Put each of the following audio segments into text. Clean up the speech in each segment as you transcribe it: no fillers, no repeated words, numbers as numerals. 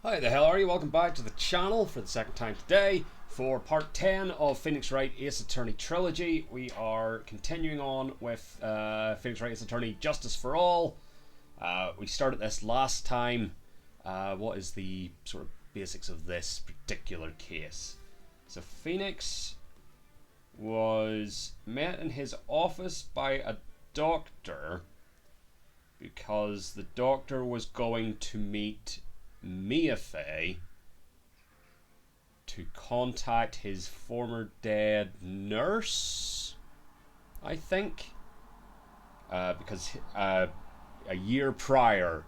Hi the hell are you? Welcome back to the channel for the second time today for part 10 of Phoenix Wright Ace Attorney Trilogy. We are continuing on with Phoenix Wright Ace Attorney Justice for All. We started this last time. What is the sort of basics of this particular case? So Phoenix was met in his office by a doctor because the doctor was going to meet Mia Fey to contact his former dead nurse, I think, because a year prior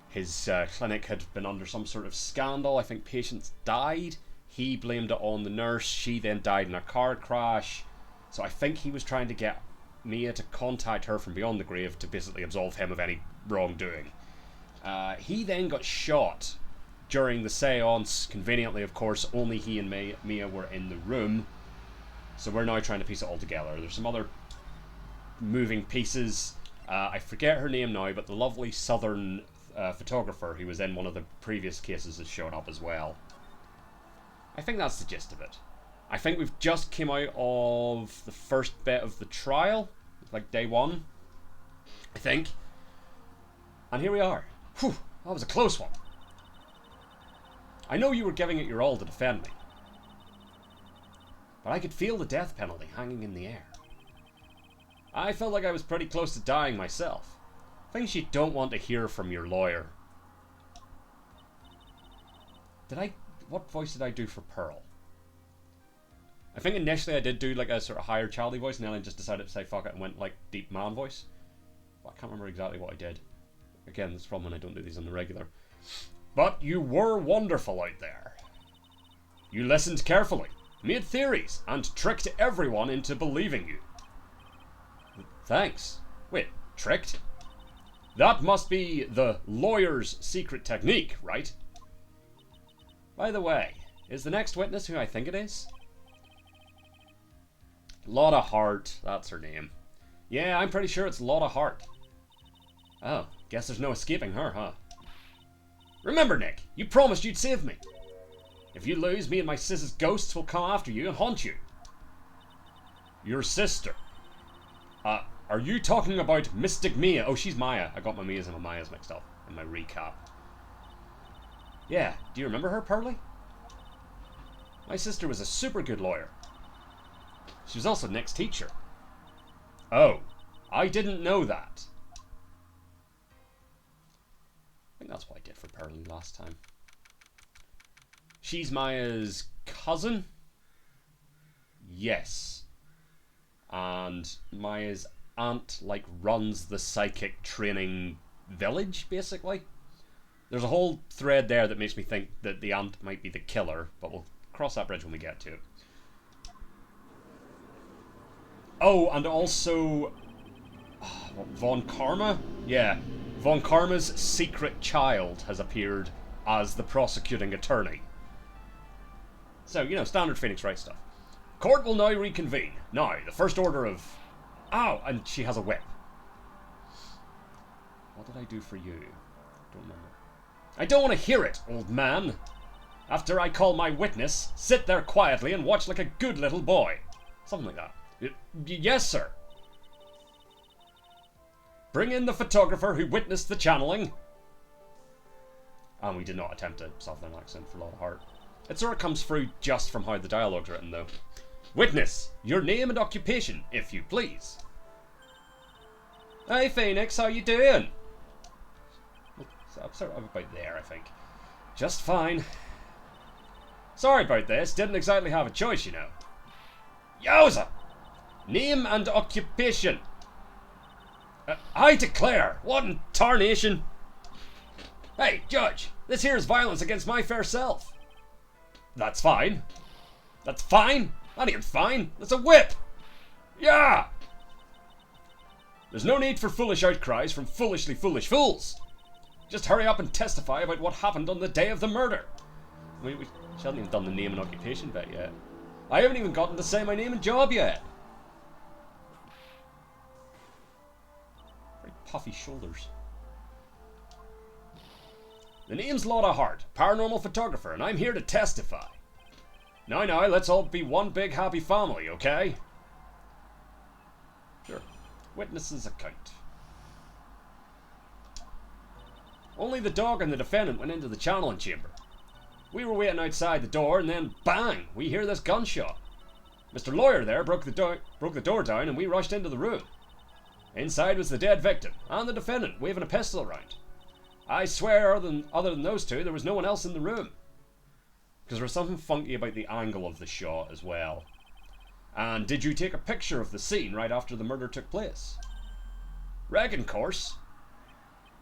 his clinic had been under some sort of scandal. I think patients died. He blamed it on the nurse. She then died in a car crash. So I think he was trying to get Mia to contact her from beyond the grave to basically absolve him of any wrongdoing. He then got shot during the seance. Conveniently, of course, only he and Mia were in the room. So we're now trying to piece it all together. There's some other moving pieces. I forget her name now, but the lovely southern photographer who was in one of the previous cases has shown up as well. I think that's the gist of it. I think we've just came out of the first bit of the trial, like day one, I think. And here we are. Whew, that was a close one. I know you were giving it your all to defend me, but I could feel the death penalty hanging in the air. I felt like I was pretty close to dying myself. Things you don't want to hear from your lawyer. What voice did I do for Pearl? I think initially I did do like a sort of higher childy voice, and then I just decided to say fuck it and went like deep man voice. But I can't remember exactly what I did. Again, this is from when I don't do these on the regular. But you were wonderful out there. You listened carefully, made theories, and tricked everyone into believing you. Thanks. Wait, tricked? That must be the lawyer's secret technique, right? By the way, is the next witness who I think it is? Lotta Hart, that's her name. Yeah, I'm pretty sure it's Lotta Hart. Oh, guess there's no escaping her, huh? Remember, Nick, you promised you'd save me. If you lose, me and my sis's ghosts will come after you and haunt you. Your sister. Are you talking about Mystic Mia? Oh, she's Maya. I got my Mias and my Mayas mixed up in my recap. Yeah, do you remember her, Pearly? My sister was a super good lawyer. She was also Nick's teacher. Oh, I didn't know that. I think that's what I did for Pearly last time. She's Maya's cousin? Yes. And Maya's aunt, like, runs the psychic training village, basically. There's a whole thread there that makes me think that the aunt might be the killer, but we'll cross that bridge when we get to it. Oh, and also... Von Karma? Yeah. Von Karma's secret child has appeared as the prosecuting attorney. So, you know, standard Phoenix Wright stuff. Court will now reconvene. Now, the first order of... Ow! And she has a whip. What did I do for you? Don't remember. I don't want to hear it, old man. After I call my witness, sit there quietly and watch like a good little boy. Something like that. Yes, sir. Bring in the photographer who witnessed the channeling. And we did not attempt a southern accent for Lotta Hart. It sort of comes through just from how the dialogue's written, though. Witness, your name and occupation, if you please. Hey, Phoenix, how you doing? I'm sort of about there, I think. Just fine. Sorry about this. Didn't exactly have a choice, you know. Yowza! Name and occupation. I declare, what in tarnation? Hey, Judge, this here is violence against my fair self. That's fine. That's fine? That ain't fine. That's a whip. Yeah! There's no need for foolish outcries from foolishly foolish fools. Just hurry up and testify about what happened on the day of the murder. We haven't even done the name and occupation bit yet. I haven't even gotten to say my name and job yet. Very puffy shoulders. The name's Lotta Hart, paranormal photographer, and I'm here to testify. Now, let's all be one big happy family, okay? Sure. Witness's account. Only the dog and the defendant went into the channeling chamber. We were waiting outside the door, and then bang! We hear this gunshot. Mr. Lawyer there broke the door down, and we rushed into the room. Inside was the dead victim and the defendant waving a pistol around. I swear, other than those two, there was no one else in the room. Because there was something funky about the angle of the shot as well. And did you take a picture of the scene right after the murder took place? Reckon course.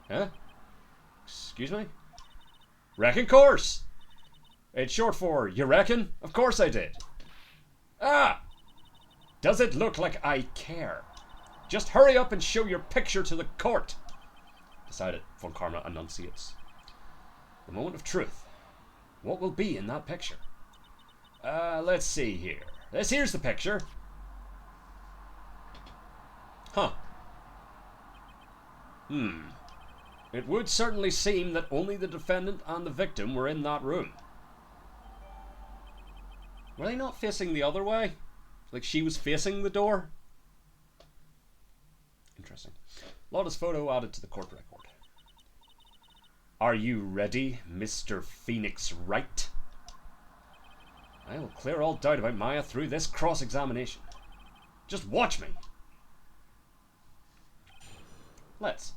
Huh? Excuse me? Reckon course. It's short for you reckon? Of course I did. Ah! Does it look like I care? Just hurry up and show your picture to the court. Decided Von Karma enunciates. The moment of truth. What will be in that picture? Let's see here. Here's the picture. Huh. It would certainly seem that only the defendant and the victim were in that room. Were they not facing the other way? Like she was facing the door? Interesting. Lotta's photo added to the court record. Are you ready, Mr. Phoenix Wright? I will clear all doubt about Maya through this cross-examination. Just watch me. Let's.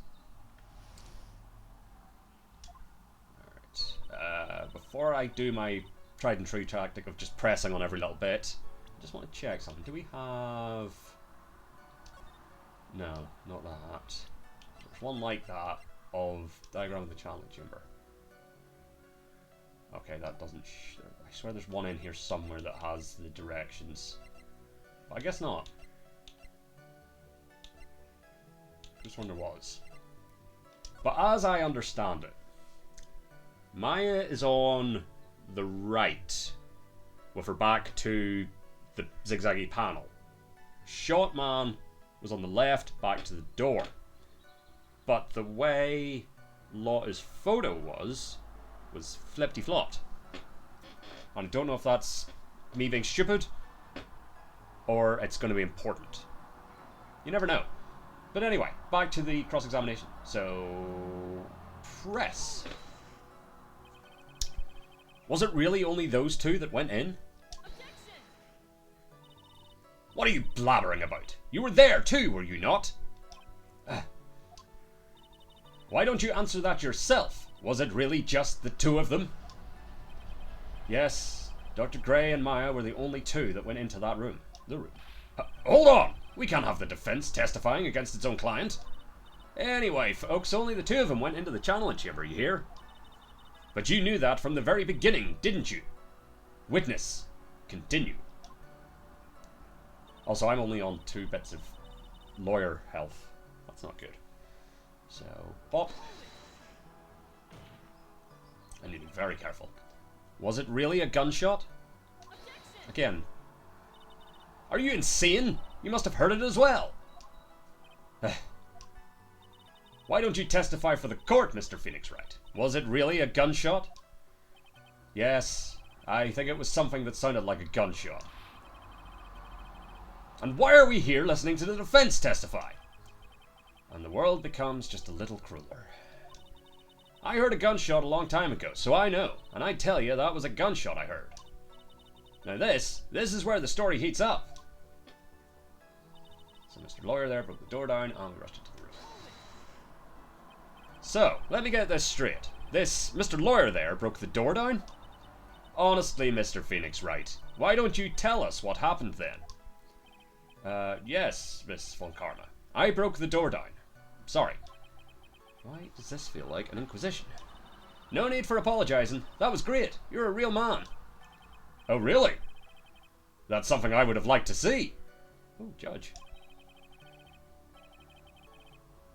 Alright. Before I do my tried and true tactic of just pressing on every little bit, I just want to check something. Do we have... No, not that. There's one like that of diagram of the channeling chamber. Okay, that doesn't... I swear there's one in here somewhere that has the directions. But I guess not. This one there was. But as I understand it, Maya is on the right with her back to the zigzaggy panel. Shot man was on the left, back to the door. But the way Lotta's photo was flippity-flopped. And I don't know if that's me being stupid or it's going to be important. You never know. But anyway, back to the cross-examination. So, press. Was it really only those two that went in? Objection! What are you blabbering about? You were there too, were you not? Why don't you answer that yourself? Was it really just the two of them? Yes, Dr. Gray and Maya were the only two that went into that room. The room. Hold on! We can't have the defense testifying against its own client. Anyway, folks, only the two of them went into the channeling chamber, you hear? But you knew that from the very beginning, didn't you? Witness, continue. Also, I'm only on 2 bits of lawyer health. That's not good. So, pop. I need to be very careful. Was it really a gunshot? Again. Are you insane? You must have heard it as well. Why don't you testify for the court, Mr. Phoenix Wright? Was it really a gunshot? Yes, I think it was something that sounded like a gunshot. And why are we here listening to the defense testify? And the world becomes just a little crueler. I heard a gunshot a long time ago, so I know. And I tell you, that was a gunshot I heard. Now this is where the story heats up. So Mr. Lawyer there broke the door down and we rushed into the room. So, let me get this straight. This Mr. Lawyer there broke the door down? Honestly, Mr. Phoenix Wright, why don't you tell us what happened then? Yes, Miss Von Karma. I broke the door down. Sorry. Why does this feel like an inquisition? No need for apologizing. That was great. You're a real man. Oh, really? That's something I would have liked to see. Oh, Judge.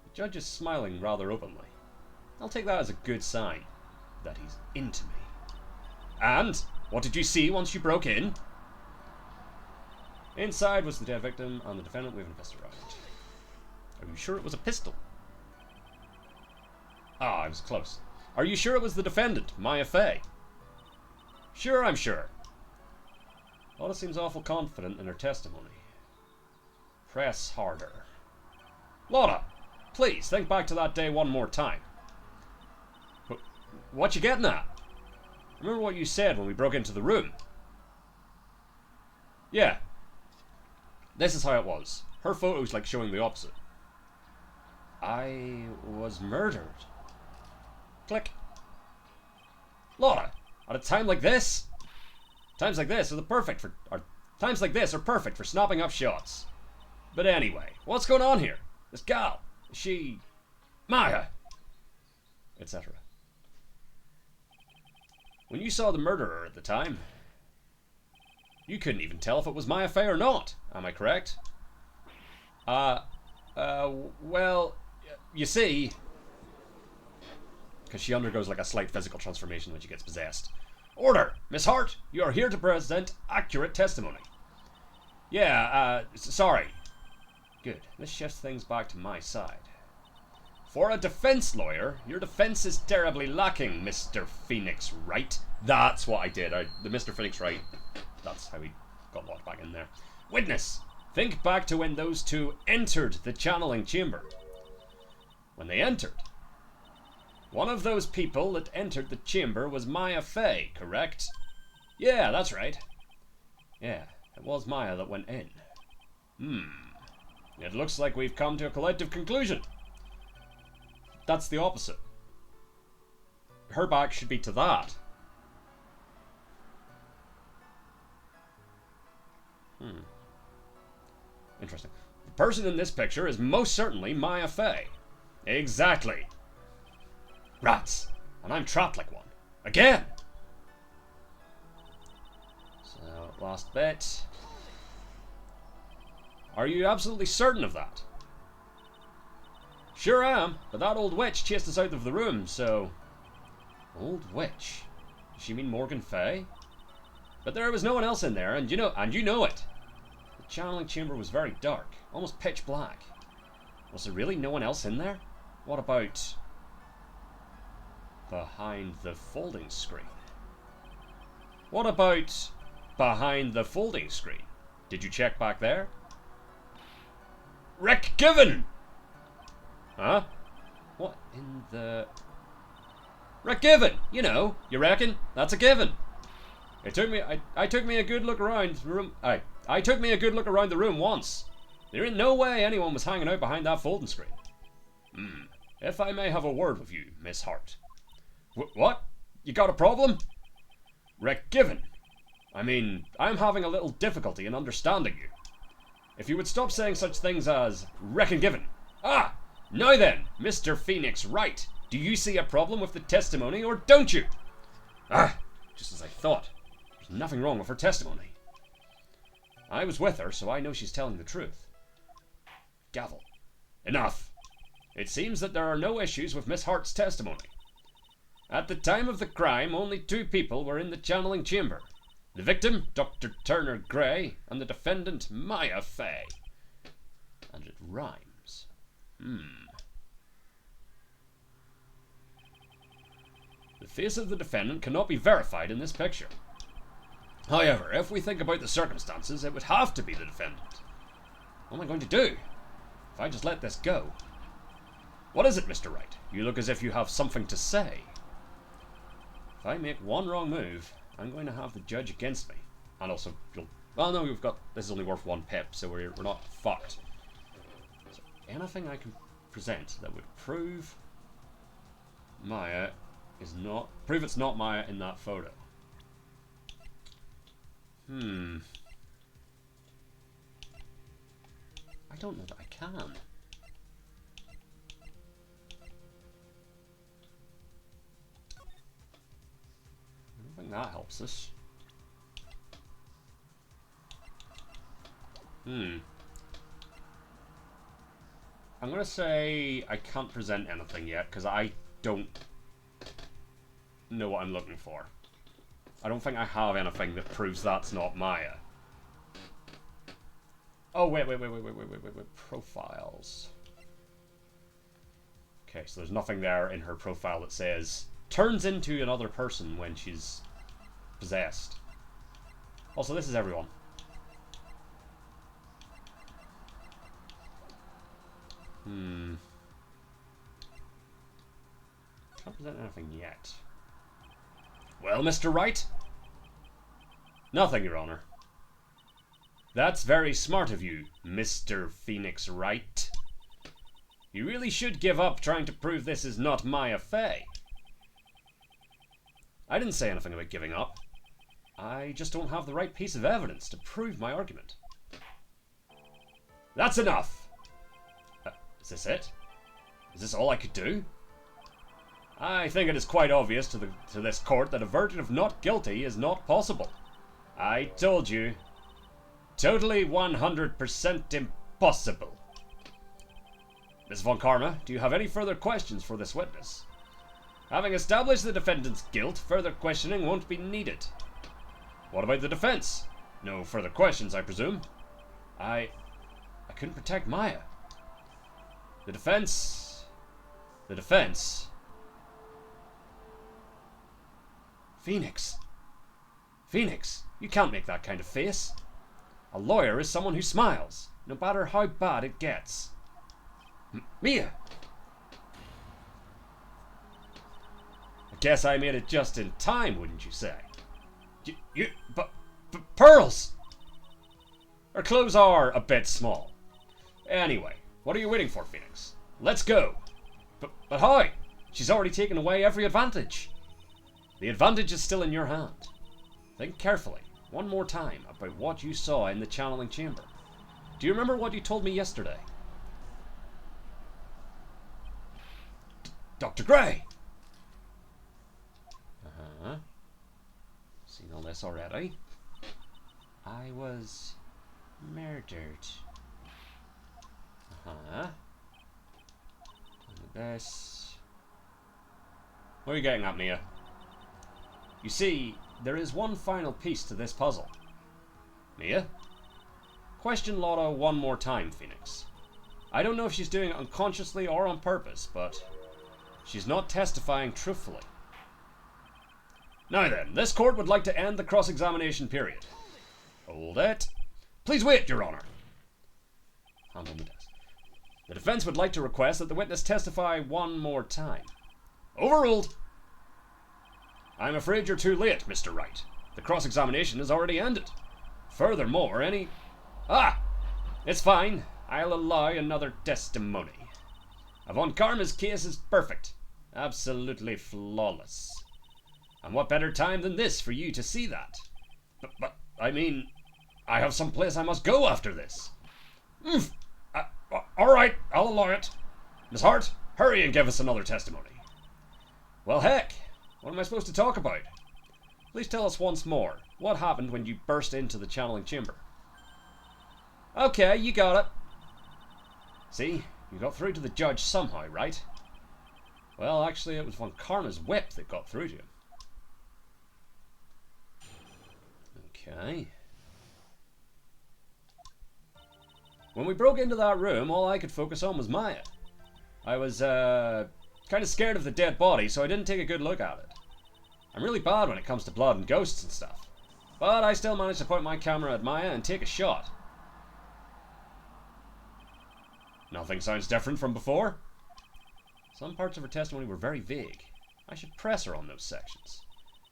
The Judge is smiling rather openly. I'll take that as a good sign. That he's into me. And? What did you see once you broke in? Inside was the dead victim and the defendant waving a pistol around. Are you sure it was a pistol? Ah, I was close. Are you sure it was the defendant, Maya Fey? Sure, I'm sure. Lotta seems awful confident in her testimony. Press harder. Lotta, please, think back to that day one more time. What you getting at? Remember what you said when we broke into the room? Yeah. This is how it was. Her photo's like showing the opposite. I was murdered. Click. Lotta, at a time like this? Times like this are perfect for snapping up shots. But anyway, what's going on here? This gal, is she Maya? Etc. When you saw the murderer at the time, you couldn't even tell if it was Maya Fey or not. Am I correct? Well, you see, because she undergoes like a slight physical transformation when she gets possessed. Order! Miss Hart, you are here to present accurate testimony. Yeah, sorry. Good. This shifts things back to my side. For a defense lawyer, your defense is terribly lacking, Mr. Phoenix Wright. That's what I did. The Mr. Phoenix Wright, that's how he got locked back in there. Witness, think back to when those two entered the channeling chamber. When they entered, one of those people that entered the chamber was Maya Fey, correct? Yeah, that's right. Yeah, it was Maya that went in. It looks like we've come to a collective conclusion. That's the opposite. Her back should be to that. Interesting. The person in this picture is most certainly Maya Fey. Exactly. Rats. And I'm trapped like one. Again! So, last bit. Are you absolutely certain of that? Sure am, but that old witch chased us out of the room, so... Old witch? Does she mean Morgan Fey? But there was no one else in there, and you know it. The channeling chamber was very dark, almost pitch black. Was there really no one else in there? What about... behind the folding screen? What about behind the folding screen? Did you check back there? Rick Given! Huh? What in the... Rick Given! You know, you reckon? That's a given. It took me... I took me a good look around the room... I took me a good look around the room once. There ain't no way anyone was hanging out behind that folding screen. If I may have a word with you, Miss Hart. What? You got a problem? Rick Given. I mean, I'm having a little difficulty in understanding you. If you would stop saying such things as Reckon Given. Ah! Now then, Mr. Phoenix Wright, do you see a problem with the testimony or don't you? Ah! Just as I thought. There's nothing wrong with her testimony. I was with her, so I know she's telling the truth. Gavel. Enough. It seems that there are no issues with Miss Hart's testimony. At the time of the crime, only two people were in the channeling chamber. The victim, Dr. Turner Gray, and the defendant, Maya Fey. And it rhymes. The face of the defendant cannot be verified in this picture. However, if we think about the circumstances, it would have to be the defendant. What am I going to do if I just let this go? What is it, Mr. Wright? You look as if you have something to say. If I make one wrong move, I'm going to have the judge against me. And also, well, no, this is only worth 1 pip, so we're not fucked. So anything I can present that would prove Maya is not... prove it's not Maya in that photo. I don't know that I can. I don't think that helps us. I'm gonna say I can't present anything yet because I don't know what I'm looking for. I don't think I have anything that proves that's not Maya. Oh, wait. Profiles. Okay, so there's nothing there in her profile that says turns into another person when she's possessed. Also, this is everyone. Can't present anything yet. Well, Mr. Wright? Nothing, Your Honor. That's very smart of you, Mr. Phoenix Wright. You really should give up trying to prove this is not my affair. I didn't say anything about giving up. I just don't have the right piece of evidence to prove my argument. That's enough! Is this it? Is this all I could do? I think it is quite obvious to this court that a verdict of not guilty is not possible. I told you. Totally 100% impossible. Ms. Von Karma, do you have any further questions for this witness? Having established the defendant's guilt, further questioning won't be needed. What about the defense? No further questions, I presume. I couldn't protect Maya. The defense... Phoenix. Phoenix, you can't make that kind of face. A lawyer is someone who smiles, no matter how bad it gets. Mia! I guess I made it just in time, wouldn't you say? But pearls! Her clothes are a bit small. Anyway, what are you waiting for, Phoenix? Let's go! But how? She's already taken away every advantage. The advantage is still in your hand. Think carefully, one more time, about what you saw in the channeling chamber. Do you remember what you told me yesterday? Dr. Gray! Seen all this already. I was murdered. This. What are you getting at, Mia? You see, there is one final piece to this puzzle. Mia? Question Lotta one more time, Phoenix. I don't know if she's doing it unconsciously or on purpose, but she's not testifying truthfully. Now then, this court would like to end the cross-examination period. Hold it. Please wait, Your Honor. Hand on the desk. The defense would like to request that the witness testify one more time. Overruled. I'm afraid you're too late, Mr. Wright. The cross-examination has already ended. Furthermore, it's fine. I'll allow another testimony. Von Karma's case is perfect. Absolutely flawless. And what better time than this for you to see that? But I mean, I have some place I must go after this. Alright, I'll allow it. Miss Hart, hurry and give us another testimony. Well, heck, what am I supposed to talk about? Please tell us once more, what happened when you burst into the channeling chamber? Okay, you got it. See, you got through to the judge somehow, right? Well, actually, it was Von Karma's whip that got through to him. Okay. When we broke into that room, all I could focus on was Maya. I was, kind of scared of the dead body, so I didn't take a good look at it. I'm really bad when it comes to blood and ghosts and stuff. But I still managed to point my camera at Maya and take a shot. Nothing sounds different from before. Some parts of her testimony were very vague. I should press her on those sections.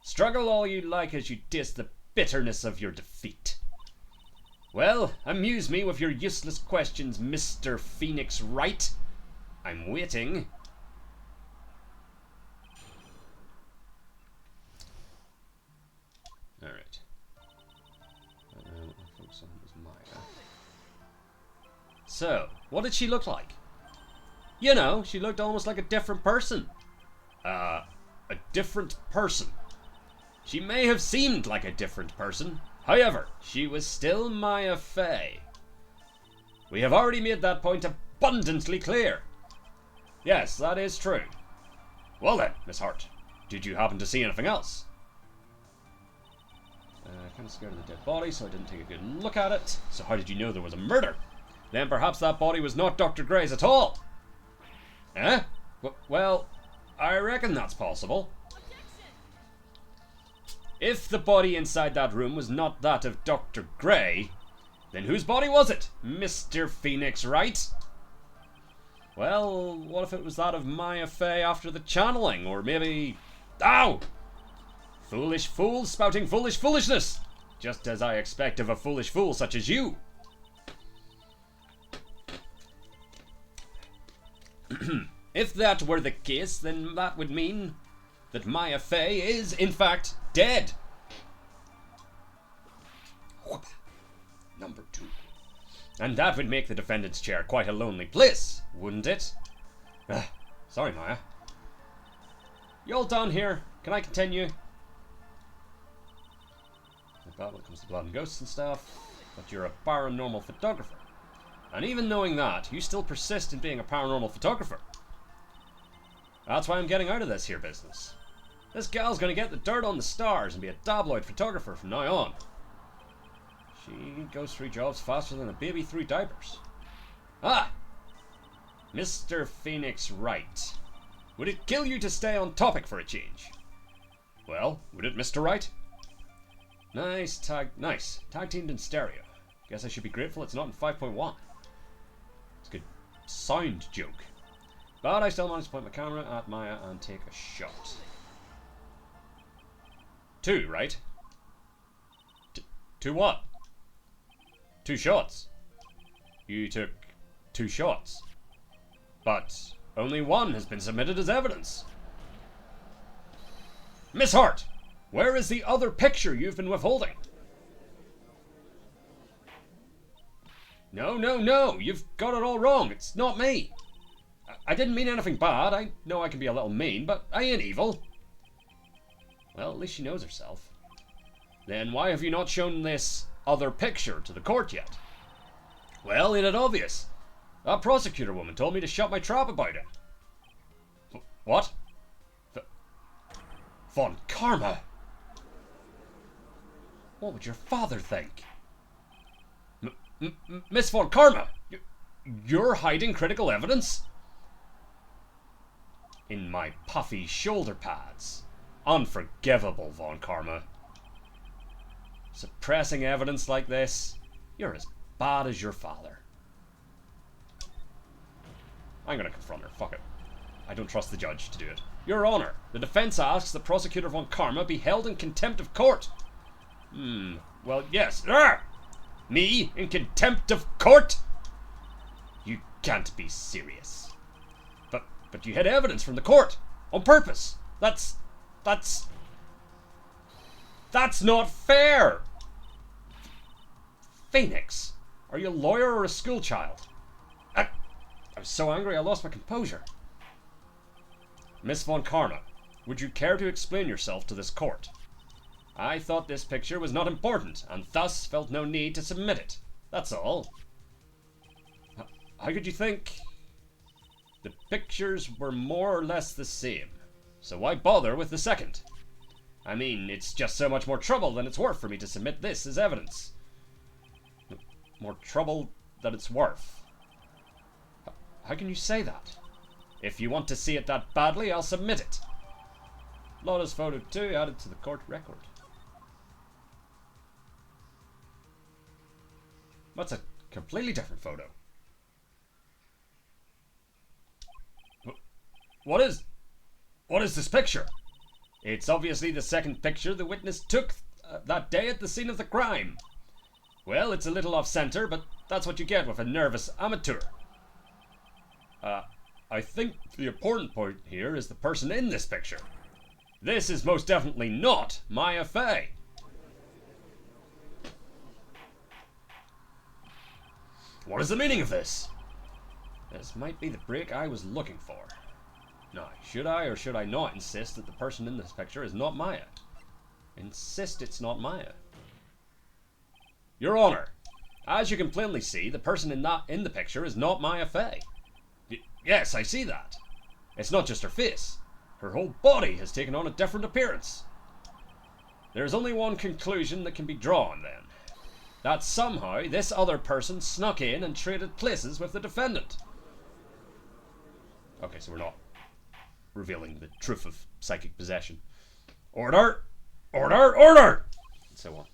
Struggle all you like as you diss the bitterness of your defeat. Well, amuse me with your useless questions, Mr. Phoenix Wright. I'm waiting. Alright. Focus on was Maya. So, what did she look like? You know, she looked almost like a different person. A different person. She may have seemed like a different person. However, she was still Maya Fey. We have already made that point abundantly clear. Yes, that is true. Well then, Miss Hart, did you happen to see anything else? Kind of scared of the dead body, so I didn't take a good look at it. So how did you know there was a murder? Then perhaps that body was not Dr. Gray's at all. Eh? Well, I reckon that's possible. If the body inside that room was not that of Dr. Gray, then whose body was it, Mr. Phoenix Wright? Well, what if it was that of Maya Fey after the channeling, or maybe... Ow! Foolish fool spouting foolish foolishness! Just as I expect of a foolish fool such as you. If that were the case, then that would mean that Maya Fey is, in fact, dead. Number 2. And that would make the defendant's chair quite a lonely place, wouldn't it? Sorry, Maya. You all done here? Can I continue? About when it comes to blood and ghosts and stuff, but you're a paranormal photographer. And even knowing that, you still persist in being a paranormal photographer. That's why I'm getting out of this here business. This gal's gonna get the dirt on the stars and be a tabloid photographer from now on. She goes through jobs faster than a baby through diapers. Ah! Mr. Phoenix Wright. Would it kill you to stay on topic for a change? Well, would it, Mr. Wright? Nice. Tag teamed in stereo. Guess I should be grateful it's not in 5.1. It's a good sound joke. But I still managed to point my camera at Maya and take a shot. 2, right? 2 what? 2 shots. You took 2 shots. But only 1 has been submitted as evidence. Miss Hart, where is the other picture you've been withholding? No, you've got it all wrong. It's not me. I didn't mean anything bad. I know I can be a little mean, but I ain't evil. Well, at least she knows herself. Then why have you not shown this other picture to the court yet? Well, ain't it obvious? That prosecutor woman told me to shut my trap about it. What? Von Karma? What would your father think? Miss Von Karma, you're hiding critical evidence? In my puffy shoulder pads. Unforgivable, Von Karma. Suppressing evidence like this, you're as bad as your father. I'm gonna confront her, fuck it. I don't trust the judge to do it. Your Honor, the defense asks that Prosecutor Von Karma be held in contempt of court. Well, yes. Me in contempt of court? You can't be serious. But you had evidence from the court. On purpose. That's not fair. Phoenix, are you a lawyer or a schoolchild? I was so angry I lost my composure. Miss Von Karma, would you care to explain yourself to this court? I thought this picture was not important, and thus felt no need to submit it. That's all. How could you think? The pictures were more or less the same, so why bother with the second? I mean, it's just so much more trouble than it's worth for me to submit this as evidence. More trouble than it's worth? How can you say that? If you want to see it that badly, I'll submit it. Lotta's photo 2 added to the court record. That's a completely different photo. What is this picture? It's obviously the second picture the witness took that day at the scene of the crime. Well, it's a little off-center, but that's what you get with a nervous amateur. I think the important point here is the person in this picture. This is most definitely not Maya Fey. What is the meaning of this? This might be the break I was looking for. Now, should I or should I not insist that the person in this picture is not Maya? Insist it's not Maya. Your Honor, as you can plainly see, the person in the picture is not Maya Fey. Yes, I see that. It's not just her face. Her whole body has taken on a different appearance. There's only one conclusion that can be drawn then. That somehow this other person snuck in and traded places with the defendant. Okay, so we're not revealing the truth of psychic possession. Order! Order! Order! And so on.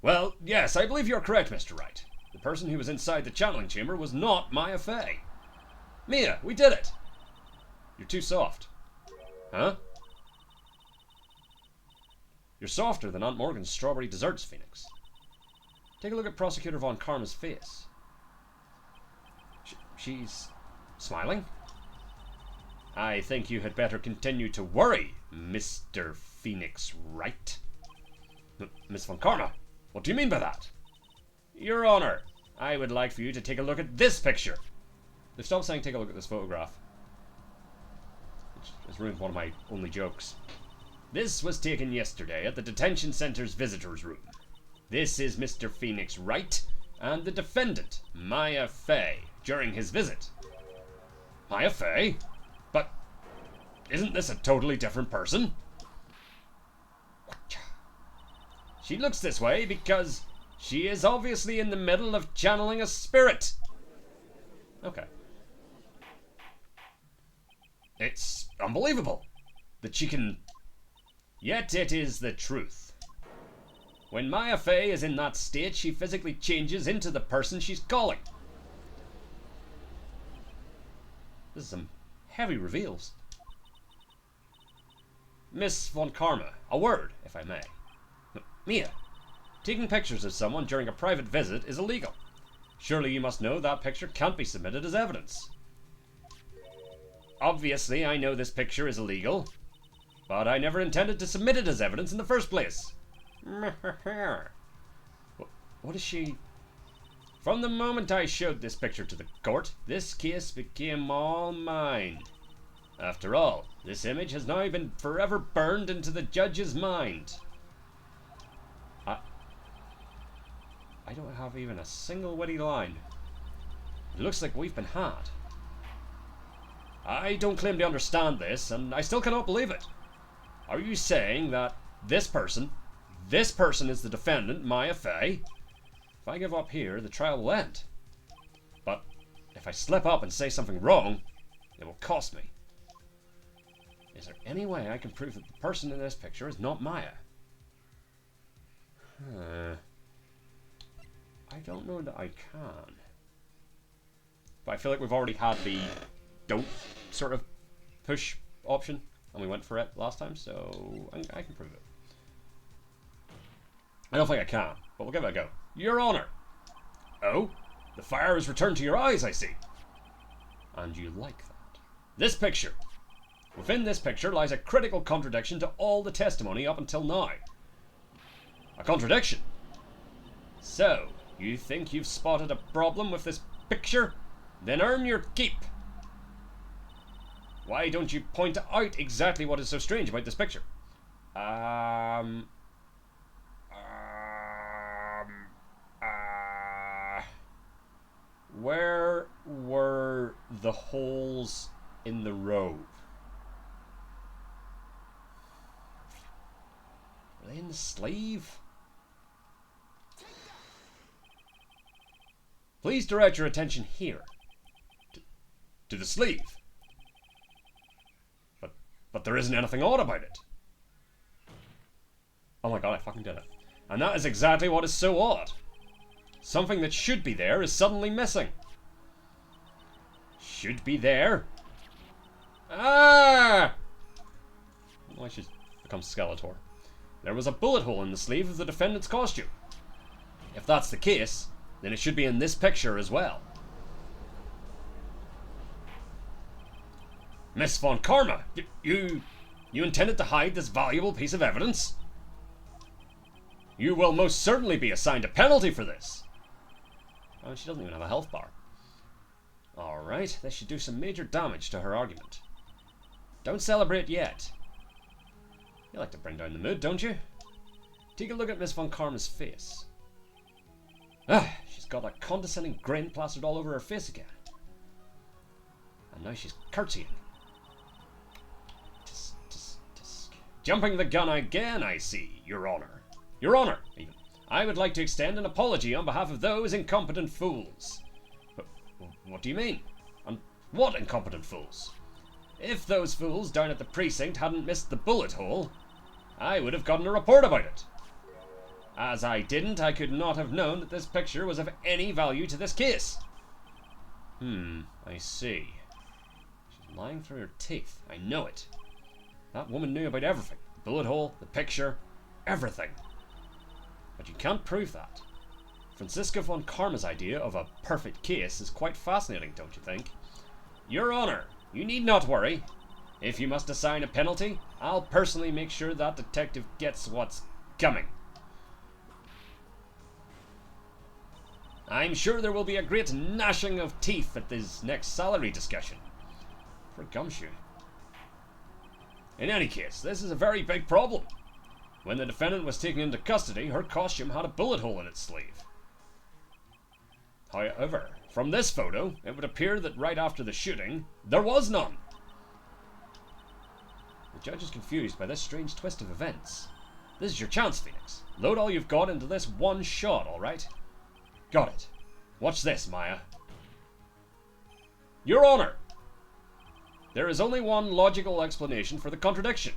Well, yes, I believe you're correct, Mr. Wright. The person who was inside the channeling chamber was not Maya Fey. Mia, we did it! You're too soft. Huh? You're softer than Aunt Morgan's strawberry desserts, Phoenix. Take a look at Prosecutor Von Karma's face. She's smiling? I think you had better continue to worry, Mr. Phoenix Wright. Miss Von Karma, what do you mean by that? Your Honor, I would like for you to take a look at this picture. They've stopped saying take a look at this photograph, which has ruined one of my only jokes. This was taken yesterday at the detention center's visitors room. This is Mr. Phoenix Wright and the defendant, Maya Fey, during his visit. Maya Fey? But isn't this a totally different person? She looks this way because she is obviously in the middle of channeling a spirit. Okay. It's unbelievable that she can... Yet it is the truth. When Maya Fey is in that state, she physically changes into the person she's calling. This is some heavy reveals. Miss Von Karma, a word, if I may. Mia, taking pictures of someone during a private visit is illegal. Surely you must know that picture can't be submitted as evidence. Obviously, I know this picture is illegal, but I never intended to submit it as evidence in the first place. What is she... From the moment I showed this picture to the court, this case became all mine. After all, this image has now been forever burned into the judge's mind. I don't have even a single witty line. It looks like we've been had. I don't claim to understand this, and I still cannot believe it. Are you saying that this person is the defendant, Maya Fey? If I give up here, the trial will end. But if I slip up and say something wrong, it will cost me. Is there any way I can prove that the person in this picture is not Maya? I don't know that I can. But I feel like we've already had the don't sort of push option, and we went for it last time, so I can prove it. I don't think I can, but we'll give it a go. Your Honor! Oh? The fire has returned to your eyes, I see. And you like that. This picture. Within this picture lies a critical contradiction to all the testimony up until now. A contradiction? So, you think you've spotted a problem with this picture? Then earn your keep. Why don't you point out exactly what is so strange about this picture? Where were the holes in the robe? Were they in the sleeve? Please direct your attention here. To the sleeve. But there isn't anything odd about it. Oh my god, I fucking did it. And that is exactly what is so odd. Something that should be there is suddenly missing. Should be there? Ah! Well, I should become Skeletor. There was a bullet hole in the sleeve of the defendant's costume. If that's the case, then it should be in this picture as well. Miss Von Karma, you intended to hide this valuable piece of evidence? You will most certainly be assigned a penalty for this. Oh, she doesn't even have a health bar. Alright, this should do some major damage to her argument. Don't celebrate yet. You like to bring down the mood, don't you? Take a look at Miss Von Karma's face. Ah, she's got a condescending grin plastered all over her face again. And now she's curtsying. Jumping the gun again, I see, Your Honor. Your Honor, even. I would like to extend an apology on behalf of those incompetent fools. But what do you mean? And what incompetent fools? If those fools down at the precinct hadn't missed the bullet hole, I would have gotten a report about it. As I didn't, I could not have known that this picture was of any value to this case. I see. She's lying through her teeth. I know it. That woman knew about everything. The bullet hole, the picture, everything. But you can't prove that. Francisco von Karma's idea of a perfect case is quite fascinating, don't you think? Your Honor, you need not worry. If you must assign a penalty, I'll personally make sure that detective gets what's coming. I'm sure there will be a great gnashing of teeth at this next salary discussion. For gumshoe. In any case, this is a very big problem. When the defendant was taken into custody, her costume had a bullet hole in its sleeve. However, from this photo, it would appear that right after the shooting, there was none. The judge is confused by this strange twist of events. This is your chance, Phoenix. Load all you've got into this one shot, alright? Got it. Watch this, Maya. Your Honor! There is only one logical explanation for the contradiction.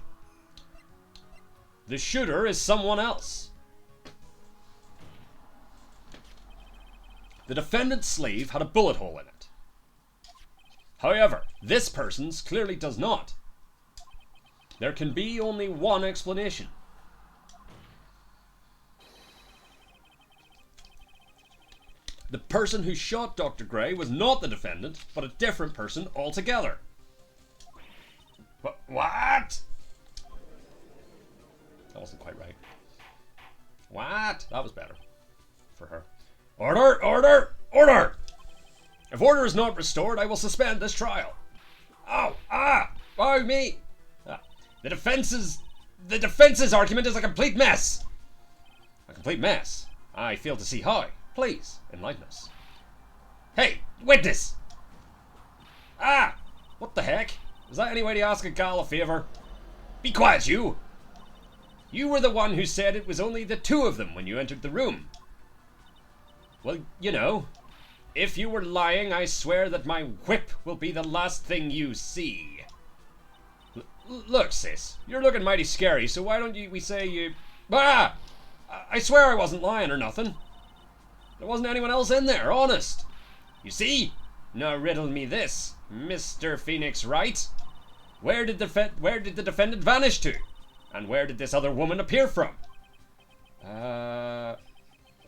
The shooter is someone else. The defendant's sleeve had a bullet hole in it. However, this person's clearly does not. There can be only one explanation. The person who shot Dr. Gray was not the defendant, but a different person altogether. What? That wasn't quite right. What? That was better. For her. Order! Order! Order! If order is not restored, I will suspend this trial. Ow! Ah! Oh, me! The defense's argument is a complete mess. A complete mess? I fail to see how. Please, enlighten us. Hey, witness! Ah! What the heck? Is that any way to ask a gal a favour? Be quiet, you! You were the one who said it was only the two of them when you entered the room. Well, you know, if you were lying, I swear that my whip will be the last thing you see. Look, sis, you're looking mighty scary, so why don't we say you... Ah! I swear I wasn't lying or nothing. There wasn't anyone else in there, honest. You see? Now riddle me this, Mr. Phoenix Wright. Where did the defendant vanish to? And where did this other woman appear from? Why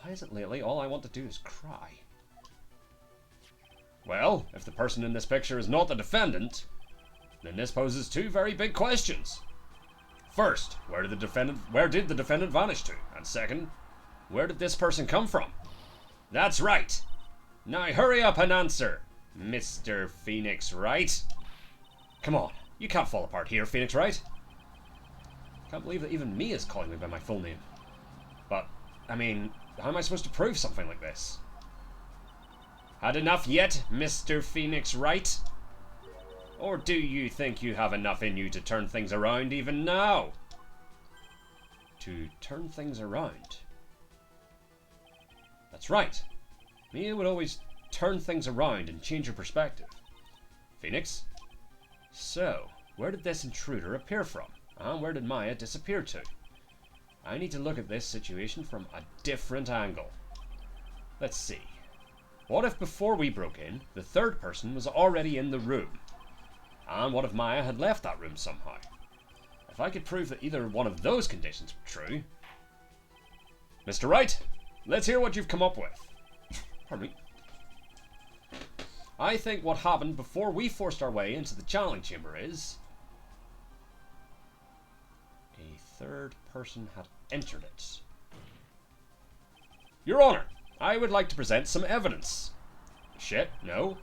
is it lately all I want to do is cry? Well, if the person in this picture is not the defendant, then this poses two very big questions. First, where did the defendant vanish to? And second, where did this person come from? That's right. Now hurry up and answer, Mr. Phoenix Wright. Come on, you can't fall apart here, Phoenix Wright. Can't believe that even me is calling me by my full name. But, I mean, how am I supposed to prove something like this? Had enough yet, Mr. Phoenix Wright? Or do you think you have enough in you to turn things around even now? To turn things around? That's right. Mia would always turn things around and change her perspective. Phoenix? So, where did this intruder appear from? And where did Maya disappear to? I need to look at this situation from a different angle. Let's see. What if before we broke in, the third person was already in the room? And what if Maya had left that room somehow? If I could prove that either one of those conditions were true... Mr. Wright, let's hear what you've come up with. Pardon me. I think what happened before we forced our way into the channeling chamber is... a third person had entered it. Your Honor, I would like to present some evidence. Shit, no.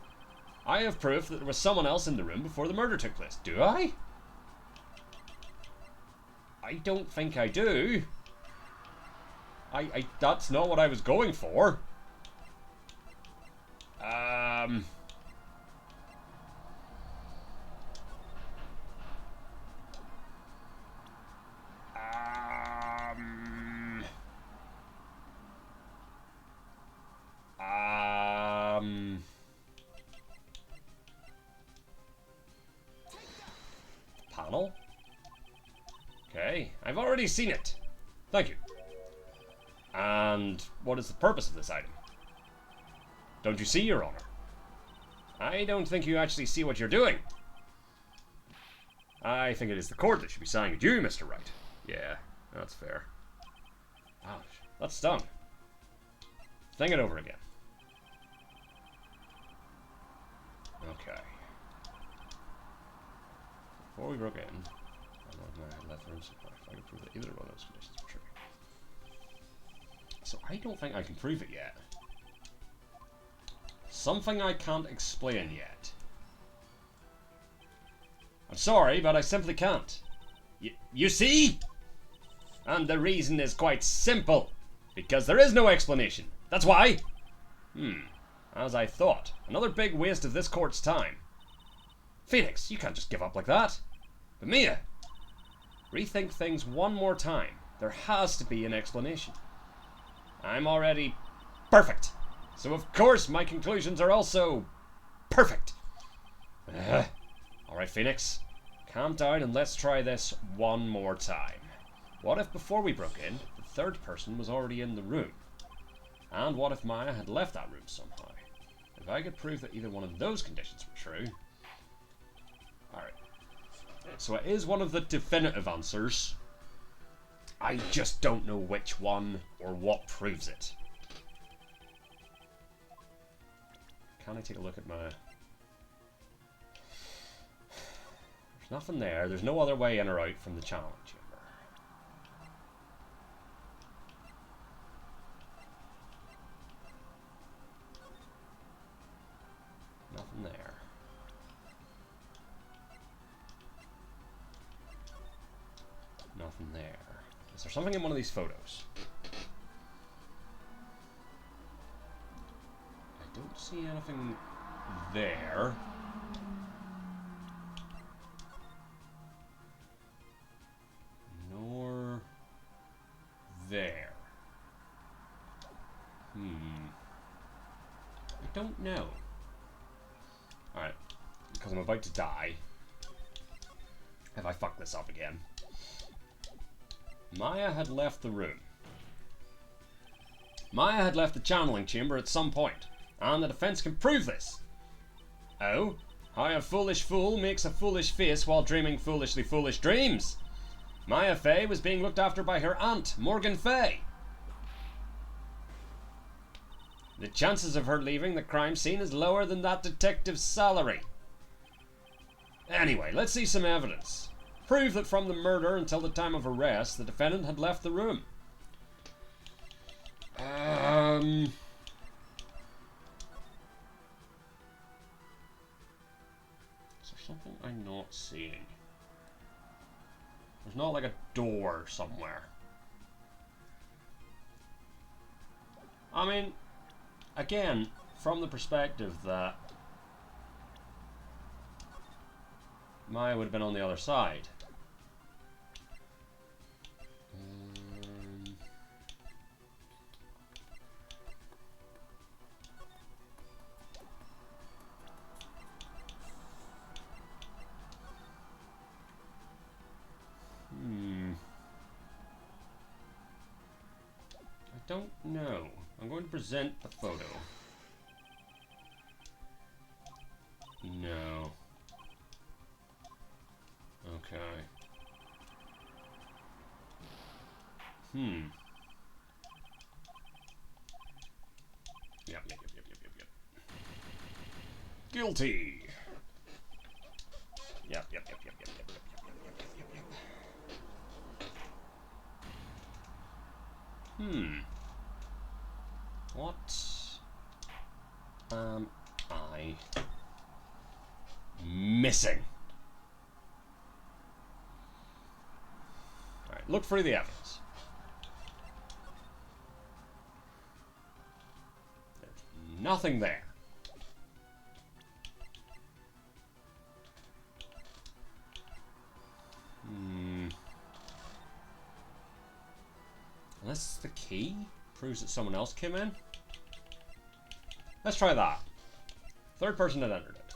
I have proof that there was someone else in the room before the murder took place. Do I? I don't think I do. That's not what I was going for. Panel? Okay, I've already seen it. Thank you. And what is the purpose of this item? Don't you see, Your Honor? I don't think you actually see what you're doing. I think it is the court that should be signing at you, Mr. Wright. Yeah, that's fair. Ouch, that stung. Think it over again. Okay. Before we broke in, I left the room supply. If I could prove that either one of those conditions were true. So I don't think I can prove it yet. Something I can't explain yet. I'm sorry, but I simply can't. You see? And the reason is quite simple. Because there is no explanation. That's why. As I thought. Another big waste of this court's time. Phoenix, you can't just give up like that. But Mia, rethink things one more time. There has to be an explanation. I'm already perfect. So of course my conclusions are also perfect. Alright, Phoenix. Calm down and let's try this one more time. What if before we broke in, the third person was already in the room? And what if Maya had left that room somehow? If I could prove that either one of those conditions were true... Alright. So it is one of the definitive answers. I just don't know which one or what proves it. Can I take a look at my... There's nothing there. There's no other way in or out from the channeling chamber. Nothing there. Nothing there. Is there something in one of these photos? I don't see anything there. Nor there. I don't know. Alright. Because I'm about to die. Have I fucked this up again? Maya had left the room. Maya had left the channeling chamber at some point, and the defense can prove this. Oh? How a foolish fool makes a foolish face while dreaming foolishly foolish dreams. Maya Fey was being looked after by her aunt, Morgan Fey. The chances of her leaving the crime scene is lower than that detective's salary. Anyway, let's see some evidence. Prove that from the murder until the time of arrest, the defendant had left the room. Is there something I'm not seeing? There's not like a door somewhere. I mean, again, from the perspective that Maya would have been on the other side. I don't know. I'm going to present the photo. No. Okay. Yep. Guilty. Yep. What am I missing? Alright, look through the evidence. There's nothing there. Unless the key proves that someone else came in. Let's try that. Third person had entered it.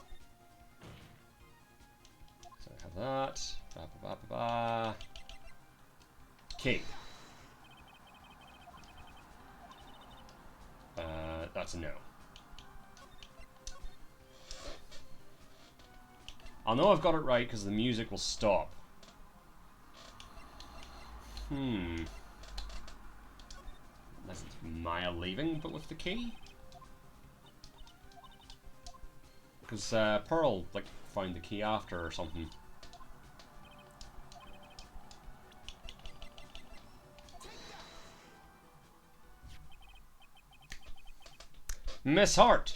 So I have that. Key. That's a no. I'll know I've got it right because the music will stop. Unless it's Maya leaving, but with the key? Because Pearl, like, found the key after or something. Miss Hart,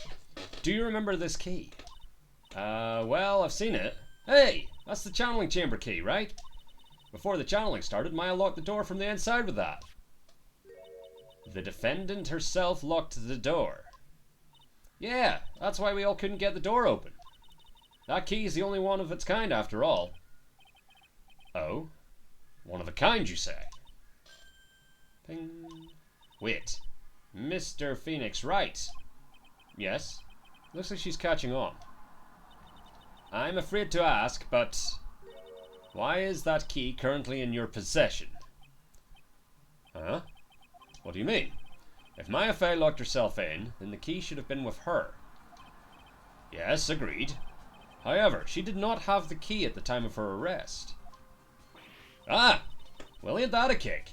do you remember this key? Well, I've seen it. Hey, that's the channeling chamber key, right? Before the channeling started, Maya locked the door from the inside with that. The defendant herself locked the door. Yeah, that's why we all couldn't get the door open. That key is the only one of its kind, after all. Oh? One of a kind, you say? Ping. Wait. Mr. Phoenix Wright. Yes? Looks like she's catching on. I'm afraid to ask, but why is that key currently in your possession? Huh? What do you mean? If Maya Fey locked herself in, then the key should have been with her. Yes, agreed. However, she did not have the key at the time of her arrest. Ah! Well, ain't that a kick?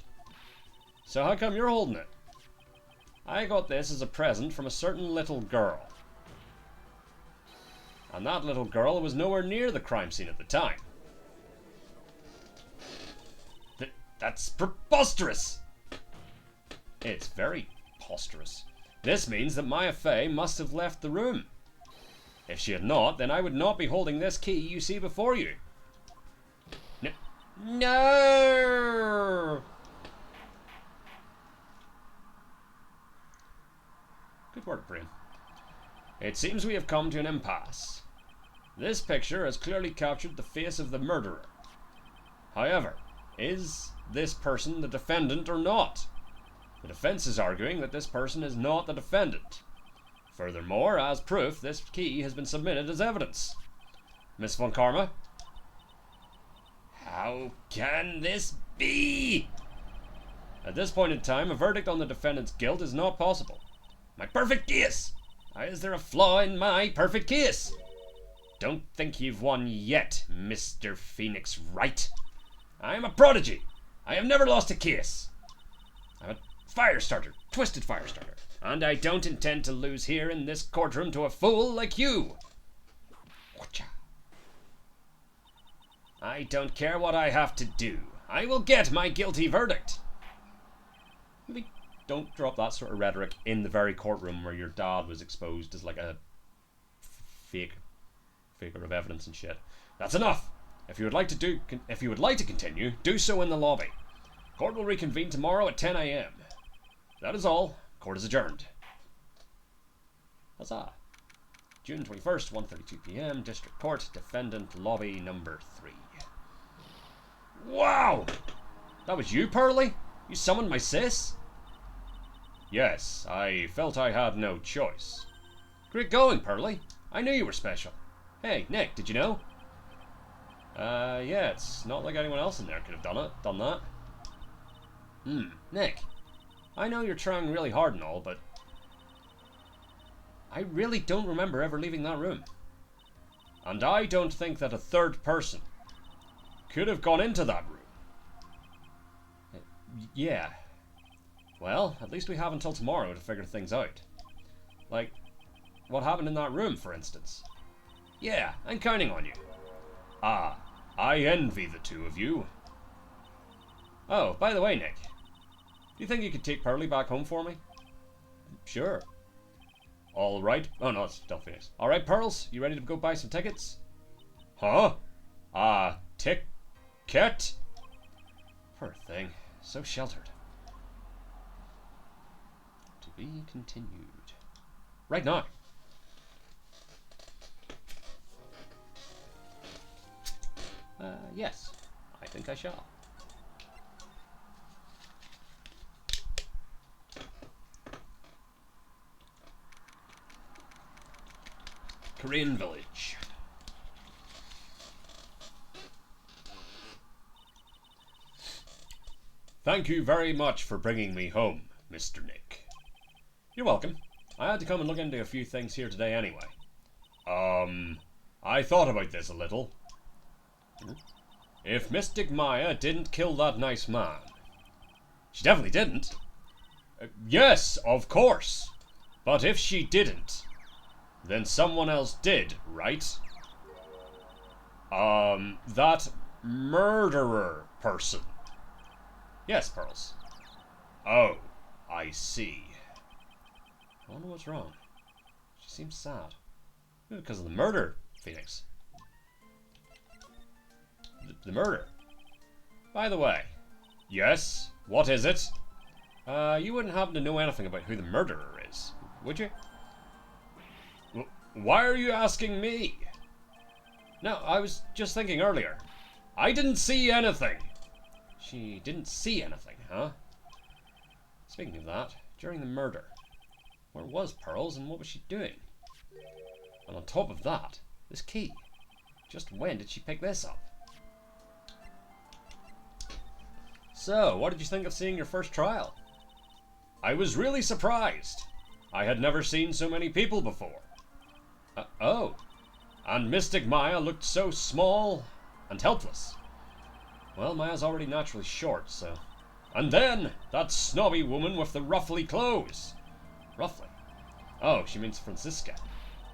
So how come you're holding it? I got this as a present from a certain little girl. And that little girl was nowhere near the crime scene at the time. That's preposterous! It's very preposterous. This means that Maya Fey must have left the room. If she had not, then I would not be holding this key you see before you. No! Good work, Brain. It seems we have come to an impasse. This picture has clearly captured the face of the murderer. However, is this person the defendant or not? The defense is arguing that this person is not the defendant. Furthermore, as proof, this key has been submitted as evidence. Miss Von Karma? How can this be? At this point in time, a verdict on the defendant's guilt is not possible. My perfect case! Why is there a flaw in my perfect case? Don't think you've won yet, Mr. Phoenix Wright. I am a prodigy. I have never lost a case. I'm a fire starter, twisted fire starter. And I don't intend to lose here in this courtroom to a fool like you. I don't care what I have to do. I will get my guilty verdict. Maybe don't drop that sort of rhetoric in the very courtroom where your dad was exposed as like a faker of evidence and shit. That's enough. If you would like to continue, do so in the lobby. Court will reconvene tomorrow at 10 a.m. That is all. Court is adjourned. Huzzah. June 21st, 1:32 p.m. District Court, Defendant Lobby number 3. Wow! That was you, Pearly? You summoned my sis? Yes, I felt I had no choice. Great going, Pearly. I knew you were special. Hey, Nick, did you know? Yeah, it's not like anyone else in there could have done that. Nick, I know you're trying really hard and all, but I really don't remember ever leaving that room. And I don't think that a third person could have gone into that room. Yeah. Well, at least we have until tomorrow to figure things out. Like, what happened in that room, for instance? Yeah, I'm counting on you. Ah, I envy the two of you. Oh, by the way, Nick, do you think you could take Pearly back home for me? Sure. All right. Oh, no, it's still Phoenix. All right, Pearls, you ready to go buy some tickets? Huh? Ticket? Poor thing. So sheltered. To be continued. Right now. Yes. I think I shall. Korean village. Thank you very much for bringing me home, Mr. Nick. You're welcome. I had to come and look into a few things here today anyway. I thought about this a little. If Mystic Maya didn't kill that nice man... She definitely didn't. Yes, of course. But if she didn't, then someone else did, right? That murderer person. Yes, Pearls. Oh, I see. I wonder what's wrong. She seems sad. Maybe because of the murder, Phoenix. The murder. By the way. Yes? What is it? You wouldn't happen to know anything about who the murderer is, would you? Why are you asking me? No, I was just thinking earlier. I didn't see anything. She didn't see anything, huh? Speaking of that, during the murder, where was Pearls and what was she doing? And on top of that, this key. Just when did she pick this up? So, what did you think of seeing your first trial? I was really surprised. I had never seen so many people before. Oh. And Mystic Maya looked so small and helpless. Well, Maya's already naturally short, so... And then, that snobby woman with the ruffly clothes. Ruffly? Oh, she means Francisca.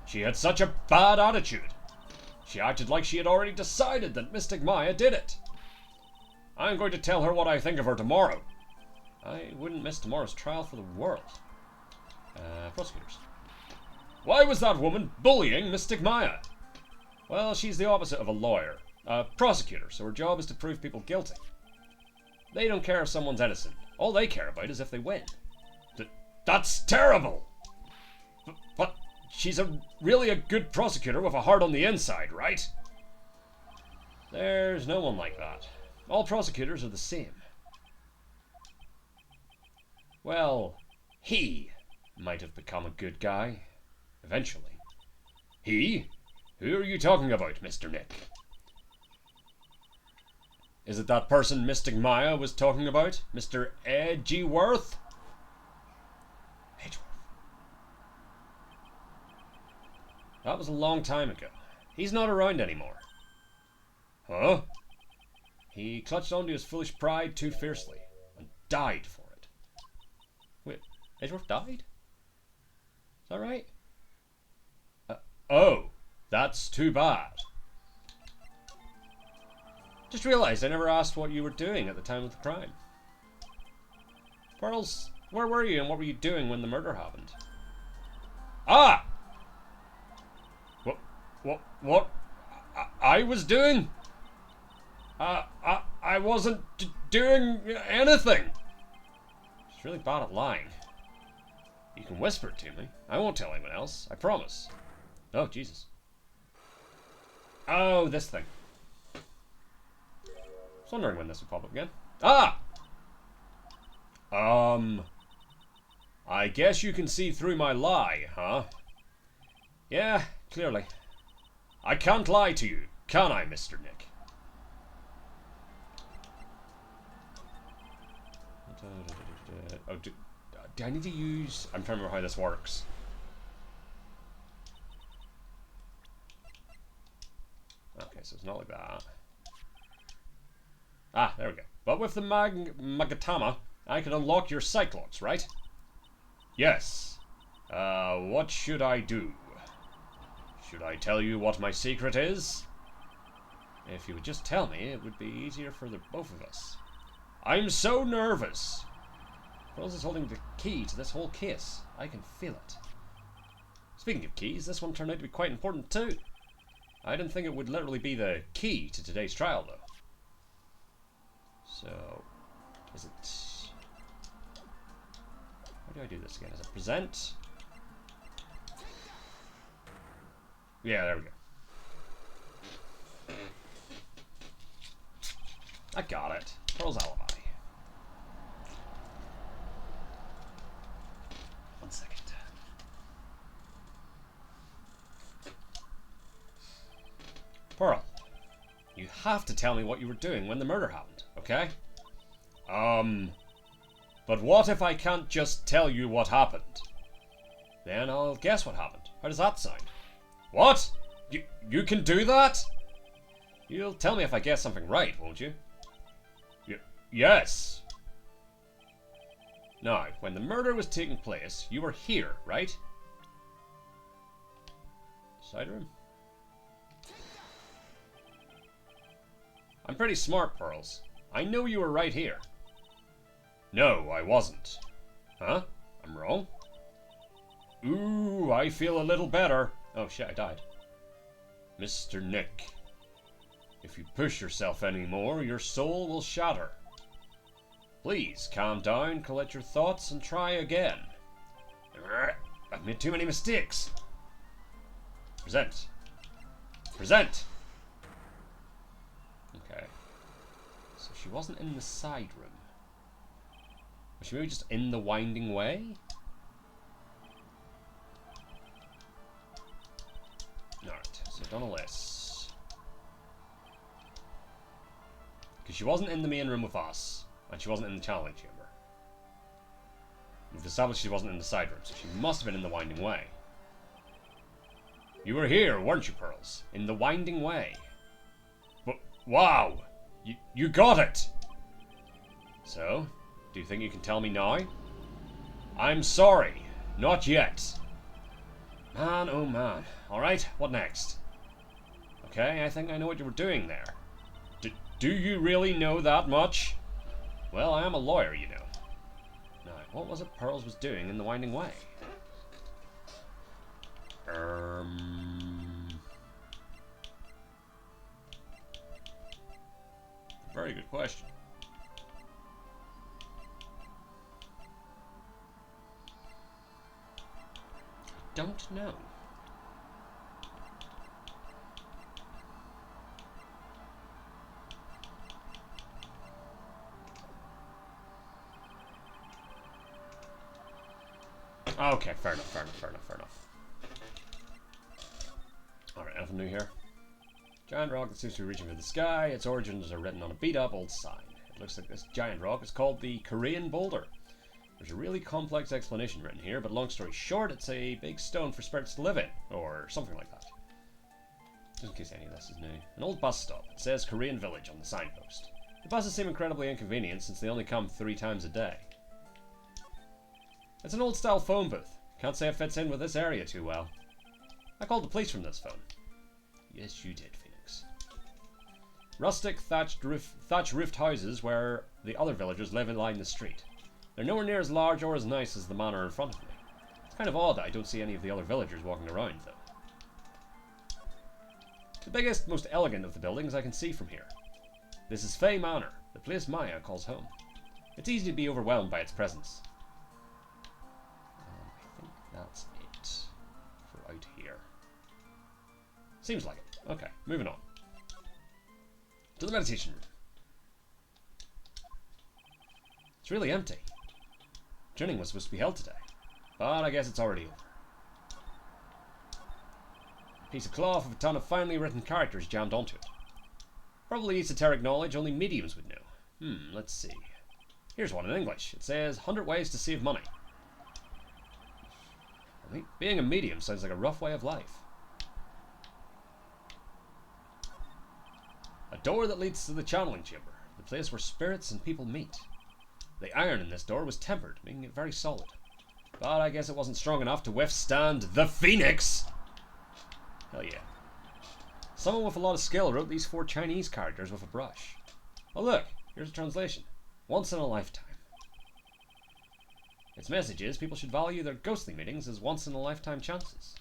She had such a bad attitude. She acted like she had already decided that Mystic Maya did it. I'm going to tell her what I think of her tomorrow. I wouldn't miss tomorrow's trial for the world. Prosecutors. Why was that woman bullying Mystic Maya? Well, she's the opposite of a lawyer. A prosecutor, so her job is to prove people guilty. They don't care if someone's innocent. All they care about is if they win. That's terrible! But she's really a good prosecutor with a heart on the inside, right? There's no one like that. All prosecutors are the same. Well, he might have become a good guy. Eventually. He? Who are you talking about, Mr. Nick? Is it that person Mystic Maya was talking about? Mr. Edgeworth? Edgeworth. That was a long time ago. He's not around anymore. Huh? He clutched onto his foolish pride too fiercely and died for it. Wait, Edgeworth died? Is that right? Oh, that's too bad. Just realised I never asked what you were doing at the time of the crime. Pearls, where were you and what were you doing when the murder happened? Ah! What I was doing? I wasn't doing anything. She's really bad at lying. You can whisper it to me. I won't tell anyone else. I promise. Oh, Jesus. Oh, this thing. I was wondering when this would pop up again. Ah! I guess you can see through my lie, huh? Yeah, clearly. I can't lie to you, can I, Mr. Nick? Oh, do I need to use... I'm trying to remember how this works. Okay, so it's not like that. Ah, there we go. But with the Magatama, I can unlock your Cyclops, right? Yes. What should I do? Should I tell you what my secret is? If you would just tell me, it would be easier for the both of us. I'm so nervous. Rose is holding the key to this whole case. I can feel it. Speaking of keys, this one turned out to be quite important too. I didn't think it would literally be the key to today's trial, though. So, is it... How do I do this again? Is it present? Yeah, there we go. I got it. Pearl's alibi. 1 second. Pearl, you have to tell me what you were doing when the murder happened, okay? But what if I can't just tell you what happened? Then I'll guess what happened. How does that sound? What? You can do that? You'll tell me if I guess something right, won't you? Yes. Now, when the murder was taking place, you were here, right? Side room? I'm pretty smart, Pearls. I know you were right here. No, I wasn't. Huh? I'm wrong? Ooh, I feel a little better. Oh shit, I died. Mr. Nick. If you push yourself anymore, your soul will shatter. Please, calm down, collect your thoughts, and try again. I've made too many mistakes. Present. Present! Okay. So she wasn't in the side room. Was she maybe just in the winding way? Alright, so done a list. Because she wasn't in the main room with us, and she wasn't in the channeling chamber. We've established she wasn't in the side room, so she must have been in the winding way. You were here, weren't you, Pearls? In the winding way. But, wow! You got it! So, do you think you can tell me now? I'm sorry, not yet. Man, oh man. Alright, what next? Okay, I think I know what you were doing there. Do you really know that much? Well, I am a lawyer, you know. Now, what was it Pearls was doing in the winding way? Very good question. I don't know. Okay, fair enough. Alright, nothing new here. Giant rock that seems to be reaching for the sky. Its origins are written on a beat-up old sign. It looks like this giant rock is called the Korean Boulder. There's a really complex explanation written here, but long story short, it's a big stone for spirits to live in, or something like that. Just in case any of this is new. An old bus stop. It says Korean Village on the signpost. The buses seem incredibly inconvenient since they only come 3 times a day. It's an old-style phone booth. Can't say it fits in with this area too well. I called the police from this phone. Yes, you did, Phoenix. Rustic thatch-roofed houses where the other villagers live line the street. They're nowhere near as large or as nice as the manor in front of me. It's kind of odd that I don't see any of the other villagers walking around, though. The biggest, most elegant of the buildings I can see from here. This is Fey Manor, the place Maya calls home. It's easy to be overwhelmed by its presence. I think that's it for out here. Seems like it. Okay, moving on. To the meditation room. It's really empty. Training was supposed to be held today, but I guess it's already over. A piece of cloth with a ton of finely written characters jammed onto it. Probably esoteric knowledge only mediums would know. Let's see. Here's one in English. It says, 100 ways to save money. I think being a medium sounds like a rough way of life. A door that leads to the channeling chamber, the place where spirits and people meet. The iron in this door was tempered, making it very solid. But I guess it wasn't strong enough to withstand the Phoenix! Hell yeah. Someone with a lot of skill wrote these 4 Chinese characters with a brush. Oh look, here's a translation. Once in a lifetime. Its message is people should value their ghostly meetings as once in a lifetime chances.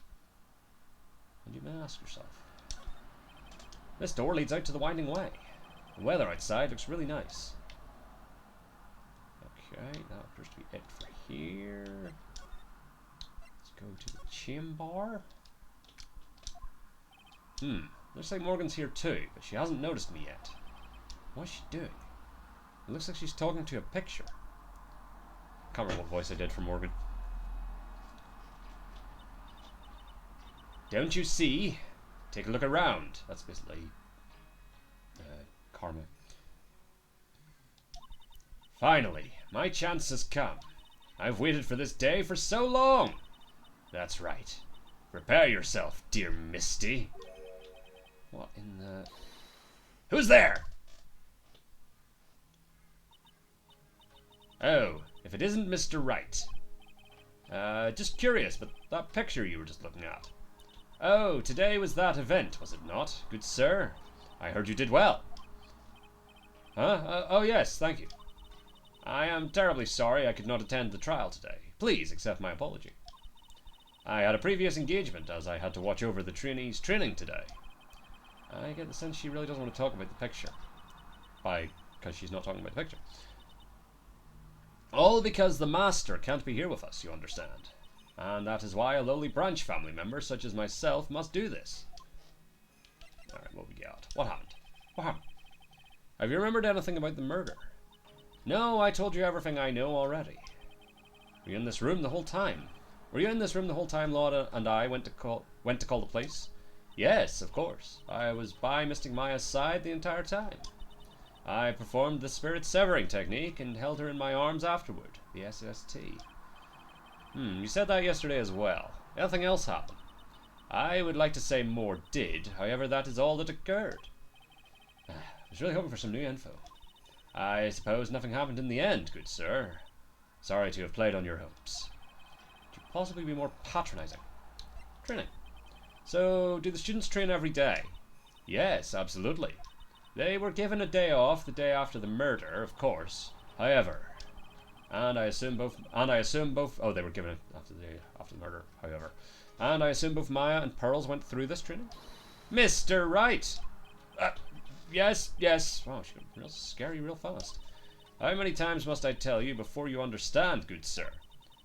And you may ask yourself. This door leads out to the winding way. The weather outside looks really nice. Okay, that appears to be it for here. Let's go to the chamber. Looks like Morgan's here too, but she hasn't noticed me yet. What's she doing? It looks like she's talking to a picture. Can't remember what voice I did for Morgan. Don't you see? Take a look around. That's basically karma. Finally, my chance has come. I've waited for this day for so long. That's right. Prepare yourself, dear Misty. What in the... Who's there? Oh, if it isn't Mr. Wright. Just curious, but that picture you were just looking at. Oh, today was that event, was it not, good sir? I heard you did well. Huh? Oh yes, thank you. I am terribly sorry I could not attend the trial today. Please accept my apology. I had a previous engagement as I had to watch over the trainees' training today. I get the sense she really doesn't want to talk about the picture. Because she's not talking about the picture. All because the Master can't be here with us, you understand. And that is why a lowly branch family member such as myself must do this. Alright, what we got? What happened? What happened? Have you remembered anything about the murder? No, I told you everything I know already. Were you in this room the whole time? Were you in this room the whole time Lauda and I went to call the police? Yes, of course. I was by Mystic Maya's side the entire time. I performed the spirit severing technique and held her in my arms afterward, the SST. You said that yesterday as well. Anything else happened? I would like to say more did, however that is all that occurred. I was really hoping for some new info. I suppose nothing happened in the end, good sir. Sorry to have played on your hopes. Could you possibly be more patronizing? Training. So, do the students train every day? Yes, absolutely. They were given a day off the day after the murder, of course. However, and I assume both. Oh, they were given it after the murder. However, and I assume both Maya and Pearls went through this training. Mr. Wright. Yes. Wow, she got real scary real fast. How many times must I tell you before you understand, good sir?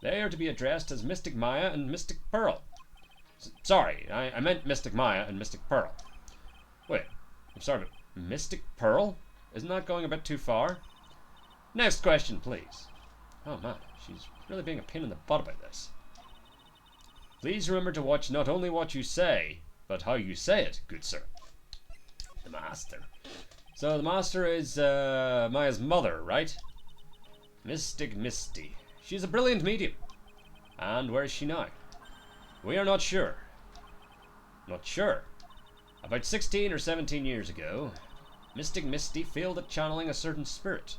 They are to be addressed as Mystic Maya and Mystic Pearl. Sorry, I meant Mystic Maya and Mystic Pearl. Wait, I'm sorry, but Mystic Pearl? Isn't that going a bit too far? Next question, please. Oh man, she's really being a pain in the butt about this. Please remember to watch not only what you say, but how you say it, good sir. The Master. So the Master is Maya's mother, right? Mystic Misty. She's a brilliant medium. And where is she now? We are not sure. Not sure. About 16 or 17 years ago, Mystic Misty failed at channeling a certain spirit.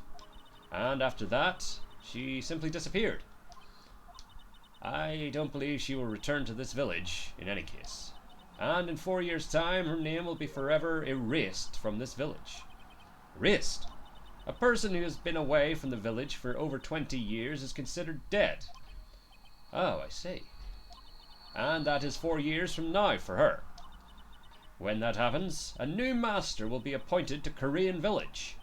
And after that, she simply disappeared. I don't believe she will return to this village, in any case. And in 4 years' time, her name will be forever erased from this village. Erased? A person who has been away from the village for over 20 years is considered dead. Oh, I see. And that is 4 years from now for her. When that happens, a new master will be appointed to Korean village.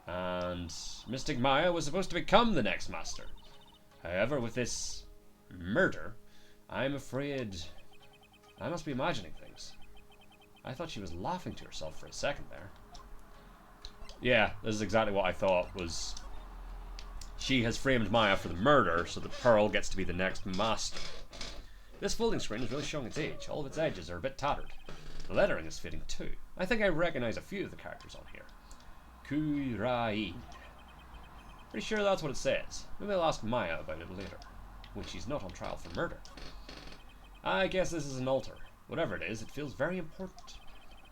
And Mystic Maya was supposed to become the next master. However, with this murder, I'm afraid I must be imagining things. I thought she was laughing to herself for a second there. Yeah, this is exactly what I thought was... She has framed Maya for the murder, so that Pearl gets to be the next master. This folding screen is really showing its age. All of its edges are a bit tattered. The lettering is fading too. I think I recognize a few of the characters on here. Kurai. Pretty sure that's what it says. Maybe I'll ask Maya about it later, when she's not on trial for murder. I guess this is an altar. Whatever it is, it feels very important.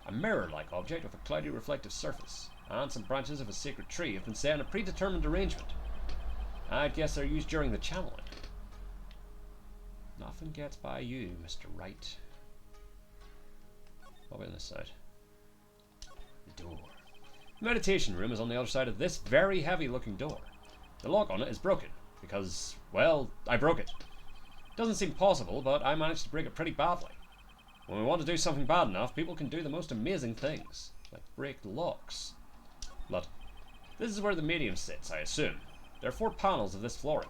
A mirror-like object with a cloudy reflective surface, and some branches of a sacred tree have been set in a predetermined arrangement. I guess they're used during the channeling. Nothing gets by you, Mr. Wright. What about this side? The door. The meditation room is on the other side of this very heavy-looking door. The lock on it is broken, because, well, I broke it. Doesn't seem possible, but I managed to break it pretty badly. When we want to do something bad enough, people can do the most amazing things, like break locks. But this is where the medium sits, I assume. There are 4 panels of this flooring.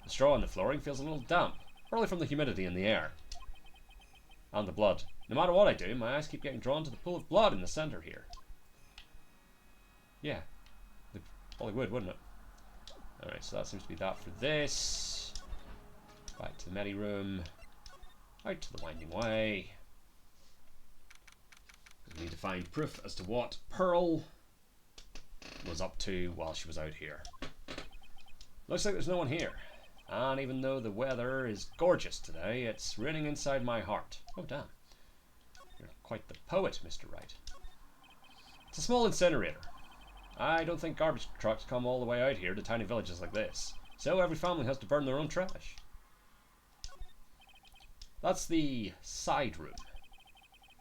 The straw in the flooring feels a little damp, probably from the humidity in the air. And the blood. No matter what I do, my eyes keep getting drawn to the pool of blood in the centre here. Yeah. They probably would, wouldn't it? Alright, so that seems to be that for this. Back to the Medi room. Out to the winding way. We need to find proof as to what Pearl was up to while she was out here. Looks like there's no one here. And even though the weather is gorgeous today, it's raining inside my heart. Oh, damn. You're quite the poet, Mr. Wright. It's a small incinerator. I don't think garbage trucks come all the way out here to tiny villages like this. So every family has to burn their own trash. That's the side room.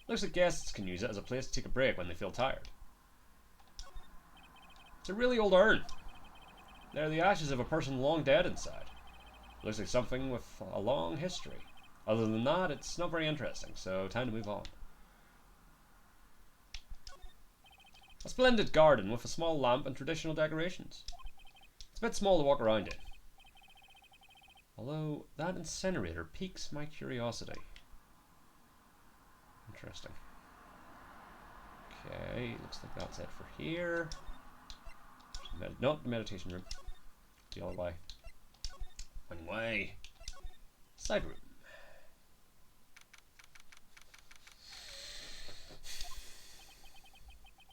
Looks like guests can use it as a place to take a break when they feel tired. It's a really old urn. They're the ashes of a person long dead inside. Looks like something with a long history. Other than that, it's not very interesting, so time to move on. A splendid garden with a small lamp and traditional decorations. It's a bit small to walk around in. Although, that incinerator piques my curiosity. Interesting. Okay, looks like that's it for here. Not the meditation room. The other way. One way. Side room.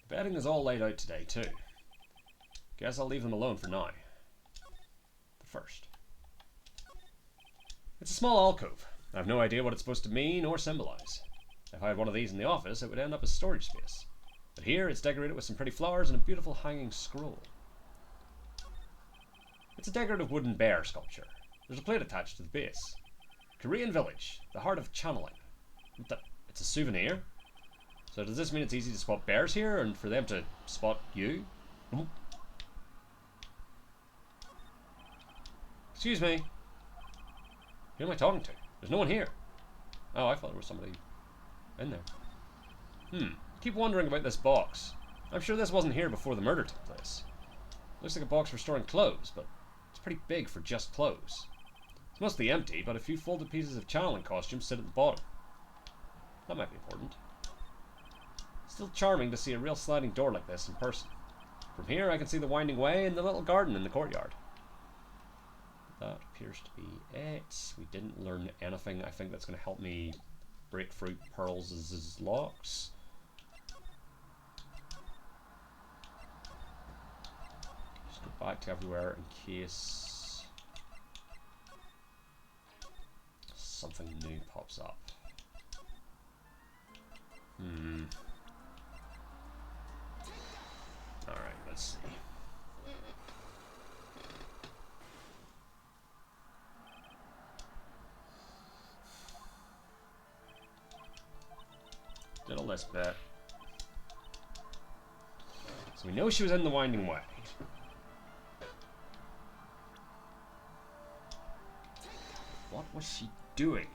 The bedding is all laid out today, too. Guess I'll leave them alone for now. The first. It's a small alcove. I have no idea what it's supposed to mean or symbolize. If I had one of these in the office, it would end up as storage space. But here, it's decorated with some pretty flowers and a beautiful hanging scroll. It's a decorative wooden bear sculpture. There's a plate attached to the base. Korean village, the heart of channeling. It's a souvenir? So does this mean it's easy to spot bears here and for them to spot you? Excuse me. Who am I talking to? There's no one here. Oh, I thought there was somebody in there. Keep wondering about this box. I'm sure this wasn't here before the murder took place. Looks like a box for storing clothes, but it's pretty big for just clothes. It's mostly empty, but a few folded pieces of channeling costumes sit at the bottom. That might be important. Still charming to see a real sliding door like this in person. From here I can see the winding way and the little garden in the courtyard. That appears to be it. We didn't learn anything. I think that's going to help me break through Pearls' locks. Just go back to everywhere in case something new pops up. Alright, let's see. Did all this bit. So we know she was in the winding way. What was she doing?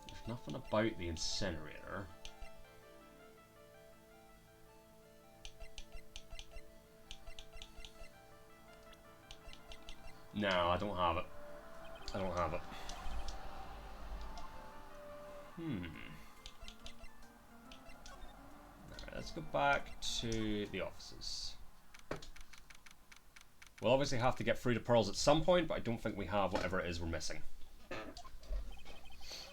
There's nothing about the incinerator. No, I don't have it. I don't have it. Alright, let's go back to the offices. We'll obviously have to get through to Pearls at some point, but I don't think we have whatever it is we're missing.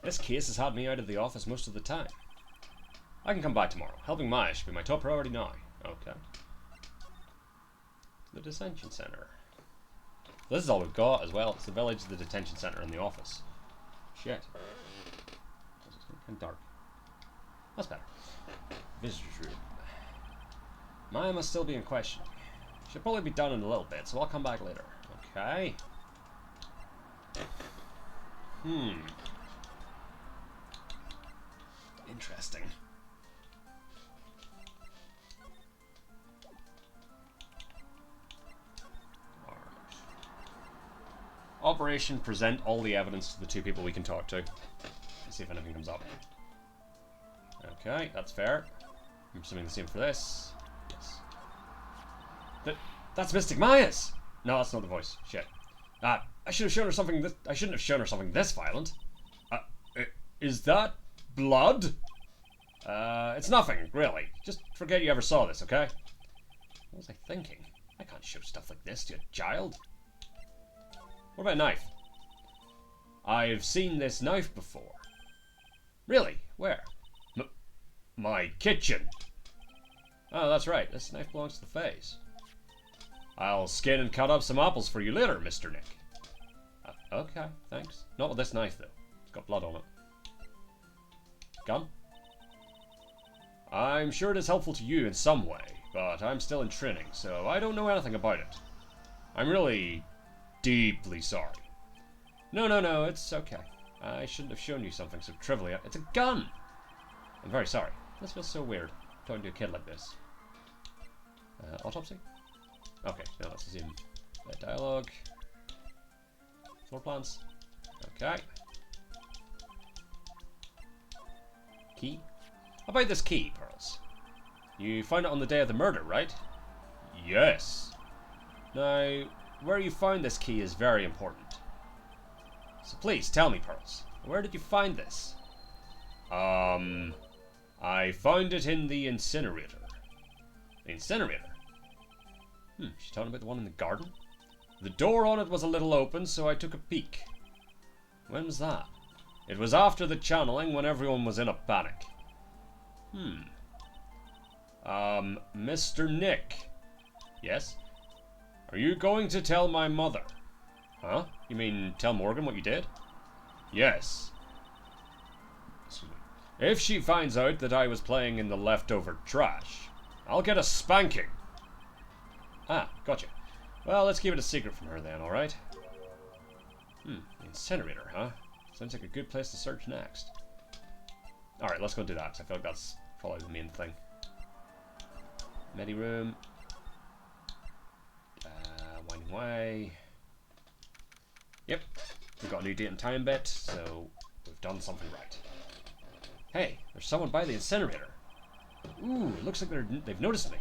This case has had me out of the office most of the time. I can come back tomorrow. Helping Maya should be my top priority now. Okay. The detention center. This is all we've got as well. It's the village, the detention center, and the office. Shit. It's kind of dark. That's better. Visitor's room. Maya must still be in question. She'll probably be done in a little bit, so I'll come back later. Okay. Interesting. Alright. Operation present all the evidence to the two people we can talk to. Let's see if anything comes up. Okay, that's fair. I'm assuming the same for this. Yes. That's Mystic Maya's! No, that's not the voice. Shit. I should have shown her something this. I shouldn't have shown her something this violent. Is that blood? It's nothing, really. Just forget you ever saw this, okay? What was I thinking? I can't show stuff like this to a child. What about a knife? I've seen this knife before. Really? Where? My kitchen. Oh, that's right. This knife belongs to the Fays. I'll skin and cut up some apples for you later, Mr. Nick. Okay, thanks. Not with this knife, though. It's got blood on it. Gun? I'm sure it is helpful to you in some way, but I'm still in training, so I don't know anything about it. I'm really deeply sorry. No, it's okay. I shouldn't have shown you something so trivial. It's a gun! I'm very sorry. This feels so weird, talking to a kid like this. Autopsy? Okay, now let's zoom. Dialogue. Floor plans. Okay. Key? How about this key, Pearls? You found it on the day of the murder, right? Yes. Now, where you found this key is very important. So please, tell me, Pearls. Where did you find this? I found it in the incinerator. The incinerator? She's talking about the one in the garden? The door on it was a little open, so I took a peek. When was that? It was after the channeling, when everyone was in a panic. Mr. Nick. Yes? Are you going to tell my mother? Huh? You mean tell Morgan what you did? Yes. If she finds out that I was playing in the leftover trash, I'll get a spanking. Ah, gotcha. Well, let's keep it a secret from her then, alright? The incinerator, huh? Sounds like a good place to search next. Alright, let's go do that, because I feel like that's probably the main thing. Medi room. Winding way. Yep, we've got a new date and time bit, so we've done something right. Hey, there's someone by the incinerator. Ooh, it looks like they've noticed me.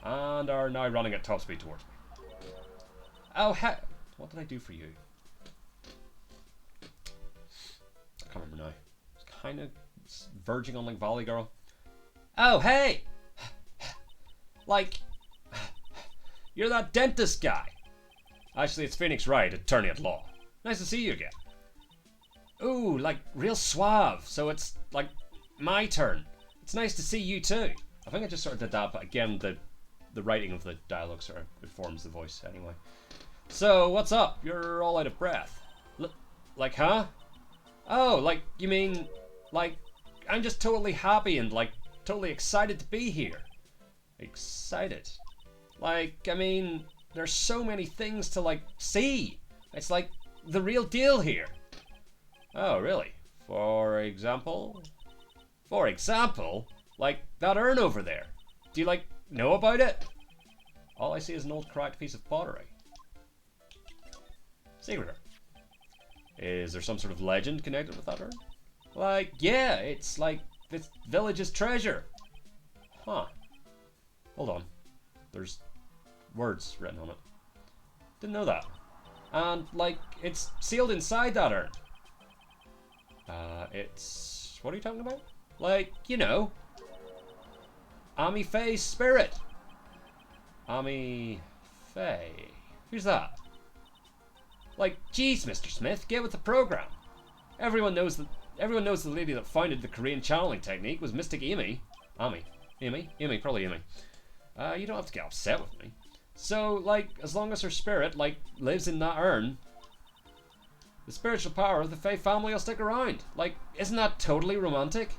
And are now running at top speed towards me. Oh, what did I do for you? I can't remember now. It's kind of verging on like Valley Girl. Oh, hey! Like, you're that dentist guy. Actually, it's Phoenix Wright, attorney at law. Nice to see you again. Ooh, like real suave. So it's like my turn. It's nice to see you too. I think I just sort of did that, but again, the writing of the dialogue sort of informs the voice anyway. So, what's up? You're all out of breath. Like, huh? Oh, like, you mean, like, I'm just totally happy and, like, totally excited to be here. Excited? Like, I mean, there's so many things to, like, see. It's like the real deal here. Oh, really? For example? For example? Like, that urn over there. Do you, like, know about it? All I see is an old cracked piece of pottery. Secret urn. Is there some sort of legend connected with that urn? Like, yeah, it's like this village's treasure. Huh. Hold on. There's words written on it. Didn't know that. And, like, it's sealed inside that urn. It's... What are you talking about? Like, you know... Ami Faye's spirit. Ami Faye. Who's that? Like, geez, Mr. Smith, get with the program. Everyone knows the lady that founded the Korean channeling technique was Mystic Amy. Ami. Amy, probably Amy. You don't have to get upset with me. So, like, as long as her spirit, like, lives in that urn, the spiritual power of the Faye family will stick around. Like, isn't that totally romantic?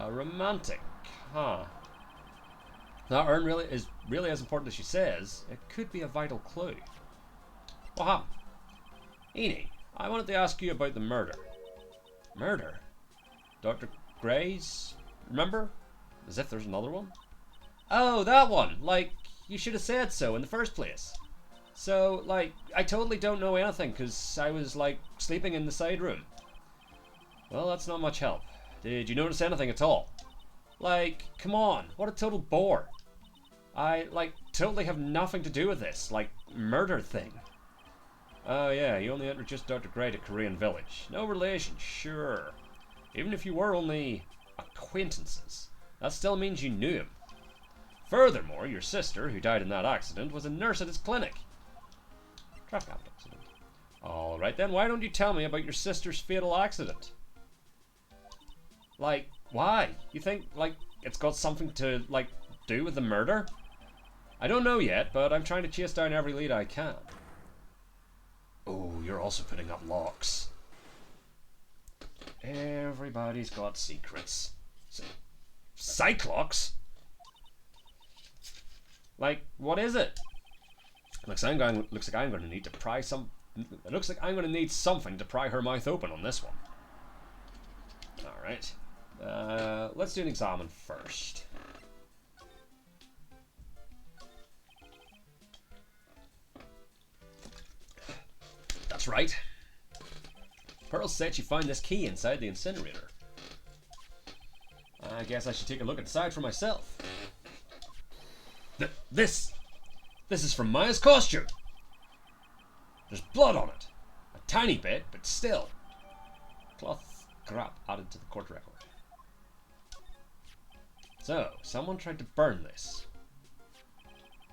Romantic. Huh. That urn really is as important as she says. It could be a vital clue. What happened? Enid, I wanted to ask you about the murder. Murder? Dr. Gray's? Remember? As if there's another one? Oh, that one! Like, you should have said so in the first place. So, like, I totally don't know anything because I was, like, sleeping in the side room. Well, that's not much help. Did you notice anything at all? Like, come on, what a total bore. I, like, totally have nothing to do with this, like, murder thing. Oh yeah, you only introduced Dr. Gray to Korean Village. No relation, sure. Even if you were only acquaintances, that still means you knew him. Furthermore, your sister, who died in that accident, was a nurse at his clinic. Traffic accident. Alright then, why don't you tell me about your sister's fatal accident? Like, why? You think, like, it's got something to, like, do with the murder? I don't know yet, but I'm trying to chase down every lead I can. Oh, you're also putting up locks. Everybody's got secrets. Cyclops? Like, what is it? Looks like I'm going to need to pry some. It looks like I'm going to need something to pry her mouth open on this one. All right. Let's do an examine first. That's right. Pearl said she found this key inside the incinerator. I guess I should take a look inside for myself. This is from Maya's costume. There's blood on it. A tiny bit, but still. Cloth scrap added to the court record. So, someone tried to burn this.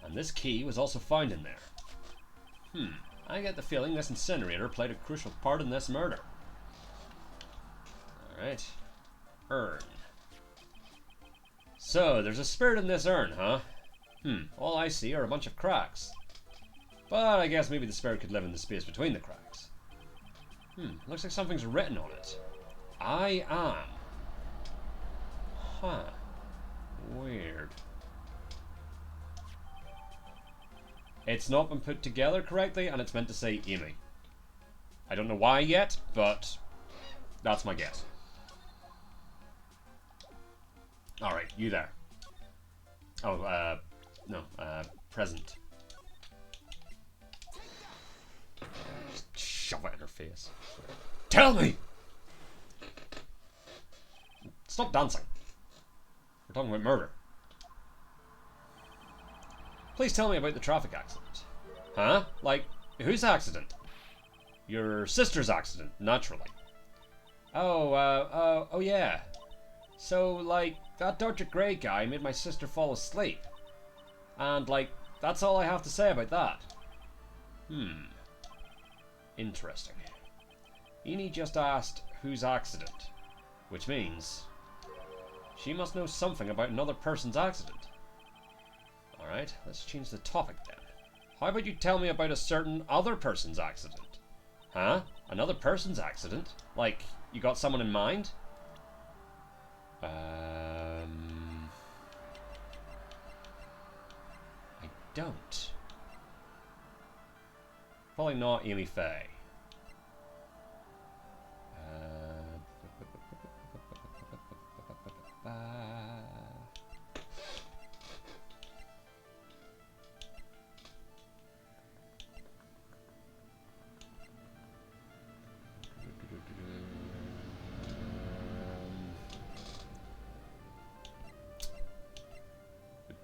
And this key was also found in there. I get the feeling this incinerator played a crucial part in this murder. Alright. Urn. So, there's a spirit in this urn, huh? All I see are a bunch of cracks. But I guess maybe the spirit could live in the space between the cracks. Looks like something's written on it. I am. Huh. Weird. It's not been put together correctly, and it's meant to say Amy. I don't know why yet, but that's my guess. Alright, you there. Oh, no, present. Just shove it in her face. Tell me! Stop dancing. We're talking about murder. Please tell me about the traffic accident. Huh? Like, whose accident? Your sister's accident, naturally. Oh yeah. So, like, that Dr. Gray guy made my sister fall asleep. And, like, that's all I have to say about that. Interesting. Eni just asked whose accident. Which means she must know something about another person's accident. Alright, let's change the topic then. How about you tell me about a certain other person's accident? Huh? Another person's accident? Like, you got someone in mind? I don't. Probably not Amy Faye.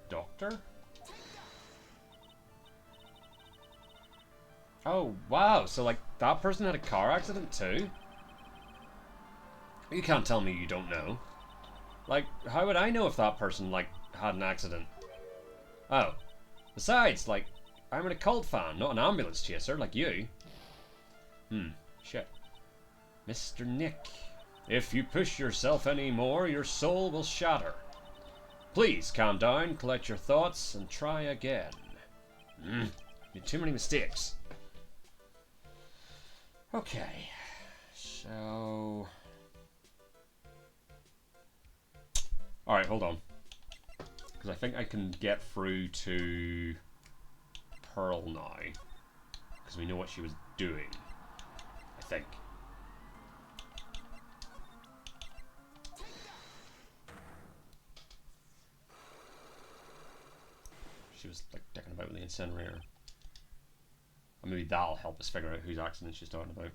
Doctor? Oh, wow. So, like, that person had a car accident too? You can't tell me you don't know. Like, how would I know if that person, like, had an accident? Oh. Besides, like, I'm an occult fan, not an ambulance chaser like you. Shit. Mr. Nick. If you push yourself any more, your soul will shatter. Please calm down, collect your thoughts, and try again. Made too many mistakes. Okay. So... Alright, hold on. Because I think I can get through to Pearl now. Because we know what she was doing. I think. She was like dicking about with the incinerator. Or maybe that'll help us figure out whose accident she's talking about.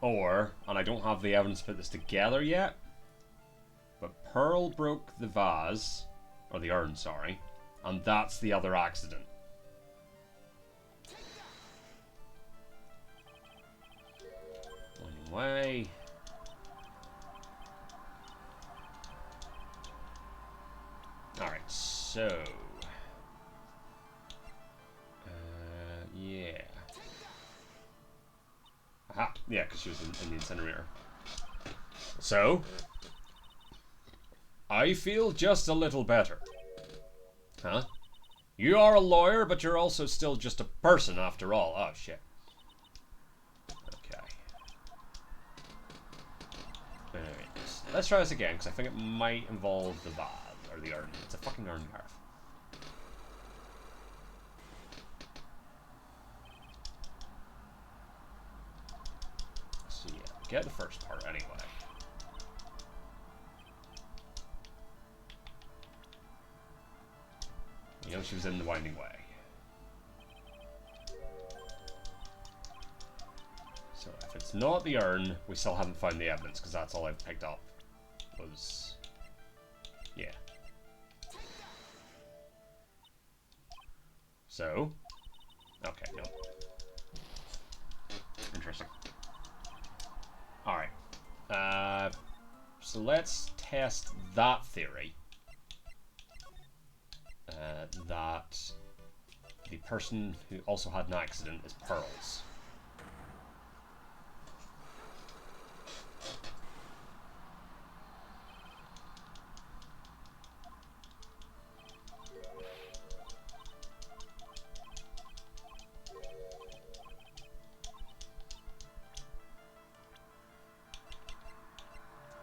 Or, and I don't have the evidence to put this together yet, but Pearl broke the vase, or the urn, sorry, and that's the other accident. Anyway. So... yeah. Aha! Yeah, because she was in the incinerator. So... I feel just a little better. Huh? You are a lawyer, but you're also still just a person after all. Oh, shit. Okay. Anyways, let's try this again, because I think it might involve the valve, or the urn. It's a fucking urn, Gareth. So yeah, get the first part anyway. You know, she was in the winding way. So if it's not the urn, we still haven't found the evidence, because that's all I've picked up. Was... yeah. So... okay, no. Interesting. Alright. So let's test that theory. That the person who also had an accident is Pearls.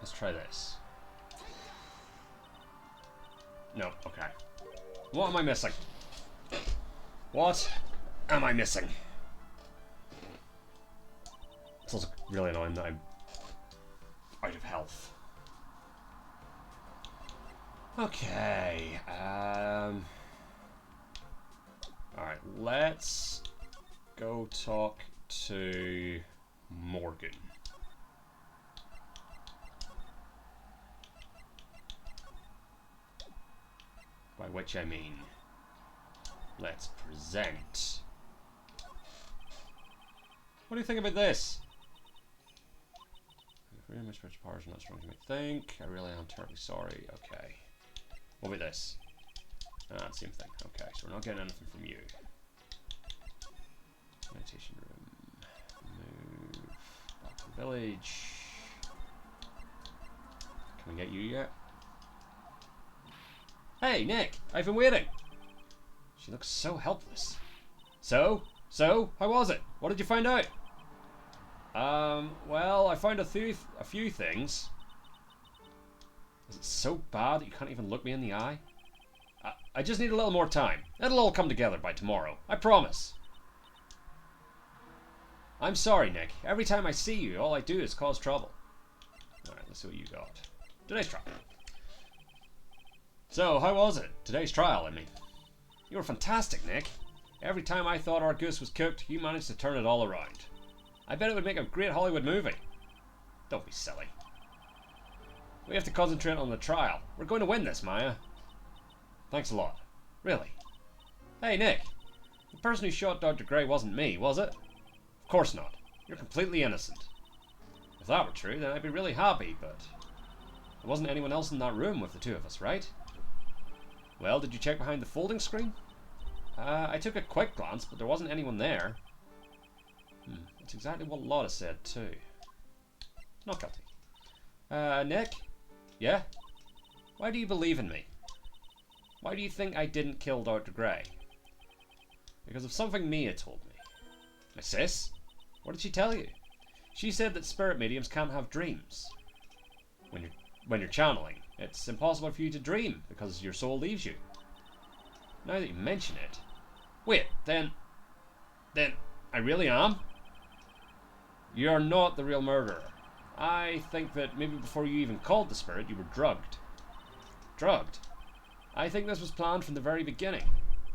Let's try this. No, okay. What am I missing? What am I missing? It's also really annoying that I'm out of health. Okay. Alright, let's go talk to Morgan. By which I mean, let's present. What do you think about this? Really much rich powers, not strong to make think. I really am terribly sorry. Okay. What about this? Same thing. Okay, so we're not getting anything from you. Meditation room. Move back to the village. Can we get you yet? Hey, Nick! I've been waiting! She looks so helpless. So, how was it? What did you find out? Well, I found a few things. Is it so bad that you can't even look me in the eye? I just need a little more time. It'll all come together by tomorrow. I promise. I'm sorry, Nick. Every time I see you, all I do is cause trouble. Alright, let's see what you got. Today's trial. So, how was it? Today's trial, I mean. You were fantastic, Nick. Every time I thought our goose was cooked, you managed to turn it all around. I bet it would make a great Hollywood movie. Don't be silly. We have to concentrate on the trial. We're going to win this, Maya. Thanks a lot. Really. Hey, Nick. The person who shot Dr. Gray wasn't me, was it? Of course not. You're completely innocent. If that were true, then I'd be really happy, but... there wasn't anyone else in that room with the two of us, right? Well, did you check behind the folding screen? I took a quick glance, but there wasn't anyone there. That's exactly what Lotta said, too. Not guilty. Nick? Yeah? Why do you believe in me? Why do you think I didn't kill Dr. Gray? Because of something Mia told me. My sis? What did she tell you? She said that spirit mediums can't have dreams. When you're channeling, it's impossible for you to dream because your soul leaves you. Now that you mention it... wait, then I really am? You're not the real murderer. I think that maybe before you even called the spirit, you were drugged. Drugged? I think this was planned from the very beginning,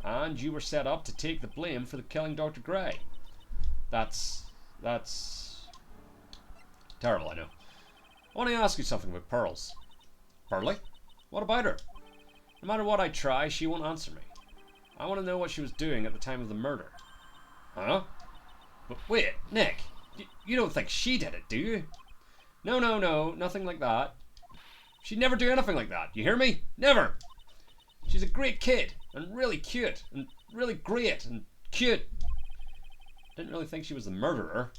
and you were set up to take the blame for the killing Dr. Gray. That's terrible, I know. I want to ask you something about Pearls. Pearlie? What about her? No matter what I try, she won't answer me. I want to know what she was doing at the time of the murder. Huh? But wait, Nick, you don't think she did it, do you? No, nothing like that. She'd never do anything like that, you hear me? Never! She's a great kid, and really cute, and really great, and cute. Didn't really think she was the murderer,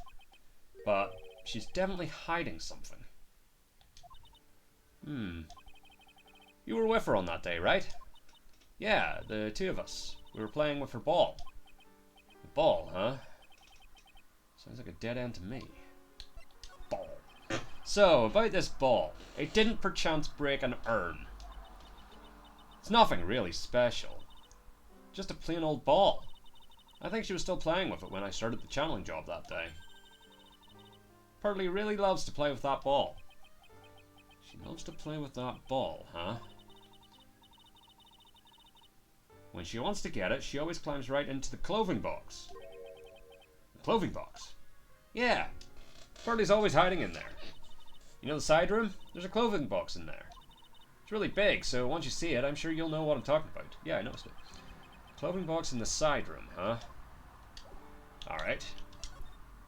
but she's definitely hiding something. You were with her on that day, right? Yeah, the two of us. We were playing with her ball. The ball, huh? Sounds like a dead end to me. Ball. So, about this ball. It didn't perchance break an urn. It's nothing really special. Just a plain old ball. I think she was still playing with it when I started the channeling job that day. Purley really loves to play with that ball. She loves to play with that ball, huh? When she wants to get it, she always climbs right into the clothing box. The clothing box? Yeah. Purley's always hiding in there. You know the side room? There's a clothing box in there. It's really big, so once you see it, I'm sure you'll know what I'm talking about. Yeah, I noticed it. Clothing box in the side room, huh? Alright.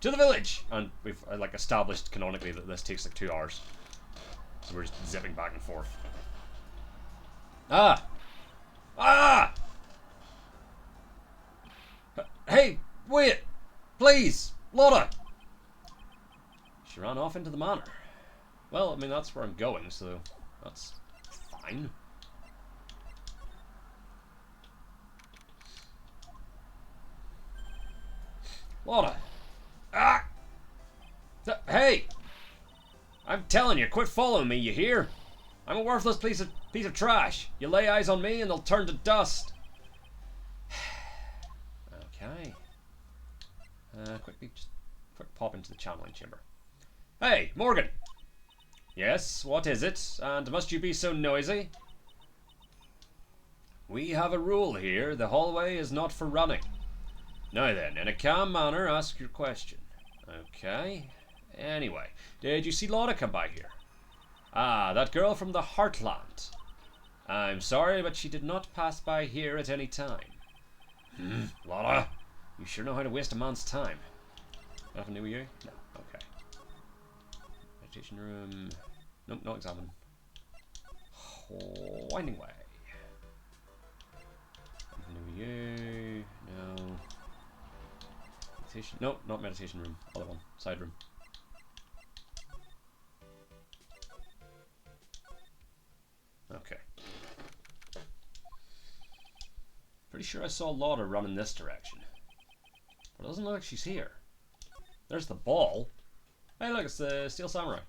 To the village! And we've like established canonically that this takes like 2 hours. So we're just zipping back and forth. Ah! Ah! Hey, wait! Please! Lotta! She ran off into the manor. Well, I mean, that's where I'm going, so that's fine. Lotta! Ah! Hey! I'm telling you, quit following me, you hear? I'm a worthless piece of trash. You lay eyes on me and they'll turn to dust. Okay. Quick pop into the channeling chamber. Hey, Morgan! Yes, what is it? And must you be so noisy? We have a rule here. The hallway is not for running. Now then, in a calm manner, ask your question. Okay. Anyway, did you see Lotta come by here? Ah, that girl from the Heartland. I'm sorry, but she did not pass by here at any time. Lotta, you sure know how to waste a man's time. Nothing new with you? No. Okay. Meditation room. Nope, not examine. Winding way. Nothing new with you? No. Meditation. Nope, not meditation room. Other one. Side room. Okay. Pretty sure I saw Lotta run in this direction. But it doesn't look like she's here. There's the ball. Hey look, it's the Steel Samurai.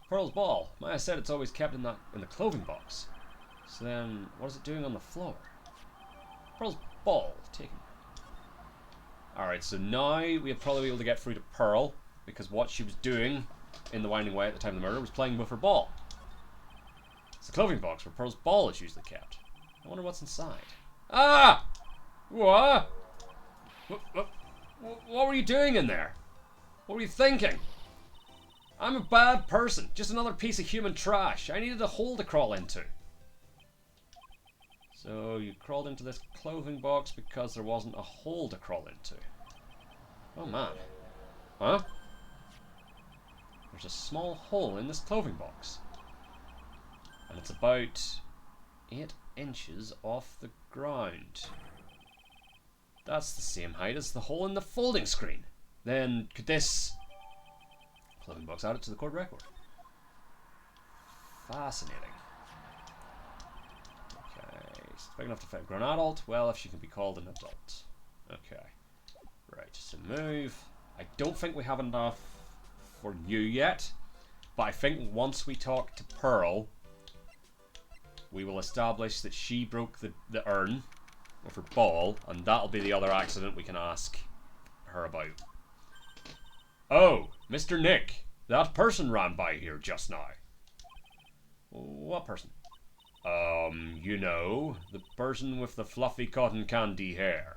Pearl's ball. Maya said it's always kept in the clothing box. So then, what is it doing on the floor? Pearl's ball. Taken. Alright, so now we'll probably be able to get through to Pearl. Because what she was doing in the Winding Way at the time of the murder was playing with her ball. It's the clothing box where Pearl's ball is usually kept. I wonder what's inside. Ah! What? What were you doing in there? What were you thinking? I'm a bad person. Just another piece of human trash. I needed a hole to crawl into. So you crawled into this clothing box because there wasn't a hole to crawl into. Oh man. Huh? There's a small hole in this clothing box. And it's about 8 inches off the ground. That's the same height as the hole in the folding screen. Then could this clothing box add it to the court record? Fascinating. Okay, it's big enough to fit a grown adult. Well, if she can be called an adult. Okay. Right, so move. I don't think we have enough for you yet. But I think once we talk to Pearl, we will establish that she broke the urn with her ball, and that'll be the other accident we can ask her about. Oh, Mr. Nick, that person ran by here just now. What person? You know, the person with the fluffy cotton candy hair.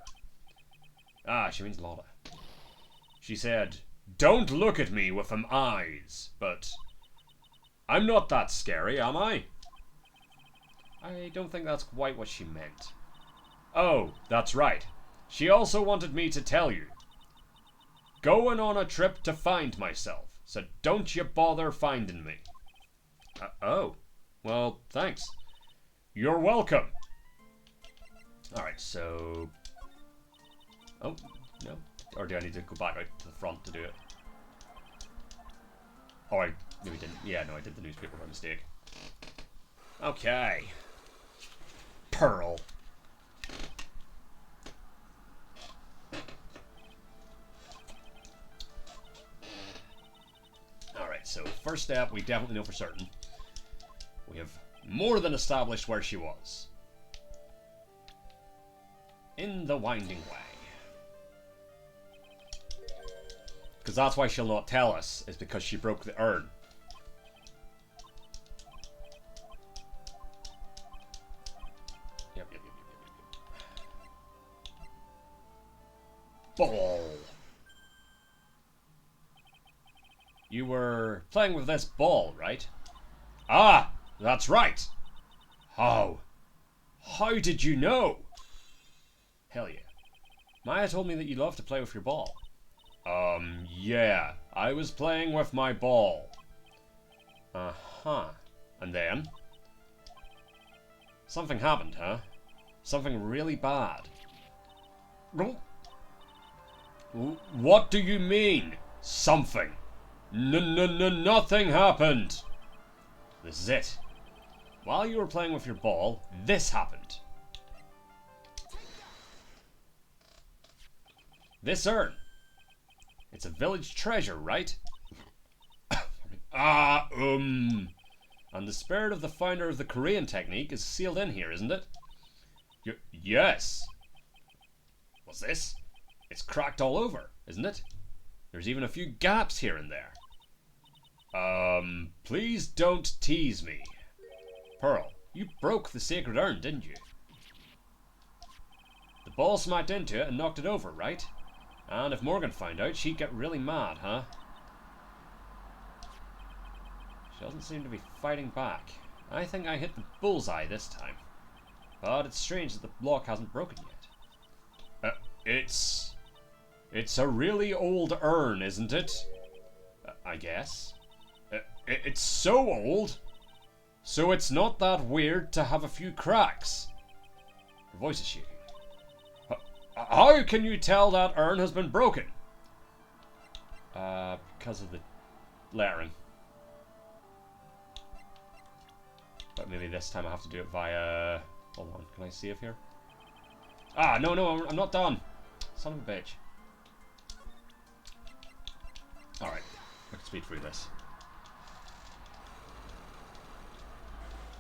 Ah, she means Lotta. She said, "Don't look at me with them eyes," but I'm not that scary, am I? I don't think that's quite what she meant. Oh, that's right. She also wanted me to tell you. Going on a trip to find myself, so don't you bother finding me. Oh, well, thanks. You're welcome. Alright, so... Oh, no. Or do I need to go back out to the front to do it? Oh, I maybe didn't. Yeah, no, I did the newspaper by mistake. Okay. Pearl. Alright, so first step, we definitely know for certain. We have more than established where she was. In the winding way. Because that's why she'll not tell us, is because she broke the urn. Yep. Ball. You were playing with this ball, right? Ah, that's right. How? How did you know? Hell yeah. Maya told me that you love to play with your ball. Yeah. I was playing with my ball. Uh-huh. And then? Something happened, huh? Something really bad. What do you mean, something? Nothing happened. This is it. While you were playing with your ball, this happened. This urn. It's a village treasure, right? And the spirit of the founder of the Korean technique is sealed in here, isn't it? Yes. What's this? It's cracked all over, isn't it? There's even a few gaps here and there. Please don't tease me. Pearl, you broke the sacred urn, didn't you? The ball smacked into it and knocked it over, right? And if Morgan found out, she'd get really mad, huh? She doesn't seem to be fighting back. I think I hit the bullseye this time. But it's strange that the block hasn't broken yet. It's a really old urn, isn't it? I guess. It's so old. So it's not that weird to have a few cracks. Her voice is shaking. How can you tell that urn has been broken? Because of the lettering. But maybe this time I have to do it via... Hold on, can I save here? Ah, no, I'm not done. Son of a bitch. Alright, I can speed through this.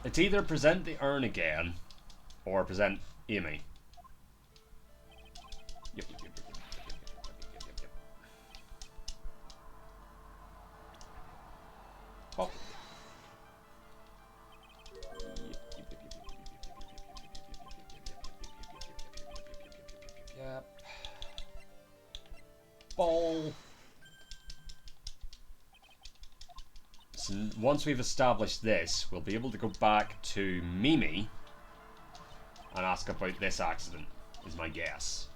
It's either present the urn again, or present Amy. Yep. Oh. Yep. Ball. So once we've established this, we'll be able to go back to Mimi and ask about this accident, is my guess.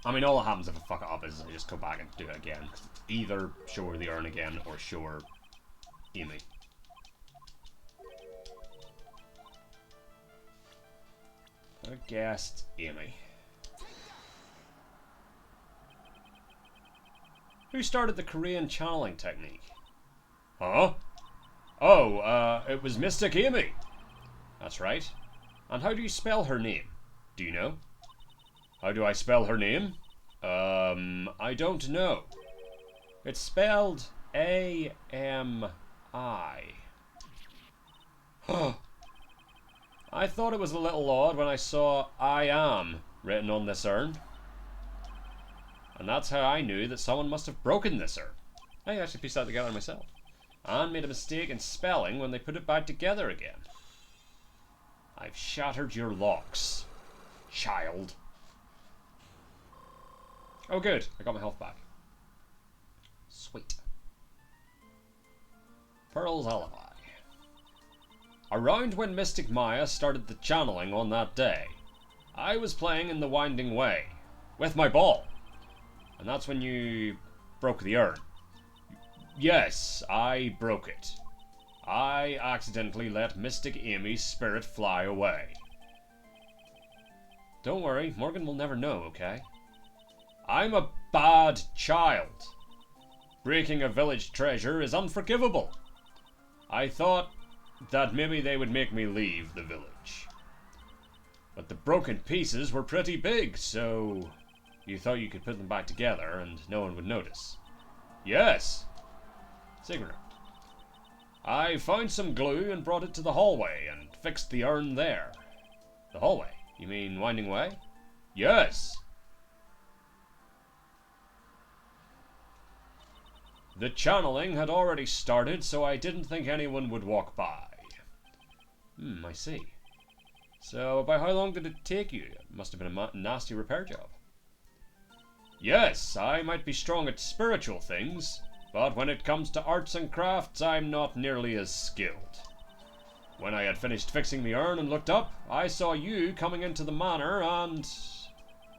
I mean, all that happens if I fuck it up is I just go back and do it again. Either show her the urn again or show her Amy. I guessed Amy. Who started the Korean channeling technique? Huh? Oh, it was Mystic Amy. That's right. And how do you spell her name? Do you know? How do I spell her name? I don't know. It's spelled A-M-I. I thought it was a little odd when I saw I am written on this urn. And that's how I knew that someone must have broken this urn. I actually pieced that together myself. And made a mistake in spelling when they put it back together again. I've shattered your locks, child. Oh good, I got my health back. Sweet. Pearl's alibi. Around when Mystic Maya started the channeling on that day, I was playing in the winding way, with my ball. And that's when you broke the urn. Yes, I broke it. I accidentally let Mystic Amy's spirit fly away. Don't worry, Morgan will never know, okay? I'm a bad child. Breaking a village treasure is unforgivable. I thought that maybe they would make me leave the village. But the broken pieces were pretty big, so you thought you could put them back together and no one would notice. Yes. Secret. I found some glue and brought it to the hallway and fixed the urn there. The hallway? You mean Winding Way? Yes. The channeling had already started, so I didn't think anyone would walk by. I see. So, about how long did it take you? It must have been a nasty repair job. Yes, I might be strong at spiritual things, but when it comes to arts and crafts, I'm not nearly as skilled. When I had finished fixing the urn and looked up, I saw you coming into the manor and...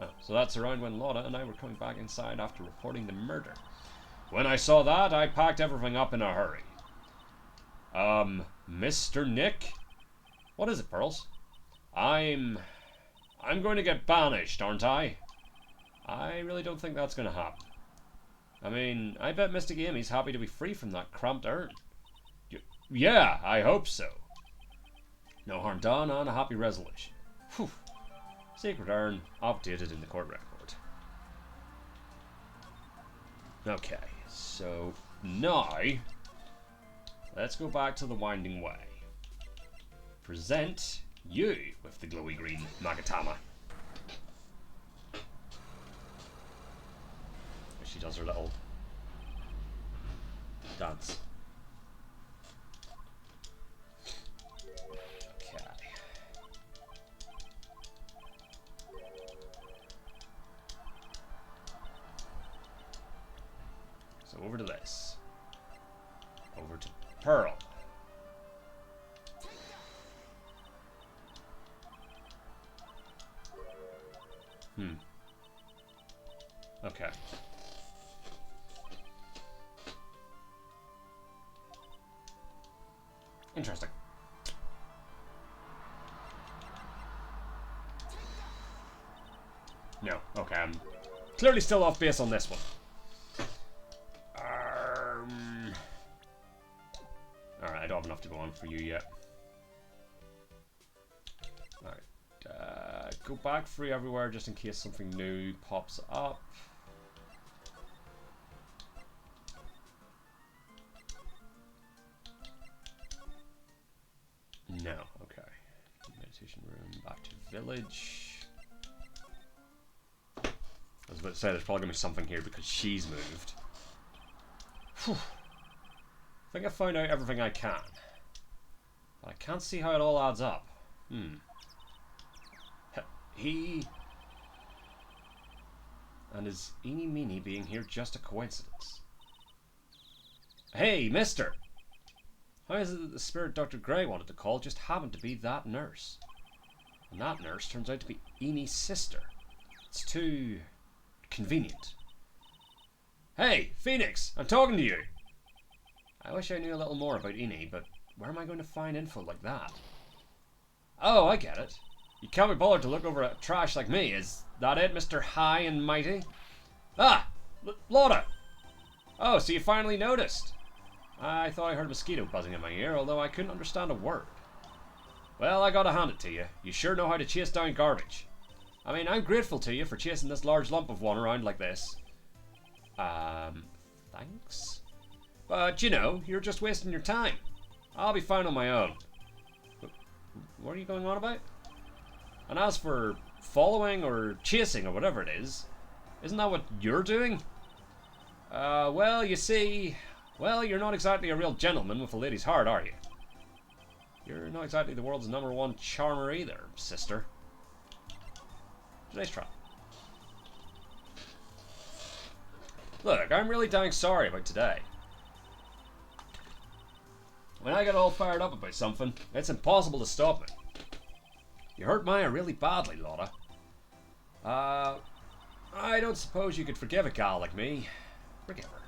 Oh, so that's around when Lotta and I were coming back inside after reporting the murder. When I saw that, I packed everything up in a hurry. Mr. Nick? What is it, Pearls? I'm going to get banished, aren't I? I really don't think that's going to happen. I mean, I bet Mystic Amy's happy to be free from that cramped urn. Yeah, I hope so. No harm done and a happy resolution. Whew. Secret urn updated in the court record. Okay, so now let's go back to the Winding Way. Present you with the glowy green Magatama. She does her little dance. Okay. So over to this. Over to Pearl. Okay. Interesting. No. Okay, I'm clearly still off base on this one. Alright, I don't have enough to go on for you yet. Alright, go back free everywhere just in case something new pops up. No, okay. Meditation room, back to village. I was about to say there's probably going to be something here because she's moved. Whew. I think I found out everything I can. But I can't see how it all adds up. He... And is Eeny Meeny being here just a coincidence? Hey, mister! How is it that the spirit Dr. Gray wanted to call just happened to be that nurse? And that nurse turns out to be Eeny's sister. It's too... convenient. Hey, Phoenix! I'm talking to you! I wish I knew a little more about Eeny, but where am I going to find info like that? Oh, I get it. You can't be bothered to look over at trash like me, is that it, Mr. High and Mighty? Ah! Lotta! Oh, so you finally noticed. I thought I heard a mosquito buzzing in my ear, although I couldn't understand a word. Well, I gotta hand it to you. You sure know how to chase down garbage. I mean, I'm grateful to you for chasing this large lump of one around like this. Thanks? But, you know, you're just wasting your time. I'll be fine on my own. What are you going on about? And as for following or chasing or whatever it is, isn't that what you're doing? Well, you see... Well, you're not exactly a real gentleman with a lady's heart, are you? You're not exactly the world's #1 charmer either, sister. Nice try. Look, I'm really dang sorry about today. When I get all fired up about something, it's impossible to stop me. You hurt Maya really badly, Lotta. I don't suppose you could forgive a gal like me. Forgive her.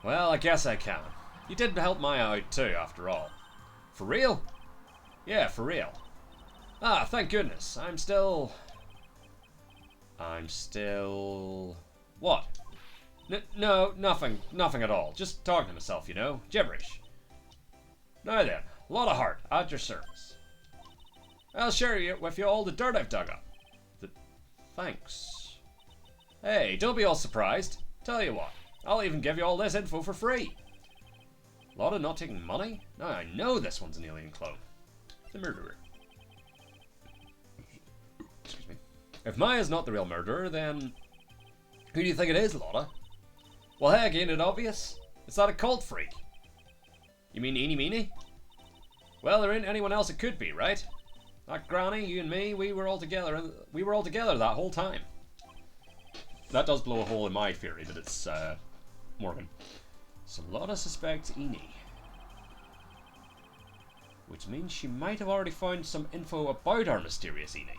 Well, I guess I can. You did help my out too, after all. For real? Yeah, for real. Ah, thank goodness. I'm still... What? No, nothing at all. Just talking to myself, you know. Gibberish. Now then, a lot of heart, at your service. I'll share with you all the dirt I've dug up. Thanks. Hey, don't be all surprised. Tell you what, I'll even give you all this info for free. Lot of not taking money? Now I know this one's an alien clone. The murderer. Excuse me. If Maya's not the real murderer, then... Who do you think it is, Lotta? Well, heck, ain't it obvious? It's that occult freak. You mean Eenie Meenie? Well, there ain't anyone else it could be, right? That granny, you and me, we were all together that whole time. That does blow a hole in my theory that it's, Morgan. So Lotta suspects Eenie. Which means she might have already found some info about our mysterious Eenie.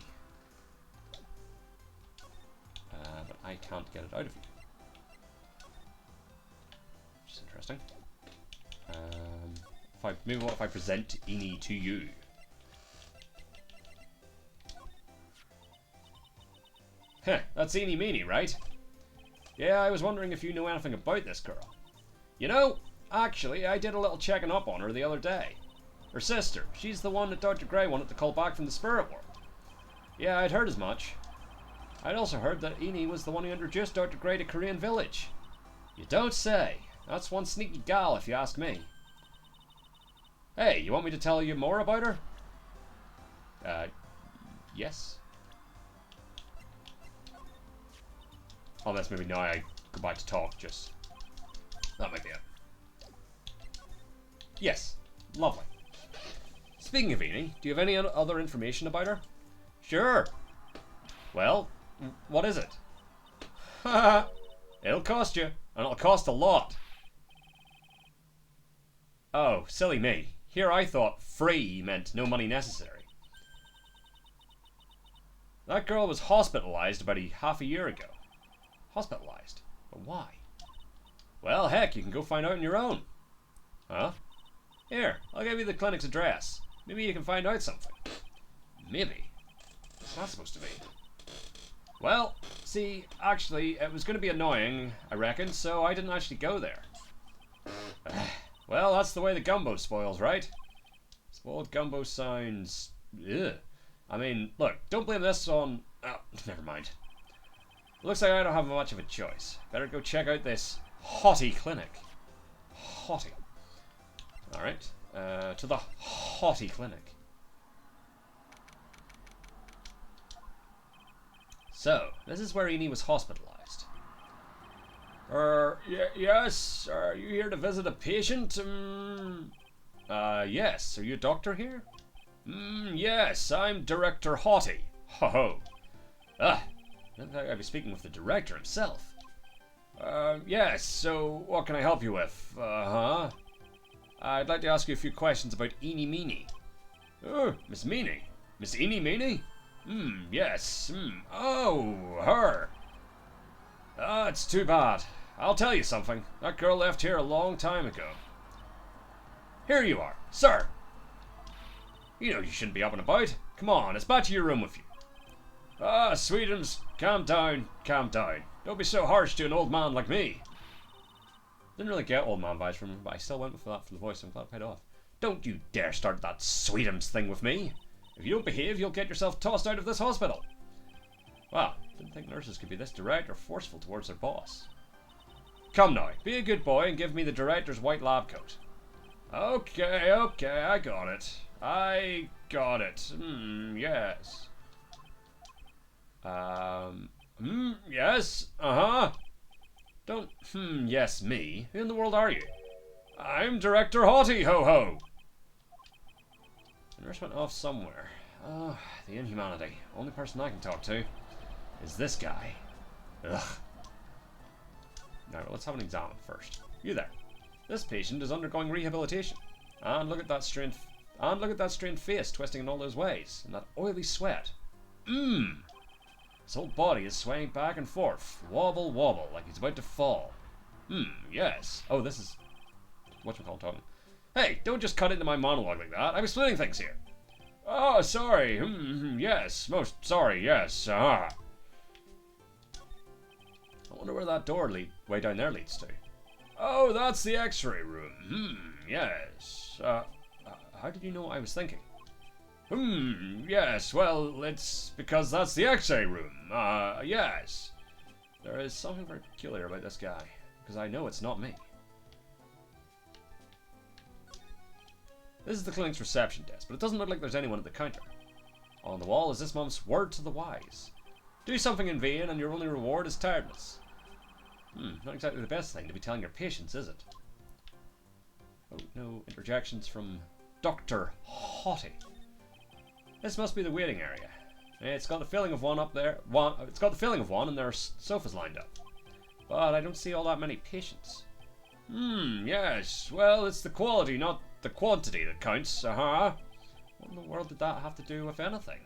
But I can't get it out of you. Which is interesting. Maybe what if I present Eenie to you? Heh, that's Eenie Meenie, right? Yeah, I was wondering if you know anything about this girl. You know, actually, I did a little checking up on her the other day. Her sister, she's the one that Dr. Gray wanted to call back from the spirit world. Yeah, I'd heard as much. I'd also heard that Eenie was the one who introduced Dr. Gray to Korean Village. You don't say. That's one sneaky gal, if you ask me. Hey, you want me to tell you more about her? Yes. Unless maybe now I go back to talk, just... That might be it. Yes. Lovely. Speaking of Eenie, do you have any other information about her? Sure. Well, what is it? Haha. It'll cost you, and it'll cost a lot. Oh, silly me. Here I thought free meant no money necessary. That girl was hospitalized about half a year ago. Hospitalized? But why? Well, heck, you can go find out on your own. Huh? Here, I'll give you the clinic's address. Maybe you can find out something. Maybe. What's that supposed to be? Well, see, actually, it was going to be annoying, I reckon, so I didn't actually go there. Well, that's the way the gumbo spoils, right? Spoiled gumbo sounds... Ugh. I mean, look, don't blame this on... Oh, never mind. Looks like I don't have much of a choice. Better go check out this hottie clinic. Hottie. Alright, to the hottie clinic. So, this is where Eenie was hospitalized. Yes, are you here to visit a patient? Yes, are you a doctor here? Yes, I'm Director Hottie. Ho ho. I think I'd be speaking with the director himself. Yes, so what can I help you with? I'd like to ask you a few questions about Eenie Meenie. Oh, Miss Meenie? Miss Eenie Meenie? Yes, oh, her. It's too bad. I'll tell you something. That girl left here a long time ago. Here you are, sir. You know you shouldn't be up and about. Come on, it's back to your room with you. Sweetums, calm down, calm down. Don't be so harsh to an old man like me. Didn't really get old man vibes from him, but I still went for that for the voice. I'm glad it paid off. Don't you dare start that Sweetums thing with me. If you don't behave, you'll get yourself tossed out of this hospital. Wow, didn't think nurses could be this direct or forceful towards their boss. Come now, be a good boy and give me the director's white lab coat. Okay, I got it. I got it. Yes. Yes, Don't, yes, me. Who in the world are you? I'm Director Hottie, ho-ho! The nurse went off somewhere. Oh, the inhumanity. Only person I can talk to is this guy. Ugh. Now, let's have an exam first. You there. This patient is undergoing rehabilitation. And look at that strained face twisting in all those ways. And that oily sweat. His whole body is swaying back and forth. Wobble, wobble, like he's about to fall. Yes. Oh, this is... whatchamacallit talking. Hey, don't just cut into my monologue like that. I'm explaining things here. Oh, sorry. Yes. Most sorry, yes. I wonder where that door way down there leads to. Oh, that's the x-ray room. Yes. How did you know what I was thinking? Yes. Well, it's because that's the x-ray room. Yes. There is something very peculiar about this guy, because I know it's not me. This is the clinic's reception desk, but it doesn't look like there's anyone at the counter. On the wall is this month's word to the wise. Do something in vain and your only reward is tiredness. Not exactly the best thing to be telling your patients, is it? Oh, no interjections from Dr. Hottie. This must be the waiting area. It's got the feeling of one up there. It's got the feeling of one, and there are sofas lined up. But I don't see all that many patients. Yes. Well, it's the quality, not the quantity that counts. What in the world did that have to do with anything?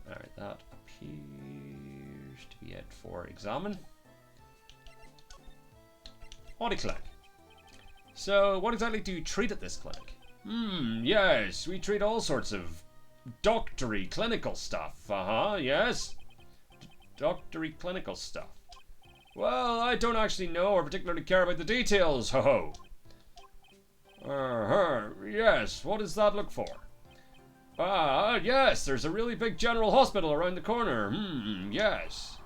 Alright, that appears to be it for examine. Audit clinic. So, what exactly do you treat at this clinic? Yes, we treat all sorts of doctory clinical stuff. Yes. Doctory clinical stuff. Well, I don't actually know or particularly care about the details, ho-ho. Yes, what does that look for? Yes, there's a really big general hospital around the corner. Yes.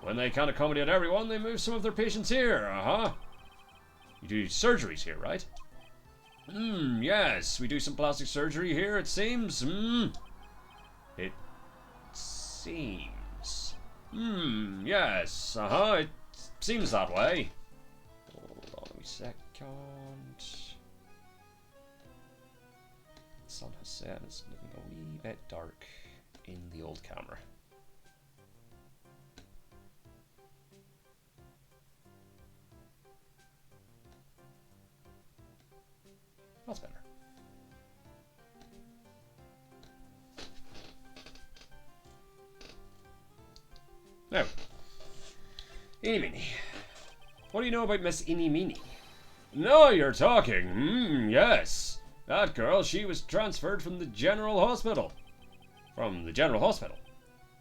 When they can't accommodate everyone, they move some of their patients here, You do surgeries here, right? Yes, we do some plastic surgery here, it seems. It seems. Yes, it seems that way. Hold on a second. The sun has set and it's looking a wee bit dark in the old camera. That's better. Now, Eeny Meeny. What do you know about Miss Eeny Meeny? No, you're talking. Yes. That girl, she was transferred from the General Hospital. From the General Hospital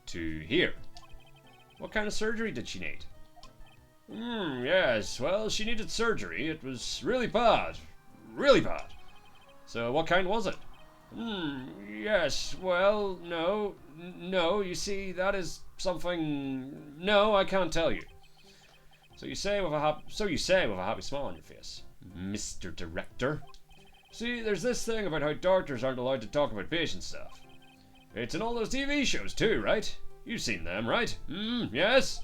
to here. What kind of surgery did she need? Yes. Well, she needed surgery. It was really bad. Really bad. So what kind was it? Yes. Well, no. No, you see, that is something... No, I can't tell you. So you say with a happy smile on your face, Mr. Director. See, there's this thing about how doctors aren't allowed to talk about patient stuff. It's in all those TV shows too, right? You've seen them, right? Yes?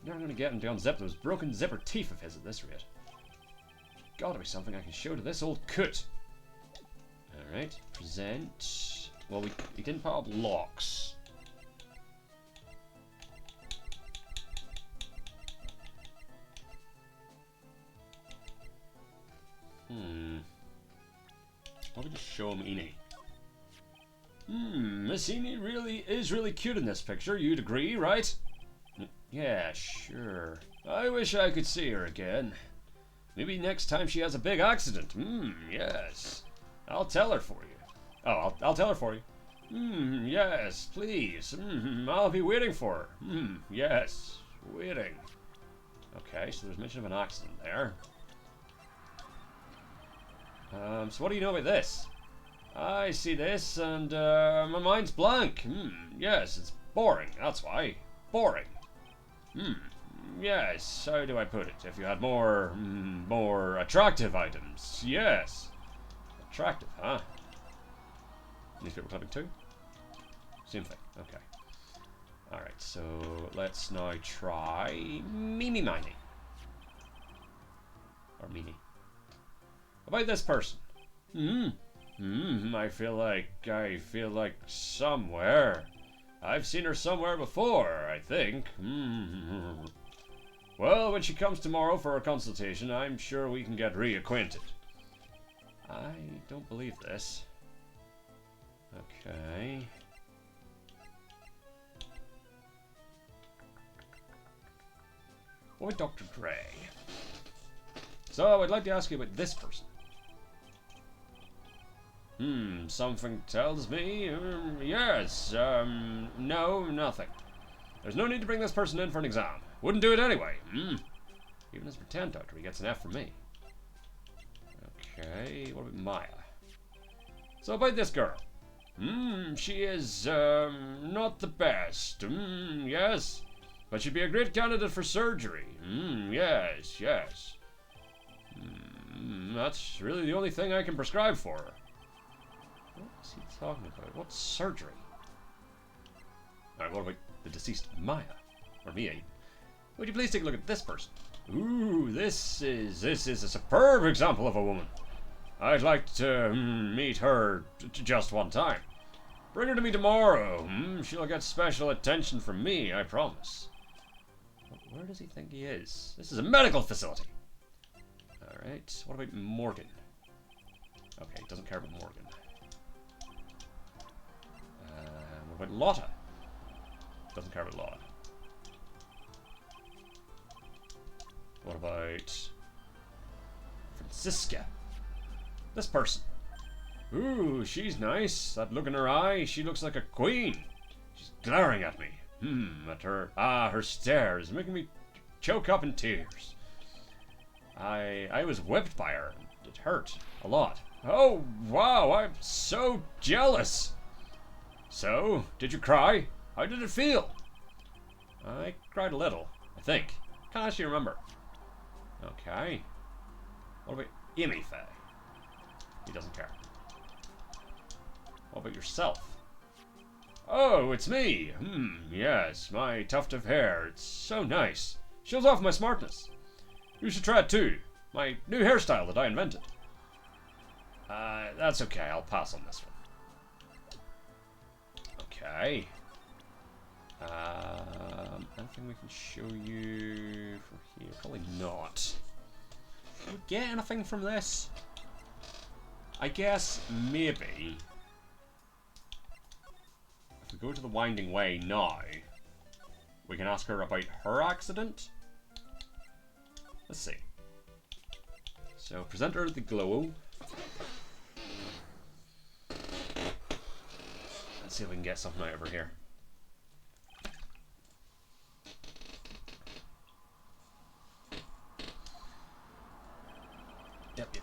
Never gonna get him to unzip those broken zipper teeth of his at this rate. Gotta be something I can show to this old coot. Alright, present. Well, we didn't put up locks. Why don't we just show him Eeny? Miss Eeny is really cute in this picture, you'd agree, right? Yeah, sure. I wish I could see her again. Maybe next time she has a big accident. Yes. I'll tell her for you. Oh, I'll tell her for you. Yes, please. I'll be waiting for her. Yes, waiting. Okay, so there's mention of an accident there. So what do you know about this? I see this and my mind's blank. Yes, it's boring, that's why. Boring. Yes, how do I put it? If you had more attractive items. Yes. Attractive, huh? Newspaper clipping too? Same thing, okay. Alright, so let's now try Mimi Miny. Or Mini. About this person. I feel like somewhere. I've seen her somewhere before, I think. Well, when she comes tomorrow for her consultation, I'm sure we can get reacquainted. I don't believe this. Okay. What about Dr. Gray? So, I'd like to ask you about this person. Something tells me, yes, no, nothing. There's no need to bring this person in for an exam. Wouldn't do it anyway. Even as pretend doctor, he gets an F from me. Okay, what about Maya? So about this girl. She is, not the best. Yes. But she'd be a great candidate for surgery. Yes, yes. That's really the only thing I can prescribe for her. What's he talking about? What surgery? Alright, what about the deceased Maya? Or Mia? Would you please take a look at this person? Ooh, this is a superb example of a woman. I'd like to meet her just one time. Bring her to me tomorrow. She'll get special attention from me, I promise. Where does he think he is? This is a medical facility. Alright, what about Morgan? Okay, doesn't care about Morgan. What about Lotta? Doesn't care about Lotta. What about Francisca? This person. Ooh, she's nice. That look in her eye, she looks like a queen. She's glaring at me. At her. Her stare is making me choke up in tears. I was whipped by her. It hurt a lot. Oh, wow, I'm so jealous. So, did you cry? How did it feel? I cried a little, I think. Can't actually remember. Okay. What about Amy Faye? He doesn't care. What about yourself? Oh, it's me. Yes, my tuft of hair. It's so nice. Shows off my smartness. You should try it too. My new hairstyle that I invented. That's okay. I'll pass on this one. Okay. Anything we can show you from here? Probably not. Can we get anything from this? I guess maybe if we go to the Winding Way now, we can ask her about her accident. Let's see. So, present her the glow. Let's see if we can get something out of her here. Yep.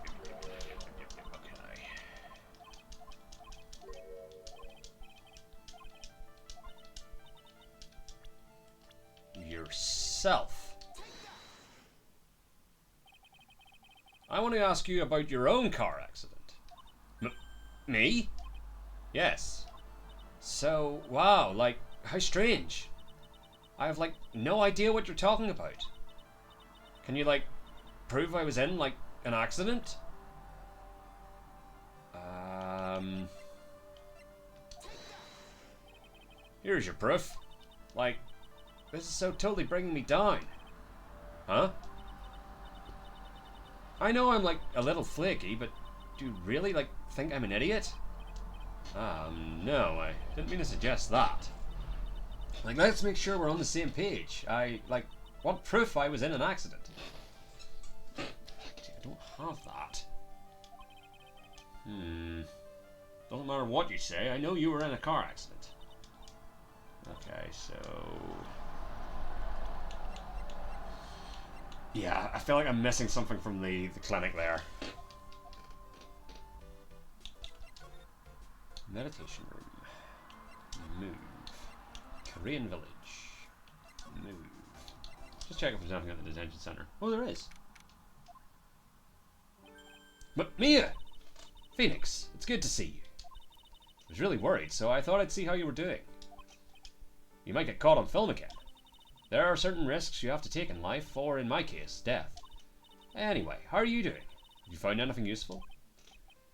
Okay. Yourself. I want to ask you about your own car accident. Me? Yes. So, wow, like, how strange. I have, like, no idea what you're talking about. Can you, like, prove I was in, like, an accident? Here's your proof. Like, this is so totally bringing me down. Huh? I know I'm, like, a little flaky, but do you really, like, think I'm an idiot? No, I didn't mean to suggest that. Like, let's make sure we're on the same page. I want proof I was in an accident. I don't have that. Doesn't matter what you say, I know you were in a car accident. Okay, so... yeah, I feel like I'm missing something from the clinic there. Meditation room. Move. Korean village. Move. Just check if there's anything at the detention center. Oh, there is. But Mia! Phoenix, it's good to see you. I was really worried, so I thought I'd see how you were doing. You might get caught on film again. There are certain risks you have to take in life, or in my case, death. Anyway, how are you doing? Have you found anything useful?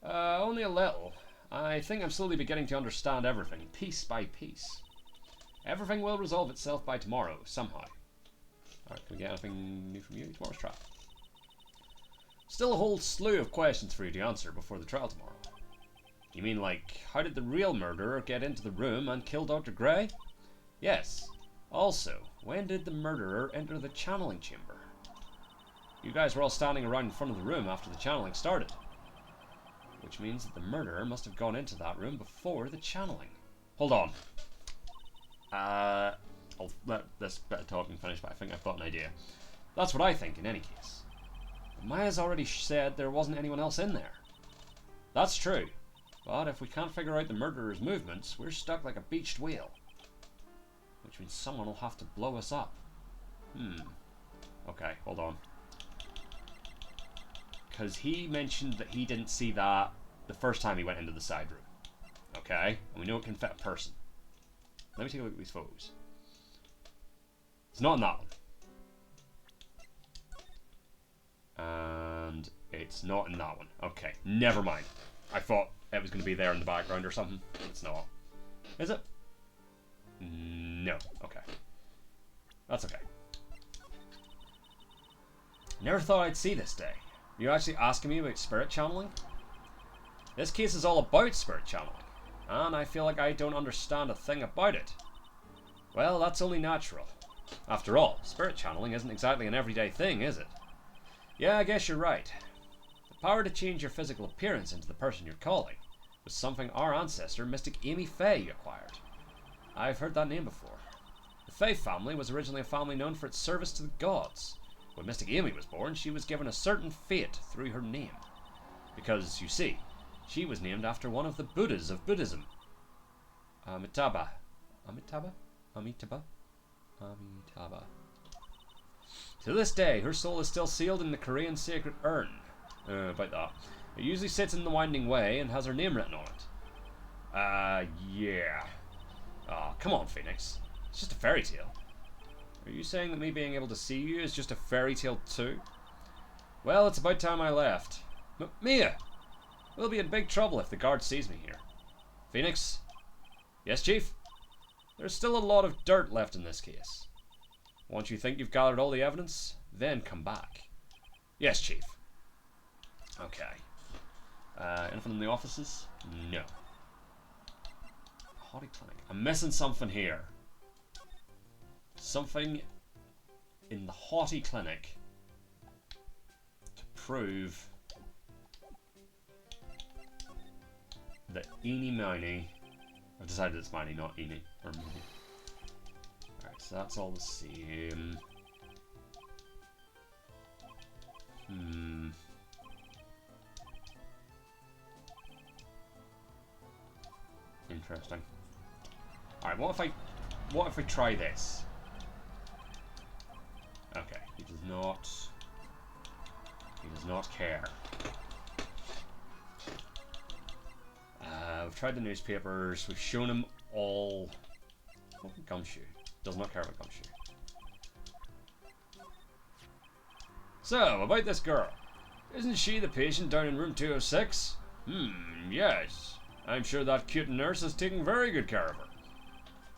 Only a little. I think I'm slowly beginning to understand everything, piece by piece. Everything will resolve itself by tomorrow, somehow. Alright, can we get anything new from you? Tomorrow's trial. Still a whole slew of questions for you to answer before the trial tomorrow. You mean like, how did the real murderer get into the room and kill Dr. Gray? Yes. Also, when did the murderer enter the channeling chamber? You guys were all standing around in front of the room after the channeling started. Which means that the murderer must have gone into that room before the channeling. Hold on. I'll let this bit of talking finish, but I think I've got an idea. That's what I think in any case. But Maya's already said there wasn't anyone else in there. That's true. But if we can't figure out the murderer's movements, we're stuck like a beached whale. Which means someone will have to blow us up. Okay, hold on. Because he mentioned that he didn't see that the first time he went into the side room. Okay? And we know it can fit a person. Let me take a look at these photos. It's not in that one. And it's not in that one. Okay, never mind. I thought it was going to be there in the background or something. It's not. Is it? No. Okay. That's okay. Never thought I'd see this day. Are you actually asking me about spirit channeling? This case is all about spirit channeling, and I feel like I don't understand a thing about it. Well, that's only natural. After all, spirit channeling isn't exactly an everyday thing, is it? Yeah, I guess you're right. The power to change your physical appearance into the person you're calling was something our ancestor, Mystic Amy Faye, acquired. I've heard that name before. The Faye family was originally a family known for its service to the gods. When Mystic Amy was born, she was given a certain fate through her name. Because, you see, she was named after one of the Buddhas of Buddhism. Amitabha. To this day, her soul is still sealed in the Korean sacred urn. About that. It usually sits in the Winding Way and has her name written on it. Yeah. Oh, come on, Phoenix. It's just a fairy tale. Are you saying that me being able to see you is just a fairy tale too? Well, it's about time I left. Mia! We'll be in big trouble if the guard sees me here. Phoenix? Yes, Chief? There's still a lot of dirt left in this case. Once you think you've gathered all the evidence, then come back. Yes, Chief. Okay. Anything in the offices? No. Hottie clinic. I'm missing something here. Something in the Hottie clinic to prove that Eenie Miny. I've decided it's Miny, not Eenie or Mooney. Alright, so that's all the same. Interesting. Alright, what if we try this? Okay, he does not care. We've tried the newspapers, we've shown him all. Oh, Gumshoe. Does not care about Gumshoe. So, about this girl. Isn't she the patient down in room 206? Yes. I'm sure that cute nurse is taking very good care of her.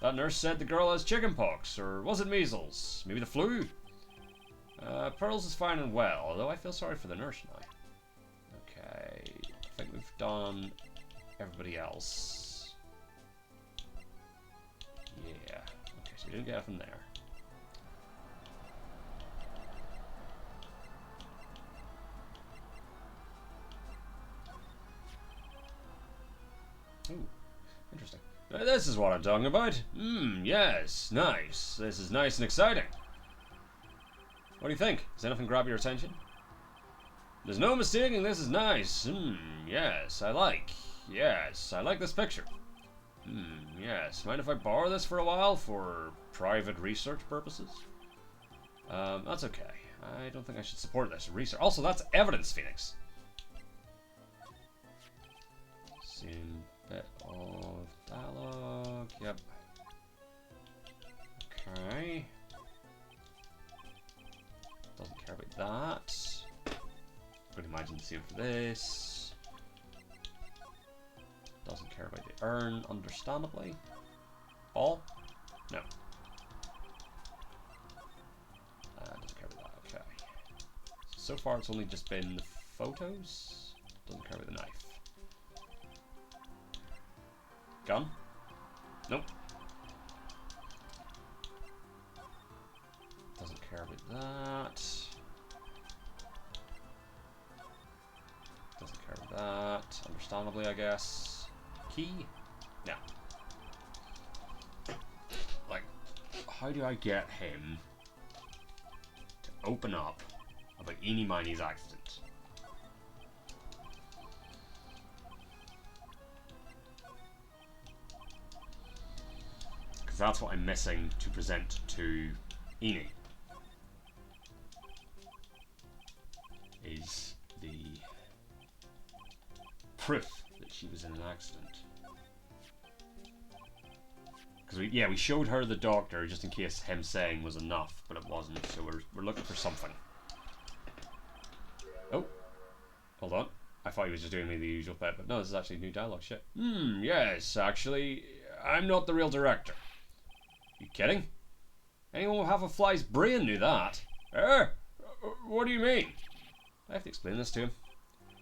That nurse said the girl has chickenpox, or was it measles? Maybe the flu? Pearls is fine and well, although I feel sorry for the nurse now. Okay, I think we've done everybody else. Yeah, okay, so we didn't get it from there. Ooh, interesting. This is what I'm talking about. Yes, nice. This is nice and exciting. What do you think? Does anything grab your attention? There's no mistaking this is nice. Yes, I like. Yes, I like this picture. Yes. Mind if I borrow this for a while for private research purposes? That's okay. I don't think I should support this research. Also, that's evidence, Phoenix. Same bit of dialogue. Yep. Okay. Doesn't care about that. Would imagine the same for this. Doesn't care about the urn, understandably. All? No. Doesn't care about that, okay. So far it's only just been the photos. Doesn't care about the knife. Gun? Nope. that. Doesn't care about that. Understandably, I guess. Key? No. Like, how do I get him to open up about Eenie Meinie's accident? Because that's what I'm missing to present to Eenie. Is the proof that she was in an accident. Because we showed her the doctor just in case him saying was enough, but it wasn't, so we're looking for something. Oh, hold on. I thought he was just doing me the usual bit, but no, this is actually new dialogue shit. Yes, actually, I'm not the real director. You kidding? Anyone with half a fly's brain knew that. What do you mean? I have to explain this to him.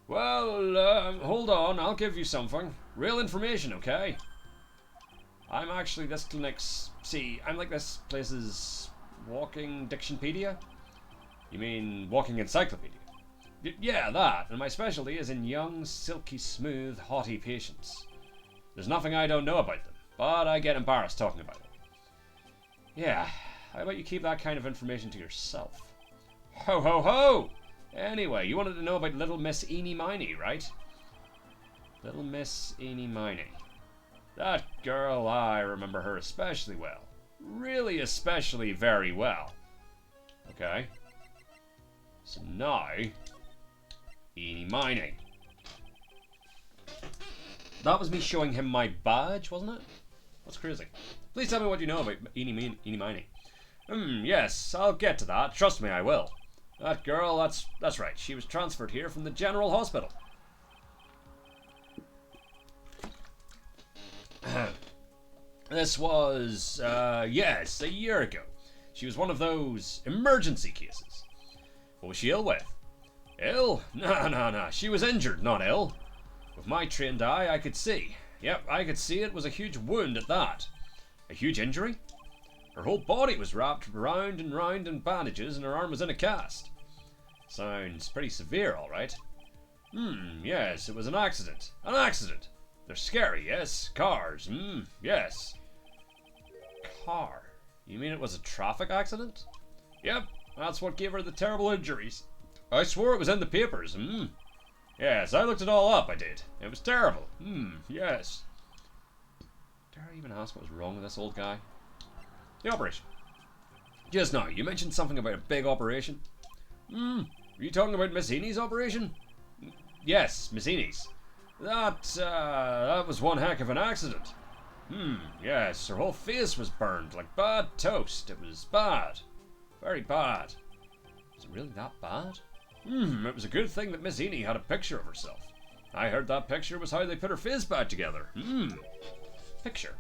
Well, hold on, I'll give you something. Real information, okay? I'm actually this clinic's... See, I'm like this place's walking dictionpedia? You mean walking encyclopedia? Yeah, that. And my specialty is in young, silky smooth, haughty patients. There's nothing I don't know about them, but I get embarrassed talking about it. Yeah, how about you keep that kind of information to yourself? Ho ho ho! Anyway, you wanted to know about little Miss Eenie Meinie, right? Little Miss Eenie Meinie. That girl, I remember her especially well. Really especially very well. Okay. So now, Eenie Meinie. That was me showing him my badge, wasn't it? That's crazy. Please tell me what you know about Eenie Meinie. Yes, I'll get to that. Trust me, I will. That girl, that's right. She was transferred here from the General Hospital. This was, yes, a year ago. She was one of those emergency cases. What was she ill with? Ill? No. She was injured, not ill. With my trained eye, I could see. Yep, I could see it was a huge wound at that. A huge injury? Her whole body was wrapped round and round in bandages and her arm was in a cast. Sounds pretty severe, alright. Yes, it was an accident. An accident! They're scary, yes. Cars, yes. Car? You mean it was a traffic accident? Yep, that's what gave her the terrible injuries. I swore it was in the papers, Yes, I looked it all up, I did. It was terrible. Yes. Dare I even ask what was wrong with this old guy? The operation. Just now, you mentioned something about a big operation. Were you talking about Miss Enie's operation? Yes, Miss Enie's. That was one heck of an accident. Yes, her whole face was burned like bad toast. It was bad. Very bad. Was it really that bad? It was a good thing that Miss Eenie had a picture of herself. I heard that picture was how they put her face back together. Picture.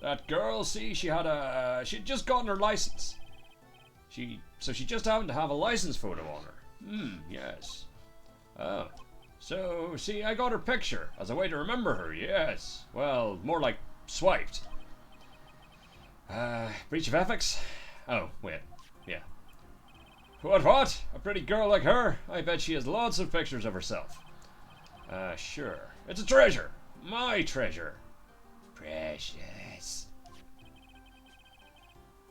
That girl, see, she'd just gotten her license. So she just happened to have a license photo on her. Yes. Oh. So, see, I got her picture as a way to remember her, yes. Well, more like swiped. Breach of ethics? Oh, wait. Yeah. What? A pretty girl like her? I bet she has lots of pictures of herself. Sure. It's a treasure. My treasure. Precious.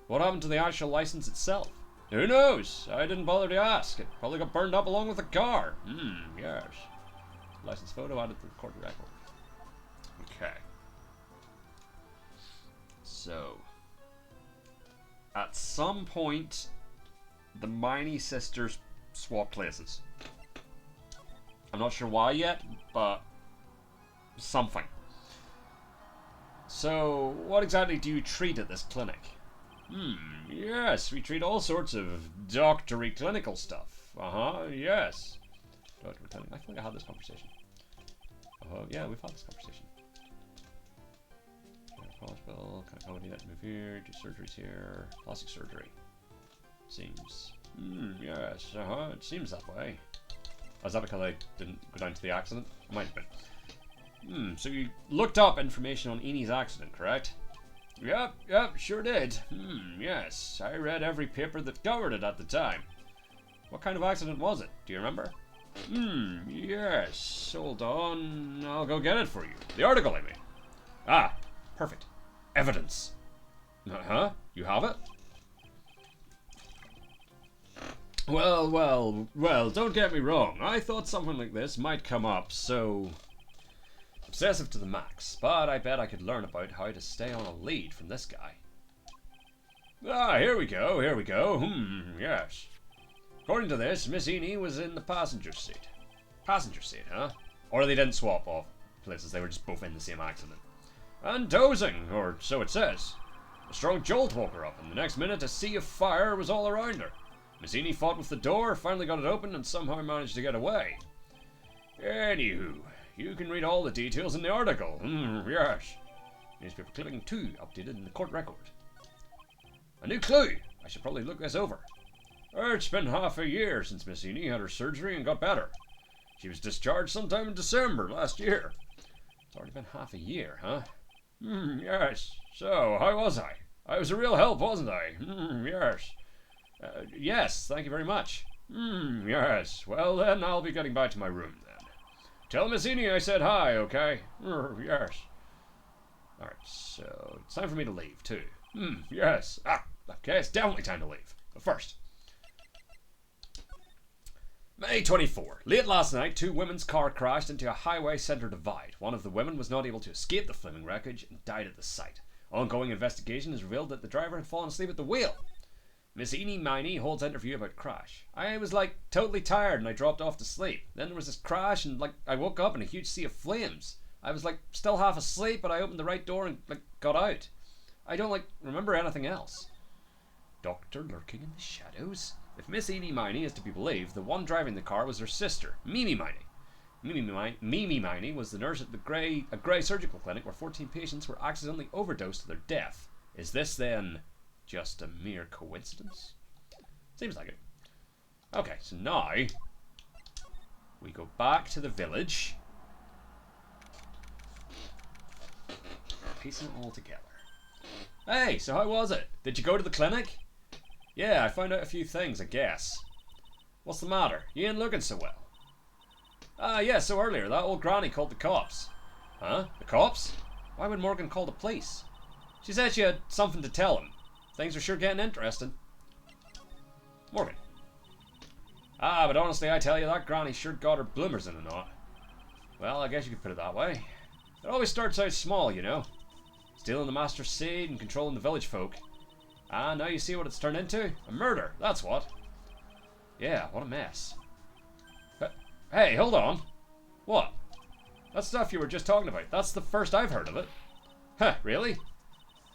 What happened to the actual license itself? Who knows? I didn't bother to ask. It probably got burned up along with the car. Yes. License photo added to the recorded record. Okay. So, at some point, the Meinie sisters swap places. I'm not sure why yet, but something. So, what exactly do you treat at this clinic? Yes, we treat all sorts of doctory clinical stuff. Yes. I feel like I had this conversation. Yeah, we've had this conversation. Hospital, kind of company that move here, do surgeries here, plastic surgery. Seems. Yes, it seems that way. Is that because I didn't go down to the accident? Might have been. So you looked up information on Enie's accident, correct? Yep, sure did. Yes, I read every paper that covered it at the time. What kind of accident was it? Do you remember? Yes. Hold on. I'll go get it for you. The article, I mean. Ah, perfect. Evidence. Uh-huh. You have it? Well, don't get me wrong. I thought something like this might come up, so... obsessive to the max, but I bet I could learn about how to stay on a lead from this guy. Ah, here we go. Yes. According to this, Miss Eni was in the passenger seat. Passenger seat, huh? Or they didn't swap off places, they were just both in the same accident. And dozing, or so it says. A strong jolt woke her up, and the next minute a sea of fire was all around her. Miss Eni fought with the door, finally got it open, and somehow managed to get away. Anywho, you can read all the details in the article. Yes. Newspaper clipping 2 updated in the court record. A new clue! I should probably look this over. It's been half a year since Miss Eni had her surgery and got better. She was discharged sometime in December last year. It's already been half a year, huh? Yes. So, how was I? I was a real help, wasn't I? Yes. Yes, thank you very much. Yes. Well then, I'll be getting back to my room then. Tell Miss Eni I said hi, okay? Yes. Alright, so it's time for me to leave, too. Yes. Okay, it's definitely time to leave. But first... May 24. Late last night, 2 women's car crashed into a highway centre divide. One of the women was not able to escape the flaming wreckage and died at the site. Ongoing investigation has revealed that the driver had fallen asleep at the wheel. Miss Eni Miney holds interview about crash. I was totally tired and I dropped off to sleep. Then there was this crash and I woke up in a huge sea of flames. I was still half asleep, but I opened the right door and got out. I don't remember anything else. Doctor lurking in the shadows? If Miss Eni Miney is to be believed, the one driving the car was her sister, Mimi Miney. Mimi Miney was the nurse at a grey surgical clinic where 14 patients were accidentally overdosed to their death. Is this then just a mere coincidence? Seems like it. Okay, so now we go back to the village, piecing it all together. Hey, so how was it? Did you go to the clinic? Yeah, I found out a few things, I guess. What's the matter? You ain't looking so well. Yeah, so earlier, that old granny called the cops. Huh? The cops? Why would Morgan call the police? She said she had something to tell him. Things are sure getting interesting. Morgan. But honestly, I tell you, that granny sure got her bloomers in a knot. Well, I guess you could put it that way. It always starts out small, you know. Stealing the master's seed and controlling the village folk. Now you see what it's turned into? A murder, that's what. Yeah, what a mess. Hey, hold on. What? That stuff you were just talking about, that's the first I've heard of it. Huh, really?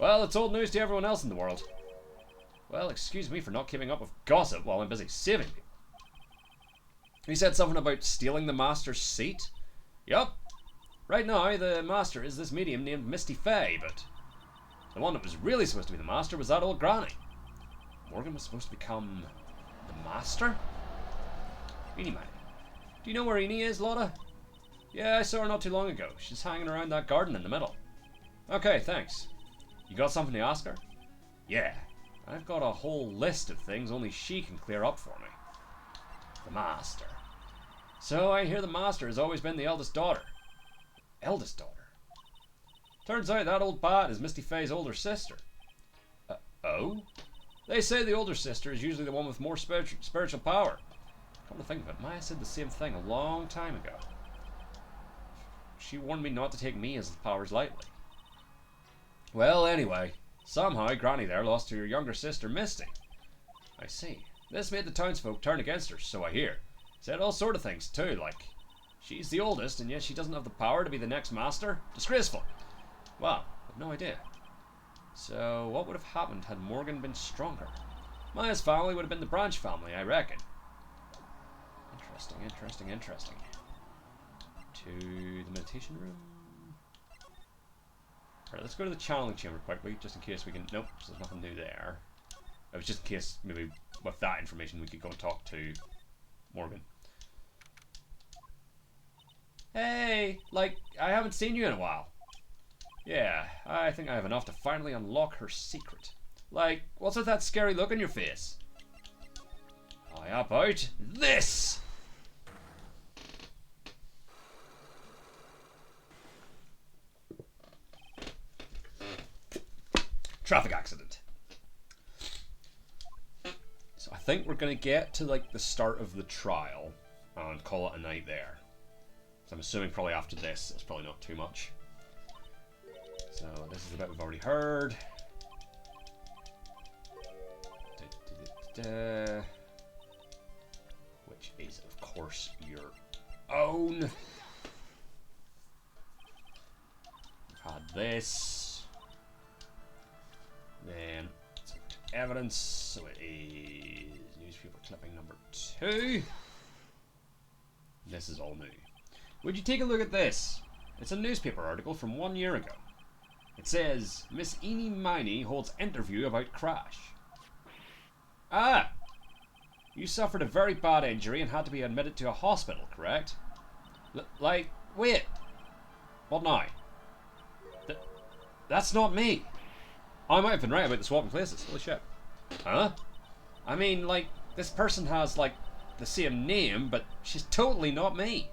Well, it's old news to everyone else in the world. Well, excuse me for not keeping up with gossip while I'm busy saving people. He said something about stealing the master's seat? Yup. Right now, the master is this medium named Misty Fey, but the one that was really supposed to be the master was that old granny. Morgan was supposed to become the master? Eni Miney. Do you know where Eni is, Lotta? Yeah, I saw her not too long ago. She's hanging around that garden in the middle. Okay, thanks. You got something to ask her? Yeah. I've got a whole list of things only she can clear up for me. The master. So I hear the master has always been the eldest daughter. Eldest daughter? Turns out that old bat is Misty Fey's older sister. Oh? They say the older sister is usually the one with more spiritual power. Come to think of it, Maya said the same thing a long time ago. She warned me not to take Mia's powers lightly. Well, anyway, somehow Granny there lost to her younger sister, Misty. I see. This made the townsfolk turn against her, so I hear. Said all sort of things too, like she's the oldest and yet she doesn't have the power to be the next master. Disgraceful. Wow, I've no idea. So what would have happened had Morgan been stronger? Maya's family would have been the branch family, I reckon. Interesting. To the meditation room. Alright, let's go to the channeling chamber quickly, just in case we can... Nope, there's nothing new there. It was just in case, maybe, with that information, we could go and talk to Morgan. Hey, I haven't seen you in a while. Yeah, I think I have enough to finally unlock her secret. Like, what's with that scary look on your face? How about this? Traffic accident. So I think we're gonna get to like the start of the trial and call it a night there. So I'm assuming probably after this, it's probably not too much. So this is the bit we've already heard. Which is, of course, your own. We've had this. Then evidence. So it is newspaper clipping number 2. This is all new. Would you take a look at this? It's a newspaper article from 1 year ago. It says, Miss Eenie Miney holds interview about crash. Ah! You suffered a very bad injury and had to be admitted to a hospital, correct? Like, wait. What now? That's not me. I might have been right about the swapping places. Holy shit. Huh? I mean, like, this person has, like, the same name, but she's totally not me.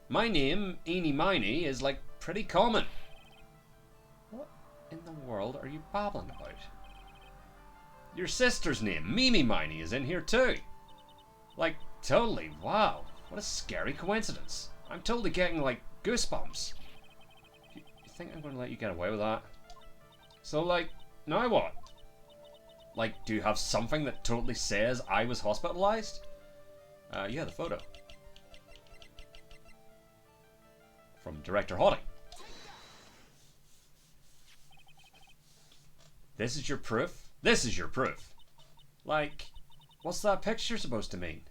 My name, Eenie Miney, is, like, pretty common. What in the world are you babbling about? Your sister's name, Mimi Miney, is in here too. Like, totally, wow. What a scary coincidence. I'm totally getting, like, goosebumps. You think I'm going to let you get away with that? So, like, now what? Like, do you have something that totally says I was hospitalized? Yeah, the photo. From Director Hottie. This is your proof? This is your proof. Like, what's that picture supposed to mean?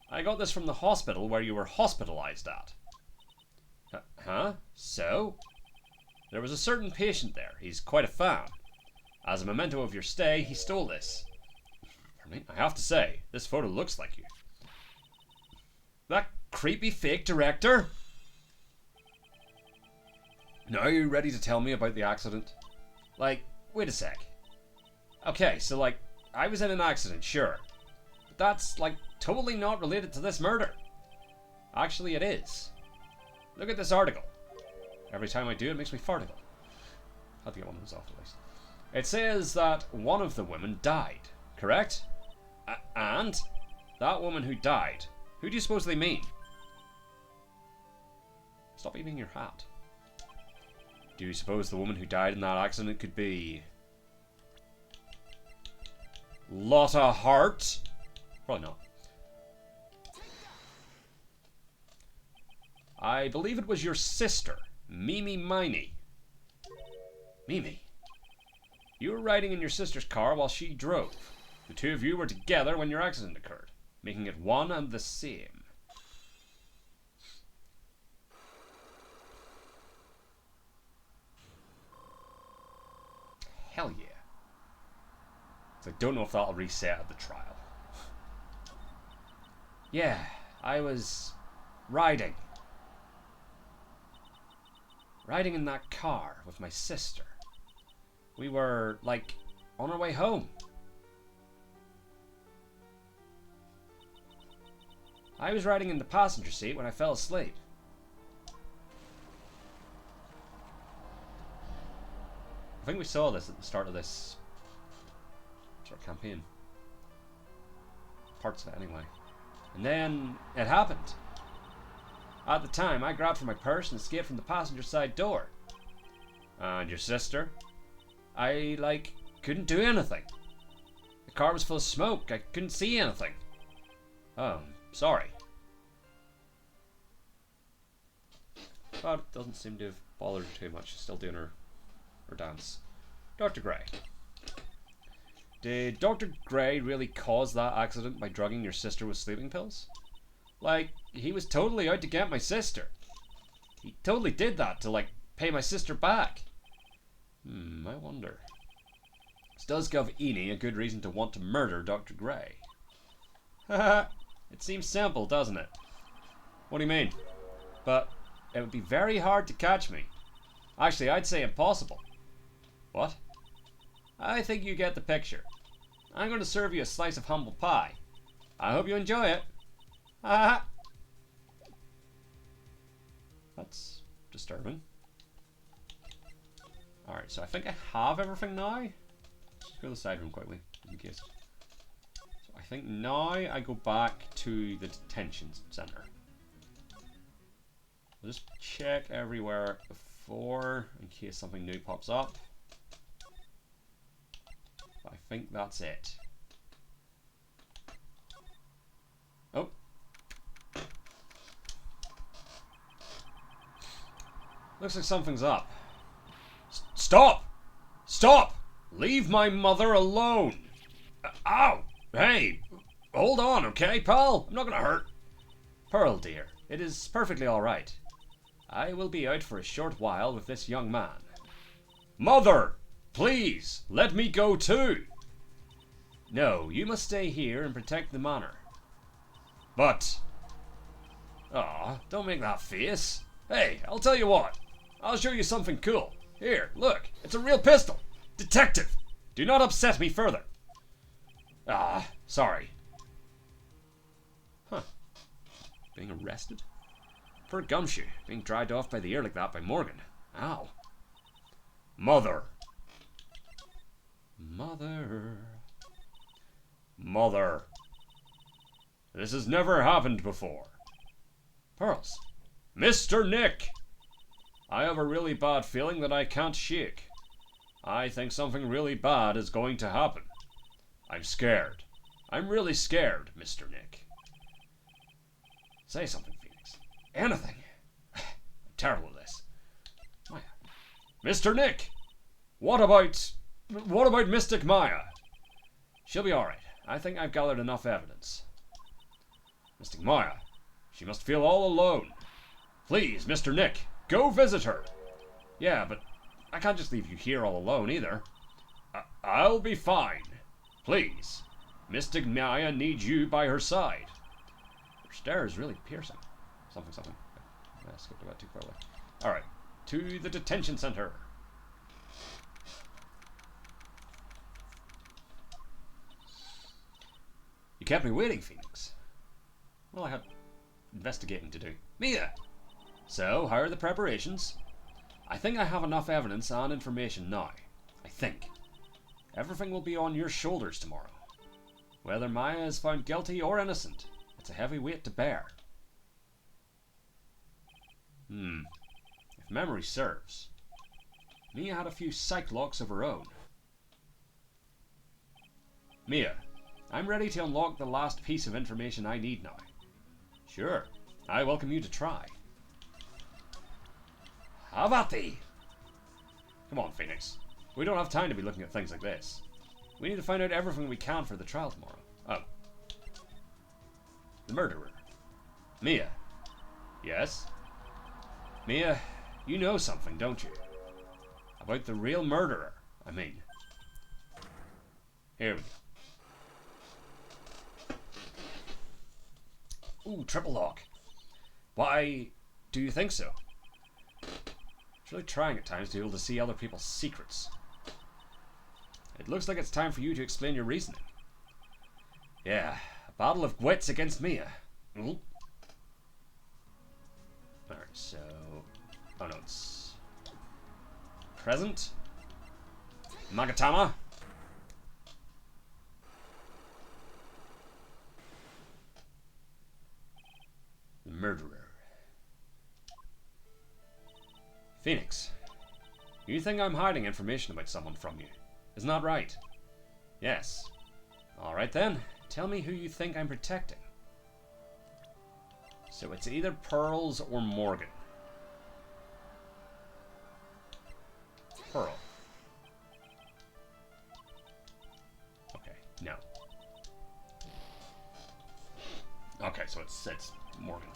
I got this from the hospital where you were hospitalized at. Huh? So? There was a certain patient there. He's quite a fan. As a memento of your stay, he stole this. Pardon me? I have to say, this photo looks like you. That creepy fake director? Now are you ready to tell me about the accident? Like, wait a sec. Okay, so like, I was in an accident, sure. But that's like totally not related to this murder. Actually, it is. Look at this article. Every time I do, it makes me farticle. I'll have to get one of those off at least. It says that one of the women died, correct? And that woman who died, who do you suppose they mean? Stop eating your hat. Do you suppose the woman who died in that accident could be Lotta Hart? Probably not. I believe it was your sister, Mimi Miney. Mimi? You were riding in your sister's car while she drove. The two of you were together when your accident occurred, making it one and the same. Hell yeah. So I don't know if that'll reset at the trial. Yeah, I was riding in that car with my sister. We were, like, on our way home. I was riding in the passenger seat when I fell asleep. I think we saw this at the start of this sort of campaign. Parts of it, anyway. And then it happened. At the time, I grabbed for my purse and escaped from the passenger side door. And your sister? I, like, couldn't do anything. The car was full of smoke. I couldn't see anything. Oh, sorry. But it doesn't seem to have bothered her too much. She's still doing her dance. Dr. Gray. Did Dr. Gray really cause that accident by drugging your sister with sleeping pills? Like, he was totally out to get my sister. He totally did that to, like, pay my sister back. I wonder. This does give Eenie a good reason to want to murder Dr. Gray. Haha, it seems simple, doesn't it? What do you mean? But it would be very hard to catch me. Actually, I'd say impossible. What? I think you get the picture. I'm going to serve you a slice of humble pie. I hope you enjoy it. Ah. That's disturbing. Alright, so I think I have everything now. Let's go to the side room quickly, in case. So I think now I go back to the detention center. I'll just check everywhere before, in case something new pops up. But I think that's it. Oh. Looks like something's up. Stop! Stop! Leave my mother alone! Ow! Hey! Hold on, okay, pal? I'm not gonna hurt. Pearl, dear, it is perfectly alright. I will be out for a short while with this young man. Mother! Please, let me go too! No, you must stay here and protect the manor. But... Aw, don't make that face. Hey, I'll tell you what. I'll show you something cool. Here, look, it's a real pistol. Detective, do not upset me further. Ah, sorry. Huh. Being arrested? For a gumshoe, being dragged off by the ear like that by Morgan. Ow. Mother. Mother. Mother. This has never happened before. Pearls. Mr. Nick! I have a really bad feeling that I can't shake. I think something really bad is going to happen. I'm scared. I'm really scared, Mr. Nick. Say something, Phoenix. Anything. I'm terrible at this. Maya. Mr. Nick! What about Mystic Maya? She'll be alright. I think I've gathered enough evidence. Mystic Maya. She must feel all alone. Please, Mr. Nick, go visit her. Yeah, but I can't just leave you here all alone either. I'll be fine. Please. Mystic Maya needs you by her side. Her stare is really piercing. Something. I skipped about too far away. Alright, to the detention center. You kept me waiting, Phoenix. Well, I had investigating to do. Mia! So, how are the preparations? I think I have enough evidence and information now. I think. Everything will be on your shoulders tomorrow. Whether Maya is found guilty or innocent, it's a heavy weight to bear. If memory serves, Mia had a few psych locks of her own. Mia, I'm ready to unlock the last piece of information I need now. Sure, I welcome you to try. Have at thee! Come on, Phoenix. We don't have time to be looking at things like this. We need to find out everything we can for the trial tomorrow. Oh. The murderer. Mia. Yes? Mia, you know something, don't you? About the real murderer, I mean. Here we go. Ooh, triple lock. Why do you think so? It's really trying at times to be able to see other people's secrets. It looks like it's time for you to explain your reasoning. Yeah, a battle of wits against Mia. Alright, so... Oh no, it's... Present? Magatama? The murderer. Phoenix, you think I'm hiding information about someone from you. Isn't that right? Yes. Alright then, tell me who you think I'm protecting. So it's either Pearls or Morgan. Pearl. Okay, no. Okay, so it's Morgan.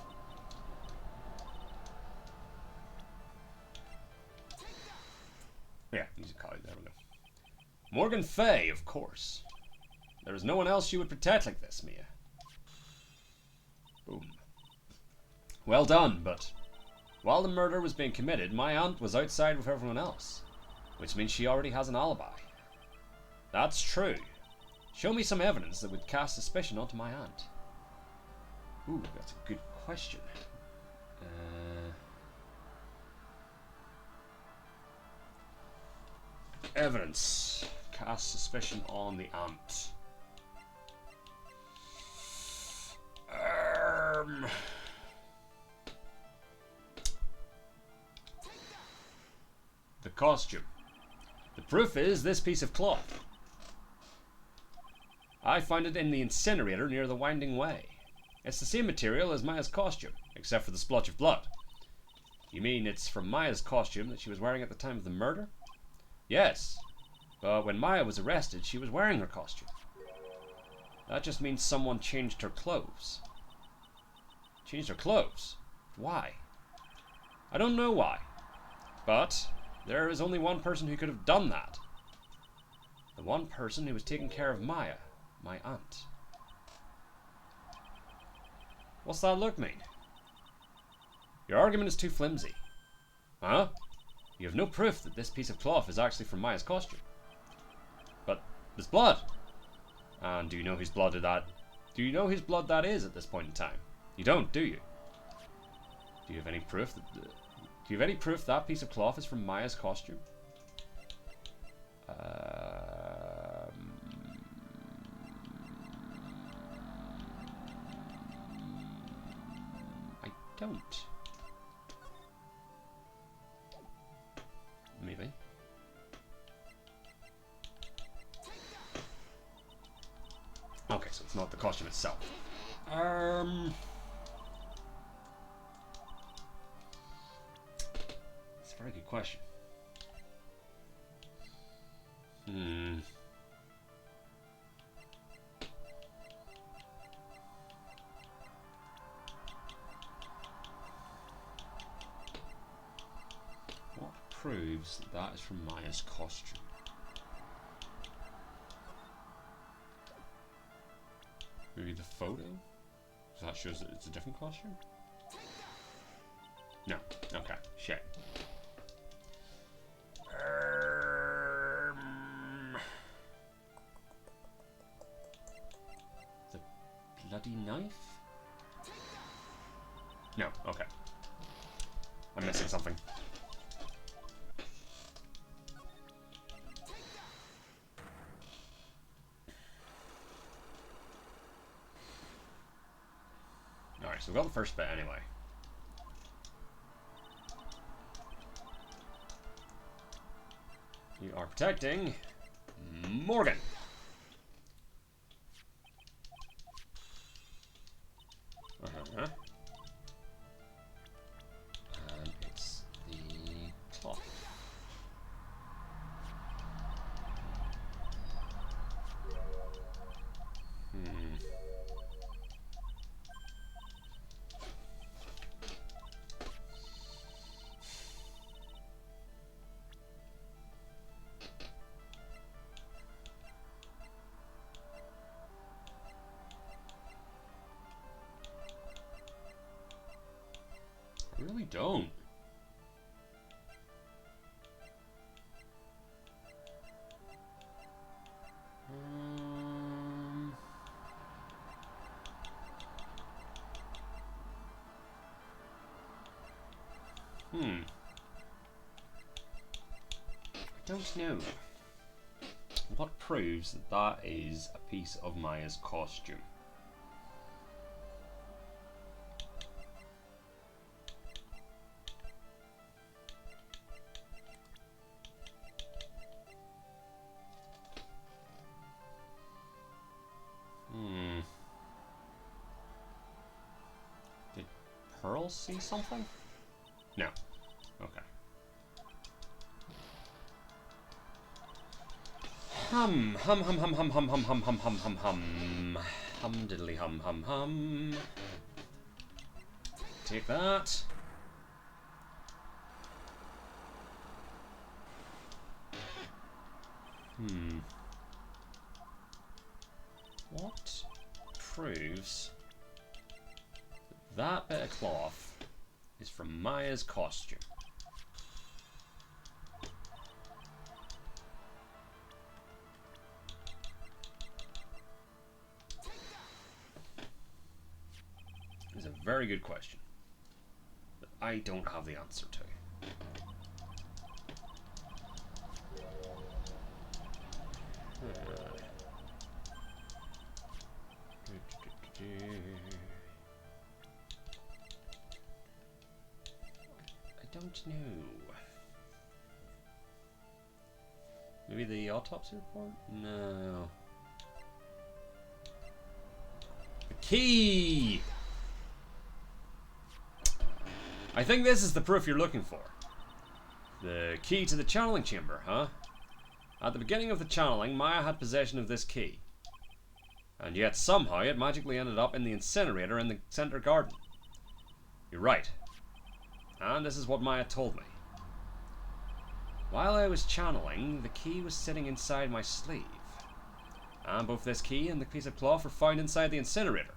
Yeah, music college, there we go. Morgan Fay, of course. There is no one else you would protect like this, Mia. Boom. Well done, but While the murder was being committed, my aunt was outside with everyone else, which means she already has an alibi. That's true. Show me some evidence that would cast suspicion onto my aunt. Ooh, that's a good question. Evidence. Cast suspicion on the aunt. The costume. The proof is this piece of cloth. I found it in the incinerator near the Winding Way. It's the same material as Maya's costume, except for the splotch of blood. You mean it's from Maya's costume that she was wearing at the time of the murder? Yes, but when Maya was arrested, she was wearing her costume. That just means someone changed her clothes. Changed her clothes? Why? I don't know why, but there is only one person who could have done that. The one person who was taking care of Maya, my aunt. What's that look mean? Your argument is too flimsy. Huh? You have no proof that this piece of cloth is actually from Maya's costume. But there's blood. And do you know whose blood that? Do you know whose blood that is at this point in time? You don't, do you? Do you have any proof that? Do you have any proof that piece of cloth is from Maya's costume? I don't. Maybe. Okay, so it's not the costume itself. It's a very good question. What proves that that is from Maya's costume? Maybe the photo? So that shows that it's a different costume? No. Okay. Shit. The bloody knife? No. Okay. I'm missing something. Alright, so we got the first bit anyway. You are protecting Morgan. And it's the cloth. I really don't. I don't know. What proves that that is a piece of Maya's costume? Did Pearl see something? No. Okay. Hum diddly hum. Take that. What proves that bit of cloth is from Maya's costume. It's a very good question that I don't have the answer to. I don't know. Maybe the autopsy report? No. The key! I think this is the proof you're looking for. The key to the channeling chamber, huh? At the beginning of the channeling, Maya had possession of this key. And yet somehow it magically ended up in the incinerator in the center garden. You're right. And this is what Maya told me. While I was channeling, the key was sitting inside my sleeve. And both this key and the piece of cloth were found inside the incinerator.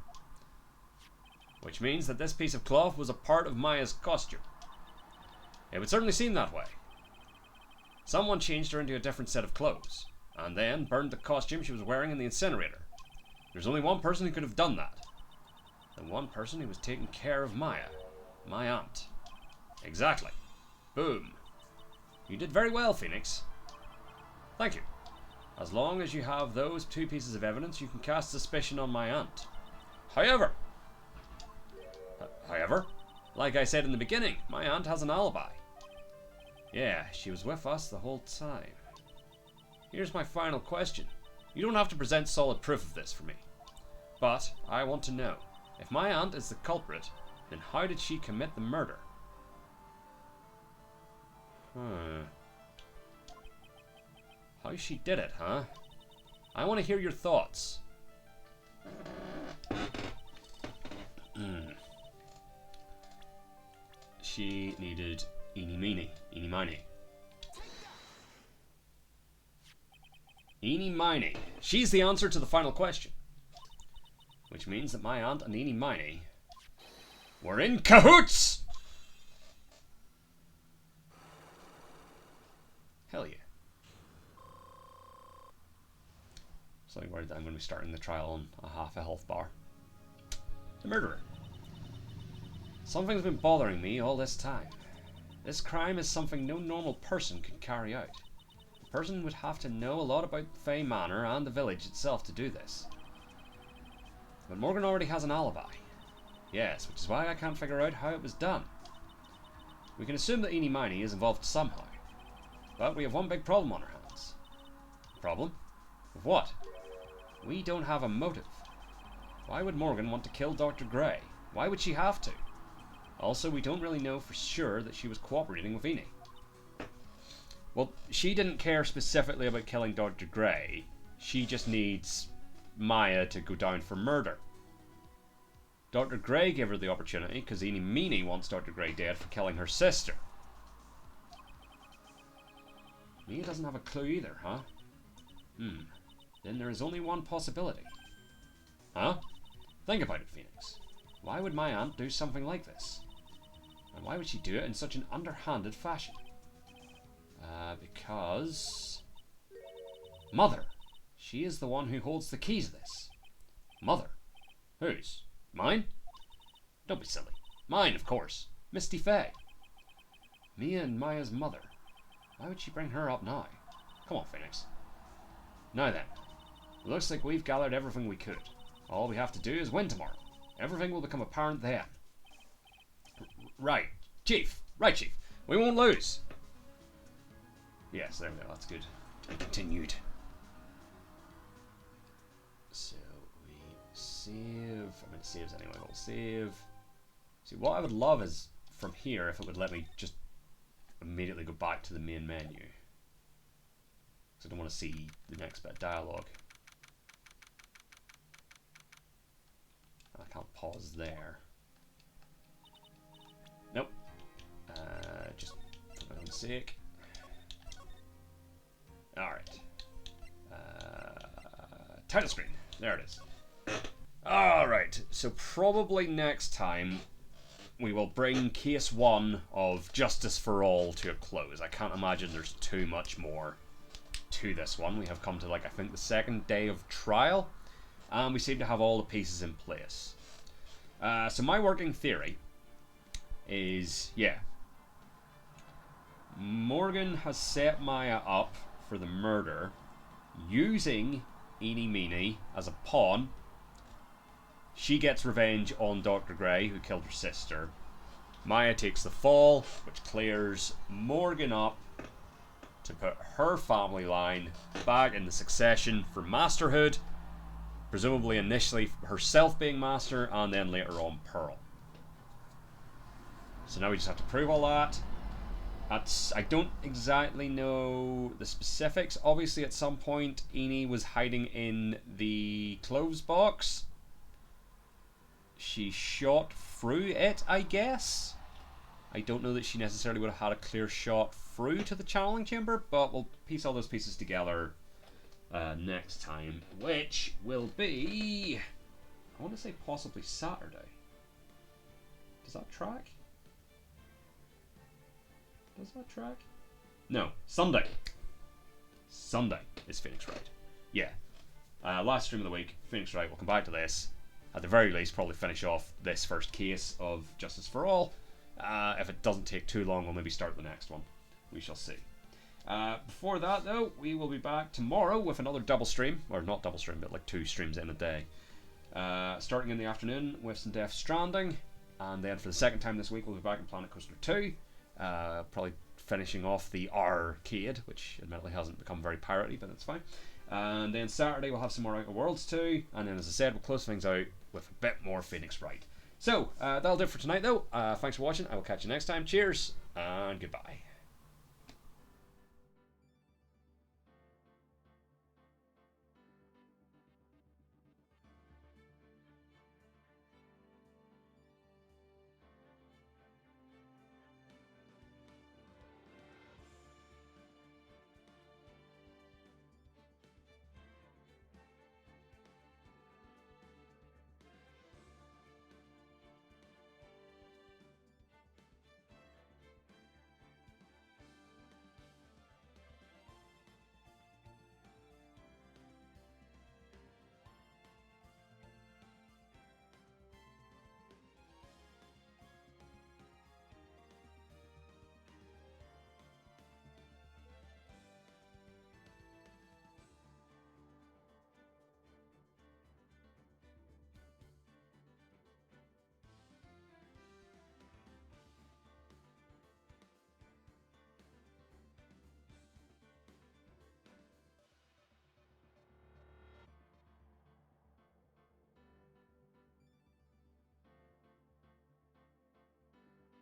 Which means that this piece of cloth was a part of Maya's costume. It would certainly seem that way. Someone changed her into a different set of clothes, and then burned the costume she was wearing in the incinerator. There's only one person who could have done that. The one person who was taking care of Maya. My aunt. Exactly. Boom. You did very well, Phoenix. Thank you. As long as you have those two pieces of evidence, you can cast suspicion on my aunt. However, like I said in the beginning, my aunt has an alibi. Yeah, she was with us the whole time. Here's my final question. You don't have to present solid proof of this for me. But I want to know, if my aunt is the culprit, then how did she commit the murder? How she did it, huh? I want to hear your thoughts. She needed eeny meeny, eeny miny. Eeny miny. She's the answer to the final question. Which means that my aunt and eeny miny were in cahoots! Hell yeah. Slightly worried that I'm going to be starting the trial on a half a health bar. The murderer. Something's been bothering me all this time. This crime is something no normal person could carry out. The person would have to know a lot about Fay Manor and the village itself to do this. But Morgan already has an alibi. Yes, which is why I can't figure out how it was done. We can assume that Eeny Miney is involved somehow. But we have one big problem on our hands. Problem? With what? We don't have a motive. Why would Morgan want to kill Dr. Gray? Why would she have to? Also, we don't really know for sure that she was cooperating with Eeny. Well, she didn't care specifically about killing Dr. Gray. She just needs Maya to go down for murder. Dr. Gray gave her the opportunity because Eeny Meeny wants Dr. Gray dead for killing her sister. Mia doesn't have a clue either, huh? Then there is only one possibility. Huh? Think about it, Phoenix. Why would my aunt do something like this? And why would she do it in such an underhanded fashion? Because... Mother. She is the one who holds the key to this. Mother? Whose? Mine? Don't be silly. Mine, of course. Misty Fay. Mia and Maya's mother. Why would she bring her up now? Come on, Phoenix. Now then. It looks like we've gathered everything we could. All we have to do is win tomorrow. Everything will become apparent then. Right. Chief. Right, Chief. We won't lose. Yes, there we go. That's good. And continued. So, we save. I mean, it saves anyway. We'll save. See, what I would love is from here, if it would let me just immediately go back to the main menu. Because I don't want to see the next bit of dialogue. I can't pause there. Nope. Just for my own sake. Alright. Title screen. There it is. Alright. So probably next time we will bring case 1 of Justice for All to a close. I can't imagine there's too much more to this one. We have come to, like, I think the second day of trial, and we seem to have all the pieces in place. So my working theory is, yeah, Morgan has set Maya up for the murder using Eenie Meenie as a pawn. She gets revenge on Dr. Grey, who killed her sister. Maya takes the fall, which clears Morgan up to put her family line back in the succession for masterhood. Presumably initially herself being master, and then later on Pearl. So now we just have to prove all that. I don't exactly know the specifics. Obviously at some point Eenie was hiding in the clothes box. She shot through it, I guess. I don't know that she necessarily would have had a clear shot through to the channeling chamber, but we'll piece all those pieces together next time, which will be, I want to say possibly Saturday. Does that track? Does that track? No, Sunday. Sunday is Phoenix Wright. Yeah. Last stream of the week, Phoenix Wright. We'll come back to this. At the very least, probably finish off this first case of Justice for All. If it doesn't take too long, we'll maybe start the next one. We shall see. Before that, though, we will be back tomorrow with another double stream. Or not double stream, but like 2 streams in a day. Starting in the afternoon with some Death Stranding. And then for the second time this week, we'll be back in Planet Coaster 2. Probably finishing off the arcade, which admittedly hasn't become very piratey, but that's fine. And then Saturday we'll have some more Outer Worlds 2, and then as I said, we'll close things out with a bit more Phoenix Wright. So that'll do it for tonight, though. Thanks for watching. I will catch you next time. Cheers and goodbye.